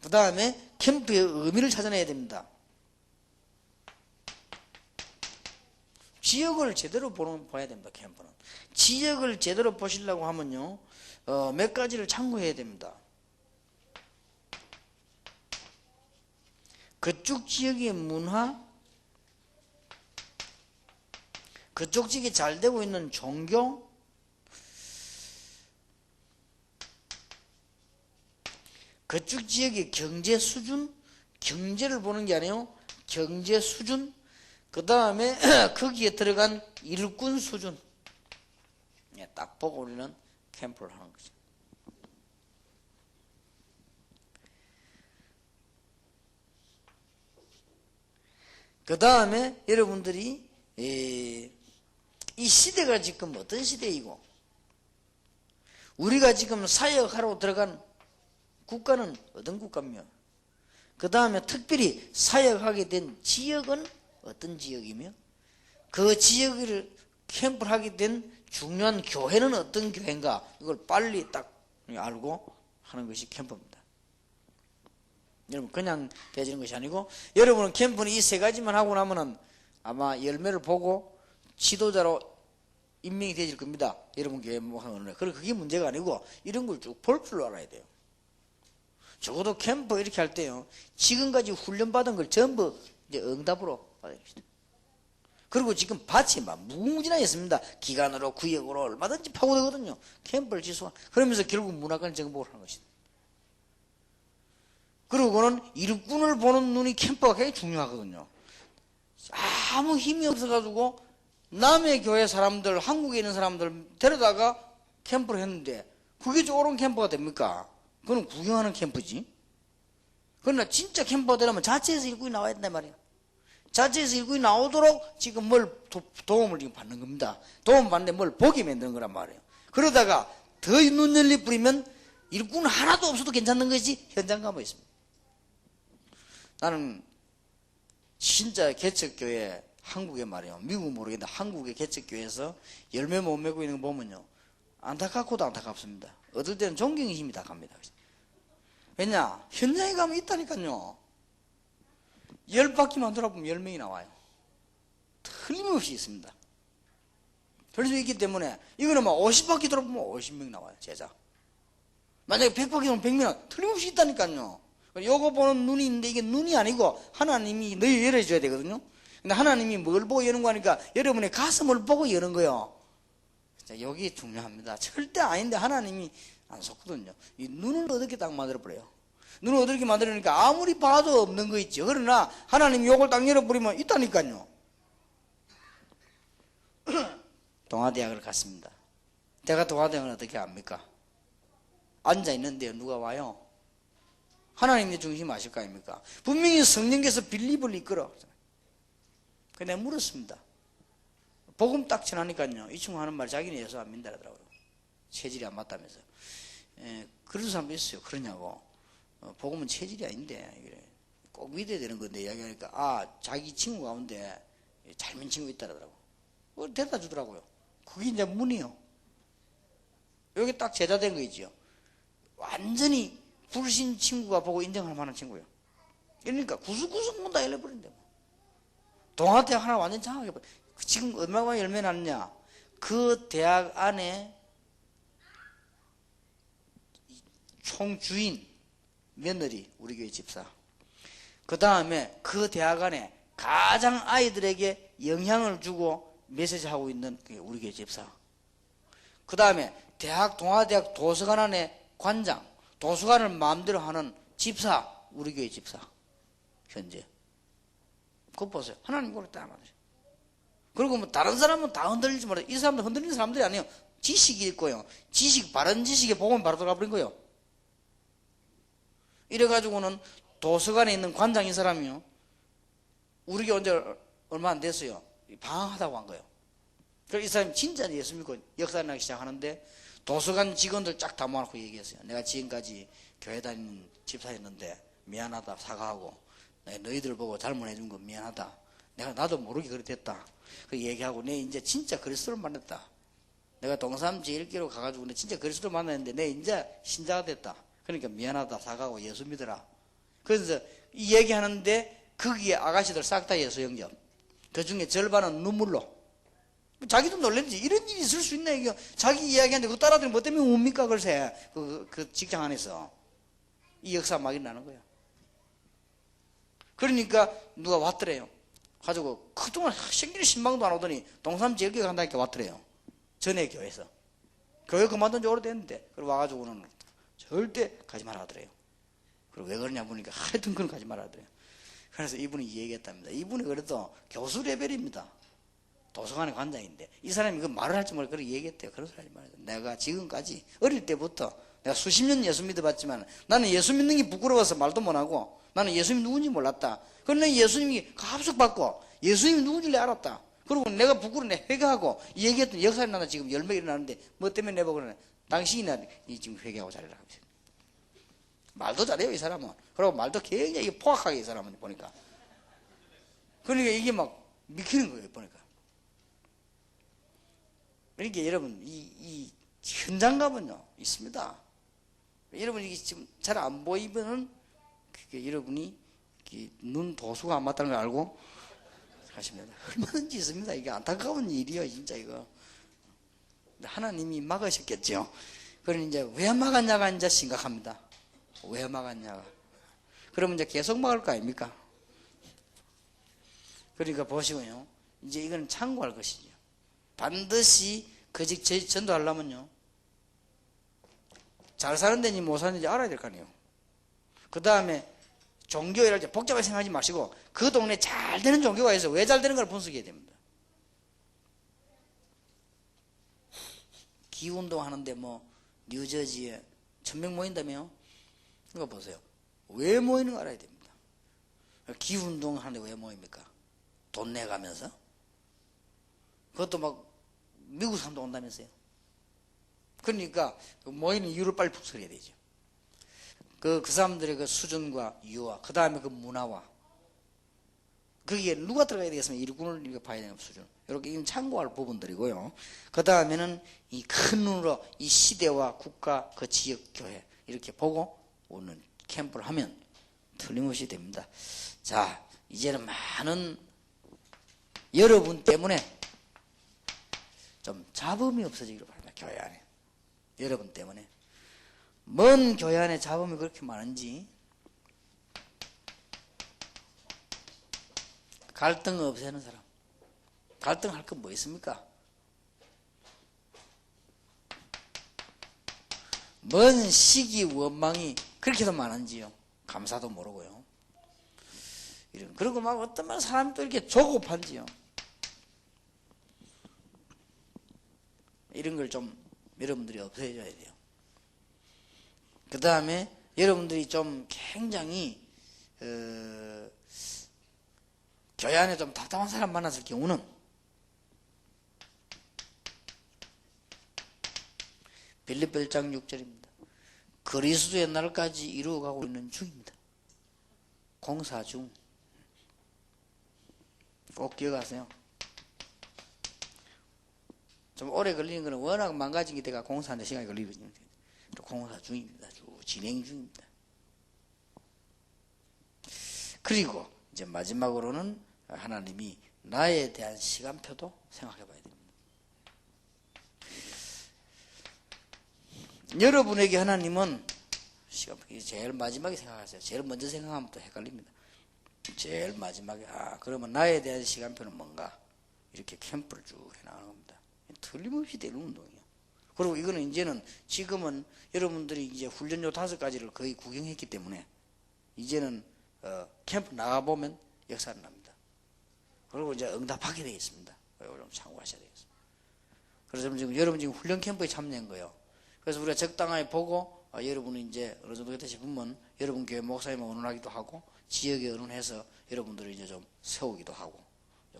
그 다음에 캠프의 의미를 찾아내야 됩니다. 지역을 제대로 봐야 됩니다. 캠프는 지역을 제대로 보시려고 하면요 몇 가지를 참고해야 됩니다. 그쪽 지역의 문화, 그쪽 지역이 잘 되고 있는 종교, 그쪽 지역의 경제 수준, 경제를 보는 게 아니에요. 경제 수준, 그 다음에 거기에 들어간 일꾼 수준, 딱 보고 우리는 캠프를 하는 거죠. 그 다음에 여러분들이 이 시대가 지금 어떤 시대이고 우리가 지금 사역하러 들어간 국가는 어떤 국가며 그 다음에 특별히 사역하게 된 지역은 어떤 지역이며 그 지역을 캠프를 하게 된 중요한 교회는 어떤 교회인가 이걸 빨리 딱 알고 하는 것이 캠프입니다. 여러분 그냥 되어지는 것이 아니고 여러분은 캠프는 이 세 가지만 하고 나면은 아마 열매를 보고 지도자로 임명이 되질 겁니다. 여러분 교회 뭐 하는 거는. 그리고 그게 문제가 아니고 이런 걸 쭉 볼 줄 알아야 돼요. 적어도 캠프 이렇게 할 때요. 지금까지 훈련받은 걸 전부 이제 응답으로 받아야 됩니다. 그리고 지금 밭이 막 무궁무진하게 있습니다. 기간으로 구역으로 얼마든지 파고들거든요. 캠프를 지속하 그러면서 결국 문화권 정복을 하는 것이다. 그리고는 일꾼을 보는 눈이 캠프가 굉장히 중요하거든요. 아무 힘이 없어가지고 남의 교회 사람들, 한국에 있는 사람들 데려다가 캠프를 했는데 그게 옳은 캠프가 됩니까? 그건 구경하는 캠프지. 그러나 진짜 캠프가 되려면 자체에서 일꾼이 나와야 된단 말이에요. 자체에서 일꾼이 나오도록 지금 뭘 도움을 지금 받는 겁니다. 도움 받는데 뭘 보게 만드는 거란 말이에요. 그러다가 더 눈 열리 뿌리면 일꾼 하나도 없어도 괜찮은 것이 현장 가면 있습니다. 나는 진짜 개척교회 한국에 말이에요. 미국은 모르겠는데 한국의 개척교회에서 열매 못 맺고 있는 거 보면요. 안타깝고도 안타깝습니다. 어떨 때는 존경의 힘이 다 갑니다. 왜냐? 현장에 가면 있다니까요. 10바퀴만 돌아보면 10명이 나와요. 틀림없이 있습니다. 그래서 있기 때문에 이거는 막 50바퀴 돌아보면 50명 나와요. 제자. 만약에 100바퀴 돌면 100명 틀림없이 있다니까요. 요거 보는 눈이 있는데 이게 눈이 아니고 하나님이 너희 열어줘야 되거든요. 근데 하나님이 뭘 보고 여는 거니까 여러분의 가슴을 보고 여는 거예요. 자, 여기 중요합니다. 절대 아닌데 하나님이 안 속거든요. 이 눈을 어둡게 딱 만들어버려요. 눈을 어둡게 만들으니까 아무리 봐도 없는 거 있죠. 그러나 하나님이 요걸 딱 열어버리면 있다니까요. 동아대학을 갔습니다. 제가 동아대학을 어떻게 압니까? 앉아있는데요. 누가 와요? 하나님의 중심 아실 거 아닙니까? 분명히 성령께서 빌립을 이끌어. 근데 물었습니다. 복음 딱 전하니까요. 이 친구 하는 말 자기는 예수 안 믿는다 그러더라고요. 체질이 안 맞다면서. 그런 사람도 있어요. 그러냐고. 복음은 체질이 아닌데 꼭 믿어야 되는 건데 이야기하니까 자기 친구 가운데 잘 믿는 친구 있다 그러더라고요. 데려다 주더라고요. 그게 이제 문이요. 여기 딱 제자된 거 있지요. 완전히 불신 친구가 보고 인정할 만한 친구예요. 그러니까 구석구석 문 다 열려버린대. 동아대학 하나 완전 장악해 버려. 지금 얼마나 열매 났냐? 그 대학 안에 총주인 며느리 우리 교회 집사. 그 다음에 그 대학 안에 가장 아이들에게 영향을 주고 메시지하고 있는 우리 교회 집사. 그 다음에 동아대학 도서관 안에 관장, 도서관을 마음대로 하는 집사, 우리 교회 집사. 현재. 그거 보세요. 하나님 꼴을 딱 맞아요. 그리고 뭐 다른 사람은 다 흔들리지 말아요. 이 사람들 흔들리는 사람들이 아니에요. 지식이 있고요. 바른 지식에 복음이 바로 들어가 버린 거예요. 이래가지고는 도서관에 있는 관장인 사람이요. 우리 교회 언제 얼마 안 됐어요. 방황하다고 한 거예요. 그래서 이 사람이 진짜 예수 믿고 역사 나기 시작하는데 도서관 직원들 쫙 다 모아놓고 얘기했어요. 내가 지금까지 교회 다니는 집사였는데 미안하다 사과하고 너희들 보고 잘못해준 거 미안하다. 나도 모르게 그렇게 됐다. 그 얘기하고 내 이제 진짜 그리스도를 만났다. 내가 동삼 제1기로 가가지고 내 진짜 그리스도를 만났는데 내 이제 신자가 됐다. 그러니까 미안하다 사과하고 예수 믿어라. 그래서 이 얘기하는데 거기에 아가씨들 싹 다 예수 영접. 그 중에 절반은 눈물로. 자기도 놀랬지. 이런 일이 있을 수 있나 이게. 자기 이야기하는데 그거 따라들으면 뭐 때문에 웁니까 글쎄. 그 직장 안에서 이 역사 막 일어나는 거예요. 그러니까 누가 왔더래요. 가지고 그동안 생기는 신방도 안 오더니 동삼 제일교회 간다니까 왔더래요. 전에 교회에서. 교회 그만둔 지 오래됐는데. 그리고 와가지고는 절대 가지 말아 하더래요. 그리고 왜 그러냐 보니까 하여튼 그건 가지 말아 하더래요. 그래서 이분이 얘기했답니다. 이분이 그래도 교수 레벨입니다. 도서관의 관장인데 이 사람이 그 말을 할지 모르고 그렇게 얘기했대요. 그런 소리 하지 말아요. 내가 지금까지 어릴 때부터 내가 수십 년 예수 믿어봤지만 나는 예수 믿는 게 부끄러워서 말도 못하고 나는 예수님이 누군지 몰랐다. 그런데 예수님이 합숙받고 예수님이 누군지 알았다. 그리고 내가 부끄러워 회개하고 이 얘기했던 역사를 나나 지금 열매 일어나는데 뭐 때문에 내보고 그러네. 당신이나 지금 회개하고 잘해라. 말도 잘해요 이 사람은. 그리고 말도 굉장히 포악하게 이 사람은 보니까. 그러니까 이게 막 미키는 거예요 보니까. 그러니까 여러분 이 현장 가면요 있습니다. 여러분 이게 지금 잘 안 보이면은 그게 여러분이 눈 도수가 안 맞다는 걸 알고 하십니다. 얼마든지 있습니다. 이게 안타까운 일이요 진짜 이거. 하나님이 막으셨겠죠. 그러니 이제 왜 막았냐가 이제 심각합니다. 왜 막았냐가. 그러면 이제 계속 막을 거 아닙니까? 그러니까 보시고요. 이제 이건 참고할 것이죠. 반드시 거짓 전도하려면요. 잘 사는 데니 못 사는 데인지 알아야 될 거 아니에요. 그 다음에 종교이랄 때 복잡하게 생각하지 마시고 그 동네에 잘 되는 종교가 있어요. 왜 잘 되는 걸 분석해야 됩니다. 기후운동 하는데 뭐 뉴저지에 1000명 모인다며요? 이거 보세요. 왜 모이는 거 알아야 됩니다. 기후운동 하는데 왜 모입니까? 돈 내가면서? 그것도 막 미국 사람도 온다면서요. 그러니까 모이는 이유를 빨리 분석해야 되죠. 그 사람들의 그 수준과 이유와 그 다음에 그 문화와 거기에 누가 들어가야 되겠으면 일꾼을 이렇게 봐야 되는 수준. 이렇게 이건 참고할 부분들이고요. 그 다음에는 이 큰 눈으로 이 시대와 국가 그 지역 교회 이렇게 보고 오는 캠프를 하면 틀림없이 됩니다. 자, 이제는 많은 여러분 때문에 좀 잡음이 없어지기를 바랍니다. 교회 안에. 여러분 때문에. 먼 교회 안에 잡음이 그렇게 많은지 갈등 없애는 사람. 갈등할 건 뭐 있습니까? 먼 시기 원망이 그렇게도 많은지요. 감사도 모르고요. 이런 그리고 막 어떤 말 사람이 또 이렇게 조급한지요. 이런 걸 좀 여러분들이 없애줘야 돼요. 그 다음에 여러분들이 좀 굉장히 교회 안에 좀 답답한 사람 만났을 경우는 빌립보 1장 6절입니다. 그리스도의 날까지 이루어가고 있는 중입니다. 공사 중. 꼭 기억하세요. 좀 오래 걸리는 것은 워낙 망가진 게 내가 공사하는데 시간이 걸리거든요. 공사 중입니다. 진행 중입니다. 그리고 이제 마지막으로는 하나님이 나에 대한 시간표도 생각해 봐야 됩니다. 여러분에게 하나님은 시간표 제일 마지막에 생각하세요. 제일 먼저 생각하면 또 헷갈립니다. 제일 마지막에 그러면 나에 대한 시간표는 뭔가 이렇게 캠프를 쭉 해나가는 겁니다. 틀림없이 되는 운동이에요. 그리고 이거는 이제는 지금은 여러분들이 이제 훈련요 5가지를 거의 구경했기 때문에 이제는 캠프 나가보면 역사는 납니다. 그리고 이제 응답하게 되어 있습니다. 이걸 좀 참고하셔야 되겠습니다. 그래서 지금 여러분 지금 훈련 캠프에 참여한 거예요. 그래서 우리가 적당하게 보고 여러분이 이제 어느 정도 됐다 싶으면 여러분 교회 목사님을 의논하기도 하고 지역에 의논해서 여러분들을 이제 좀 세우기도 하고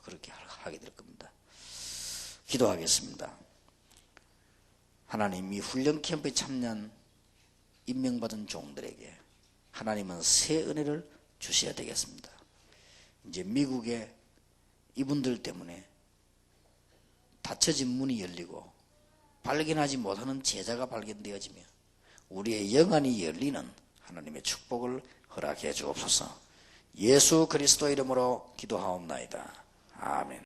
그렇게 하게 될 겁니다. 기도하겠습니다. 하나님, 이 훈련 캠프에 참여한 임명받은 종들에게 하나님은 새 은혜를 주셔야 되겠습니다. 이제 미국에 이분들 때문에 닫혀진 문이 열리고 발견하지 못하는 제자가 발견되어지며 우리의 영안이 열리는 하나님의 축복을 허락해 주옵소서. 예수 그리스도 이름으로 기도하옵나이다. 아멘.